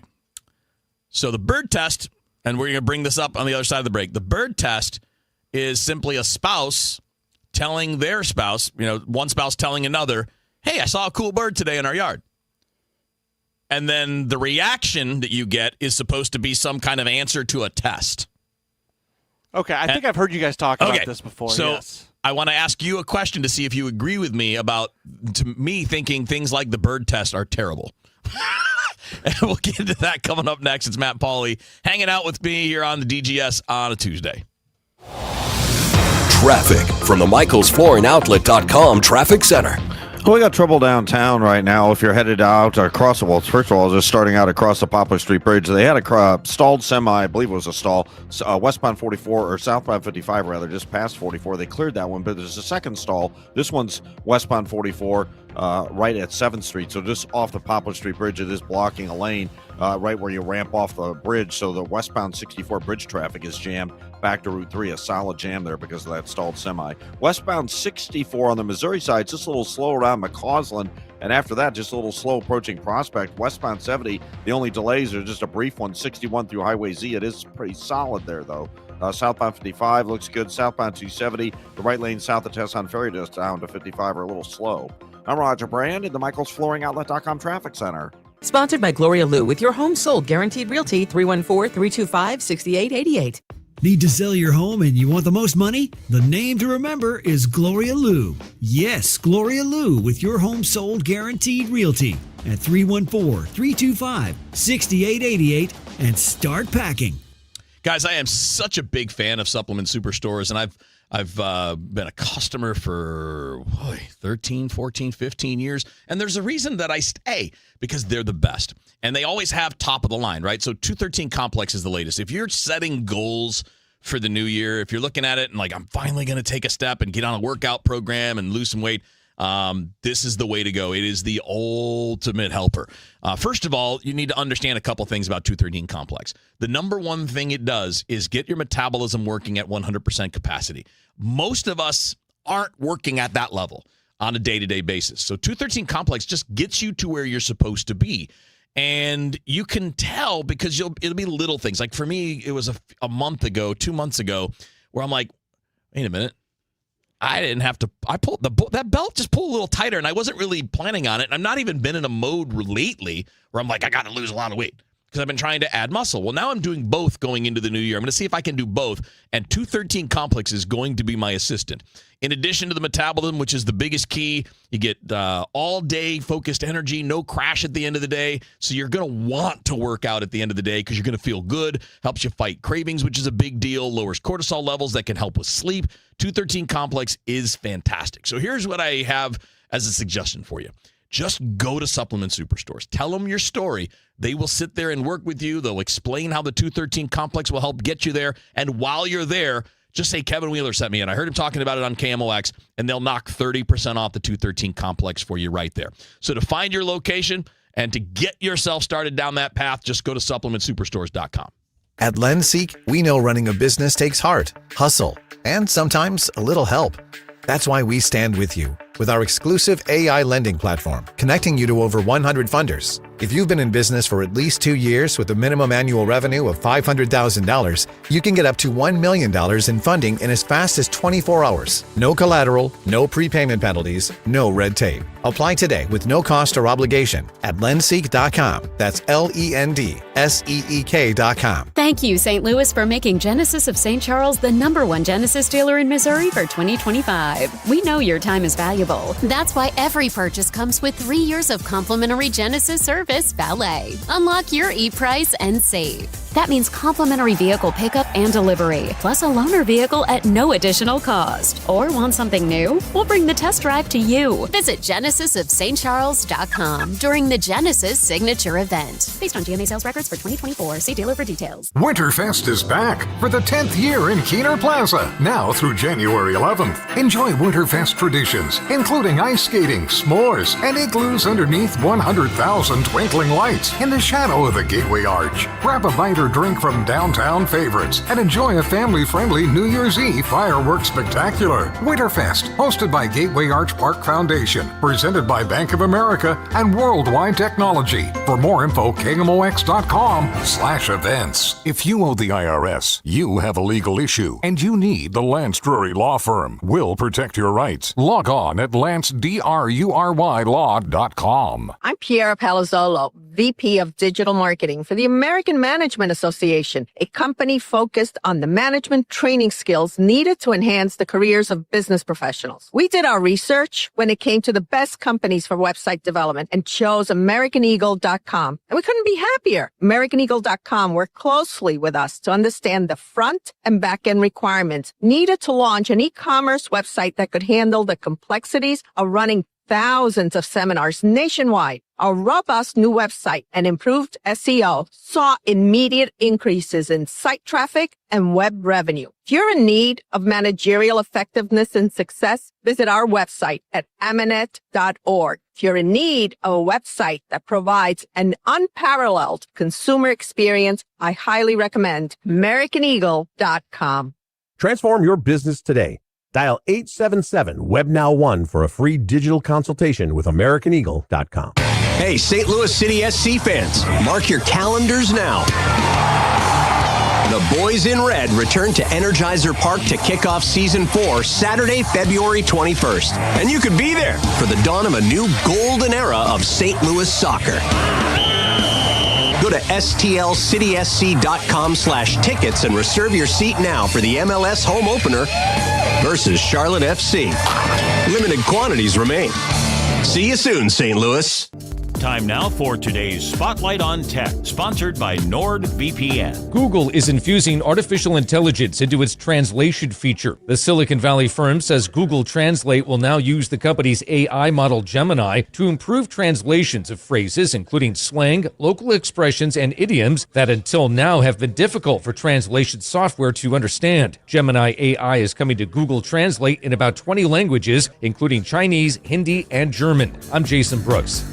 So the bird test, and we're going to bring this up on the other side of the break. The bird test is simply a spouse telling their spouse, one spouse telling another, hey, I saw a cool bird today in our yard. And then the reaction that you get is supposed to be some kind of answer to a test. Okay, I think I've heard you guys talk about this before. So yes. I want to ask you a question to see if you agree with me about, to me, thinking things like the bird test are terrible. And we'll get into that coming up next. It's Matt Pauley hanging out with me here on the DGS on a Tuesday. Traffic from the MichaelsFlooringOutlet.com Traffic Center. Well, we got trouble downtown right now. If you're headed out across, first of all, just starting out across the Poplar Street Bridge, they had a stalled semi, I believe it was a stall, westbound 44, or southbound 55 rather, just past 44. They cleared that one, but there's a second stall. This one's westbound 44, right at 7th Street, so just off the Poplar Street Bridge. It is blocking a lane right where you ramp off the bridge, so the westbound 64 bridge traffic is jammed back to Route 3, a solid jam there because of that stalled semi. Westbound 64 on the Missouri side, just a little slow around McCausland, and after that, just a little slow approaching Prospect. Westbound 70, the only delays are just a brief one, 61 through Highway Z. It is pretty solid there, though. Southbound 55 looks good. Southbound 270, the right lane south of Tesson Ferry just down to 55 are a little slow. I'm Roger Brand in the MichaelsFlooringOutlet.com Traffic Center. Sponsored by Gloria Lou with your home sold guaranteed realty 314-325-6888. Need to sell your home and you want the most money? The name to remember is Gloria Lou. Yes, Gloria Lou with your home sold guaranteed realty at 314-325-6888 and start packing. Guys, I am such a big fan of Supplement Superstores, and I've been a customer for 13, 14, 15 years, and there's a reason that I stay, because they're the best. And they always have top of the line, right? So 213 Complex is the latest. If you're setting goals for the new year, if you're looking at it and like, I'm finally going to take a step and get on a workout program and lose some weight, this is the way to go. It is the ultimate helper. First of all, you need to understand a couple things about 213 Complex. The number one thing it does is get your metabolism working at 100% capacity. Most of us aren't working at that level on a day-to-day basis. So 213 Complex just gets you to where you're supposed to be. And you can tell because it'll be little things. Like for me, it was a month ago, 2 months ago, where I'm like, wait a minute. I didn't have to. I pulled that belt just pulled a little tighter, and I wasn't really planning on it. And I've not even been in a mode lately where I'm like, I got to lose a lot of weight because I've been trying to add muscle. Well, now I'm doing both going into the new year. I'm going to see if I can do both. And 213 Complex is going to be my assistant. In addition to the metabolism, which is the biggest key, you get all day focused energy, no crash at the end of the day. So you're going to want to work out at the end of the day because you're going to feel good. Helps you fight cravings, which is a big deal. Lowers cortisol levels that can help with sleep. 213 Complex is fantastic. So here's what I have as a suggestion for you. Just go to Supplement Superstores. Tell them your story. They will sit there and work with you. They'll explain how the 213 Complex will help get you there. And while you're there, just say Kevin Wheeler sent me in. I heard him talking about it on KMOX, and they'll knock 30% off the 213 Complex for you right there. So to find your location and to get yourself started down that path, just go to supplementsuperstores.com. At LendSeek, we know running a business takes heart, hustle, and sometimes a little help. That's why we stand with you with our exclusive AI lending platform, connecting you to over 100 funders. If you've been in business for at least 2 years with a minimum annual revenue of $500,000, you can get up to $1 million in funding in as fast as 24 hours. No collateral, no prepayment penalties, no red tape. Apply today with no cost or obligation at lendseek.com. That's LENDSEEK.com. Thank you, St. Louis, for making Genesis of St. Charles the #1 Genesis dealer in Missouri for 2025. We know your time is valuable. That's why every purchase comes with 3 years of complimentary Genesis service valet. Unlock your e-price and save. That means complimentary vehicle pickup and delivery, plus a loaner vehicle at no additional cost. Or want something new? We'll bring the test drive to you. Visit genesisofstcharles.com during the Genesis Signature event. Based on GMA sales records for 2024. See dealer for details. Winterfest is back for the 10th year in Keener Plaza, now through January 11th. Enjoy Winterfest traditions, including ice skating, s'mores, and igloos underneath 100,000 twinkling lights in the shadow of the Gateway Arch. Grab a bite or drink from downtown favorites and enjoy a family-friendly New Year's Eve fireworks spectacular. Winterfest, hosted by Gateway Arch Park Foundation, presented by Bank of America and Worldwide Technology. For more info, KMOX.com/events. If you owe the IRS, you have a legal issue, and you need the Lance Drury Law Firm. We'll protect your rights. Log on at LanceDruryLaw.com. I'm Piera Palazzolo, VP of Digital Marketing for the American Management Association, a company focused on the management training skills needed to enhance the careers of business professionals. We did our research when it came to the best companies for website development and chose AmericanEagle.com. And we couldn't be happier. AmericanEagle.com worked closely with us to understand the front and back end requirements needed to launch an e-commerce website that could handle the complexities of running thousands of seminars nationwide. Our robust new website and improved SEO saw immediate increases in site traffic and web revenue. If you're in need of managerial effectiveness and success, visit our website at amanet.org. If you're in need of a website that provides an unparalleled consumer experience, I highly recommend AmericanEagle.com. Transform your business today. Dial 877-WEB-NOW1 for a free digital consultation with AmericanEagle.com. Hey, St. Louis City SC fans, mark your calendars now. The Boys in Red return to Energizer Park to kick off Season 4 Saturday, February 21st. And you could be there for the dawn of a new golden era of St. Louis soccer. Go to stlcitysc.com/tickets and reserve your seat now for the MLS home opener versus Charlotte FC. Limited quantities remain. See you soon, St. Louis. Time now for today's Spotlight on Tech, sponsored by NordVPN. Google is infusing artificial intelligence into its translation feature. The Silicon Valley firm says Google Translate will now use the company's AI model Gemini to improve translations of phrases, including slang, local expressions, and idioms that until now have been difficult for translation software to understand. Gemini AI is coming to Google Translate in about 20 languages, including Chinese, Hindi, and German. I'm Jason Brooks.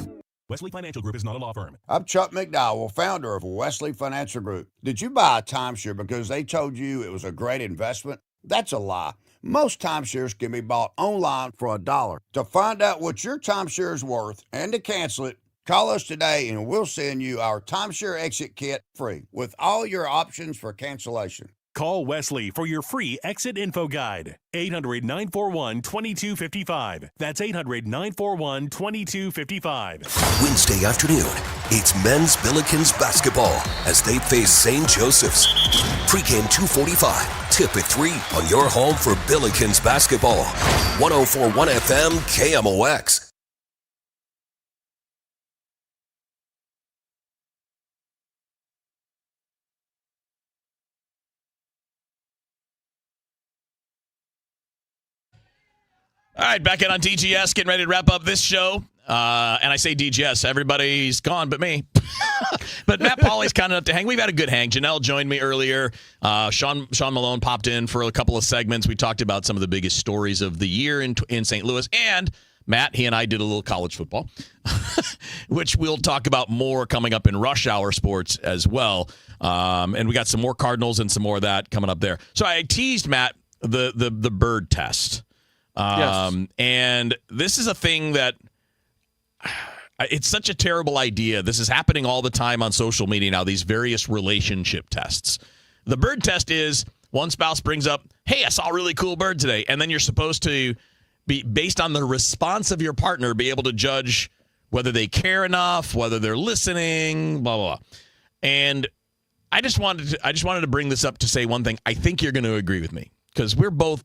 Wesley Financial Group is not a law firm. I'm Chuck McDowell, founder of Wesley Financial Group. Did you buy a timeshare because they told you it was a great investment? That's a lie. Most timeshares can be bought online for $1. To find out what your timeshare is worth and to cancel it, Call us today and we'll send you our timeshare exit kit free with all your options for cancellation. Call Wesley for your free exit info guide. 800-941-2255. That's 800-941-2255. Wednesday afternoon, it's men's Billikens basketball as they face St. Joseph's. Pre-game 2:45, tip at 3 on your home for Billikens basketball. 104.1 FM KMOX. All right, back in on DGS, getting ready to wrap up this show. And I say DGS, everybody's gone but me. But Matt Pauley's kind enough to hang. We've had a good hang. Janelle joined me earlier. Sean Malone popped in for a couple of segments. We talked about some of the biggest stories of the year in St. Louis. And Matt, he and I did a little college football, which we'll talk about more coming up in Rush Hour Sports as well. And we got some more Cardinals and some more of that coming up there. So I teased Matt the bird test. Yes. And this is a thing that it's such a terrible idea. This is happening all the time on social media now, these various relationship tests. The bird test is one spouse brings up, hey, I saw a really cool bird today. And then you're supposed to be, based on the response of your partner, be able to judge whether they care enough, whether they're listening, blah, blah, blah. And I just wanted to bring this up to say one thing. I think you're going to agree with me. Because we've both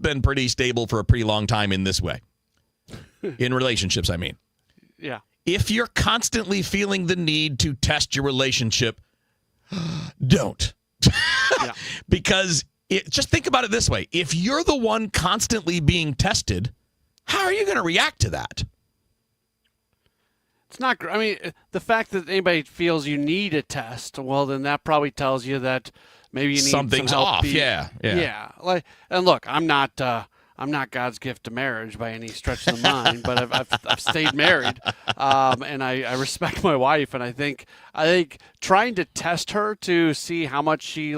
been pretty stable for a pretty long time in this way. In relationships, I mean. Yeah. If you're constantly feeling the need to test your relationship, don't. Yeah. Because just think about it this way. If you're the one constantly being tested, how are you going to react to that? It's not. I mean, the fact that anybody feels you need a test, well, then that probably tells you that maybe you need something's some help. off. Yeah. Like, and look, I'm not God's gift to marriage by any stretch of the mind, but I've stayed married, and I respect my wife, and I think trying to test her to see how much she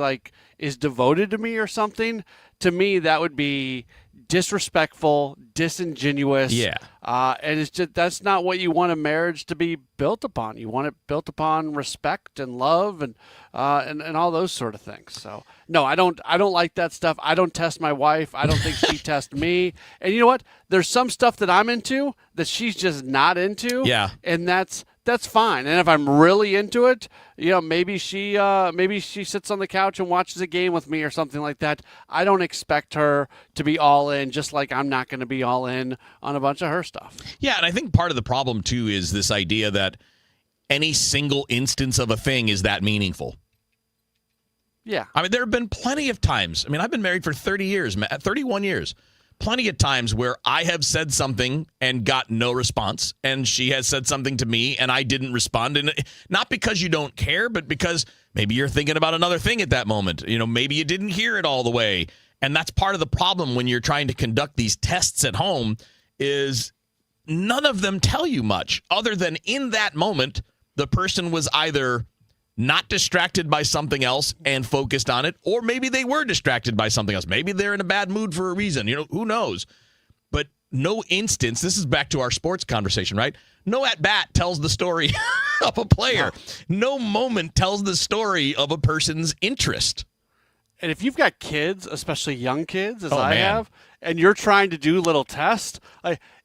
is devoted to me or something, to me that would be disrespectful, disingenuous. Yeah. And it's just, that's not what you want a marriage to be built upon. You want it built upon respect and love and all those sort of things. So no, I don't like that stuff. I don't test my wife. I don't think she tests me. And you know what? There's some stuff that I'm into that she's just not into. Yeah. And that's fine. And if I'm really into it, maybe she sits on the couch and watches a game with me or something like that. I don't expect her to be all in, just like I'm not going to be all in on a bunch of her stuff. Yeah, and I think part of the problem too is this idea that any single instance of a thing is that meaningful. Yeah. I mean, there have been plenty of times. I mean, I've been married for 31 years. Plenty of times where I have said something and got no response, and she has said something to me and I didn't respond. And not because you don't care, but because maybe you're thinking about another thing at that moment. Maybe you didn't hear it all the way. And that's part of the problem when you're trying to conduct these tests at home is none of them tell you much other than in that moment, the person was either not distracted by something else and focused on it, or maybe they were distracted by something else. Maybe they're in a bad mood for a reason. Who knows? But no instance, this is back to our sports conversation, right? No at-bat tells the story of a player. No moment tells the story of a person's interest. And if you've got kids, especially young kids, as I have, and you're trying to do little tests,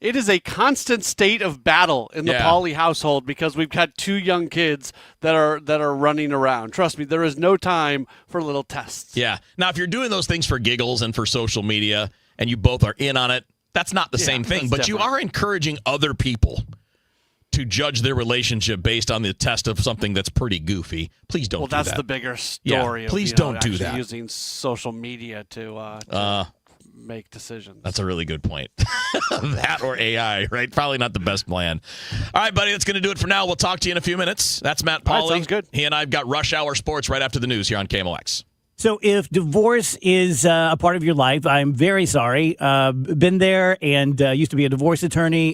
it is a constant state of battle in the Pauley household because we've got two young kids that are running around. Trust me, there is no time for little tests. Yeah. Now, if you're doing those things for giggles and for social media and you both are in on it, that's not the same thing. But you are encouraging other people to judge their relationship based on the test of something that's pretty goofy. Please don't do that. Well, that's the bigger story. Please of, don't do that. Using social media to make decisions. That's a really good point. That or AI, right? Probably not the best plan. All right, buddy, that's going to do it for now. We'll talk to you in a few minutes. That's Matt Pauley. All right, sounds good. He and I've got Rush Hour Sports right after the news here on KMOX. So if divorce is a part of your life, I'm very sorry. Been there and used to be a divorce attorney.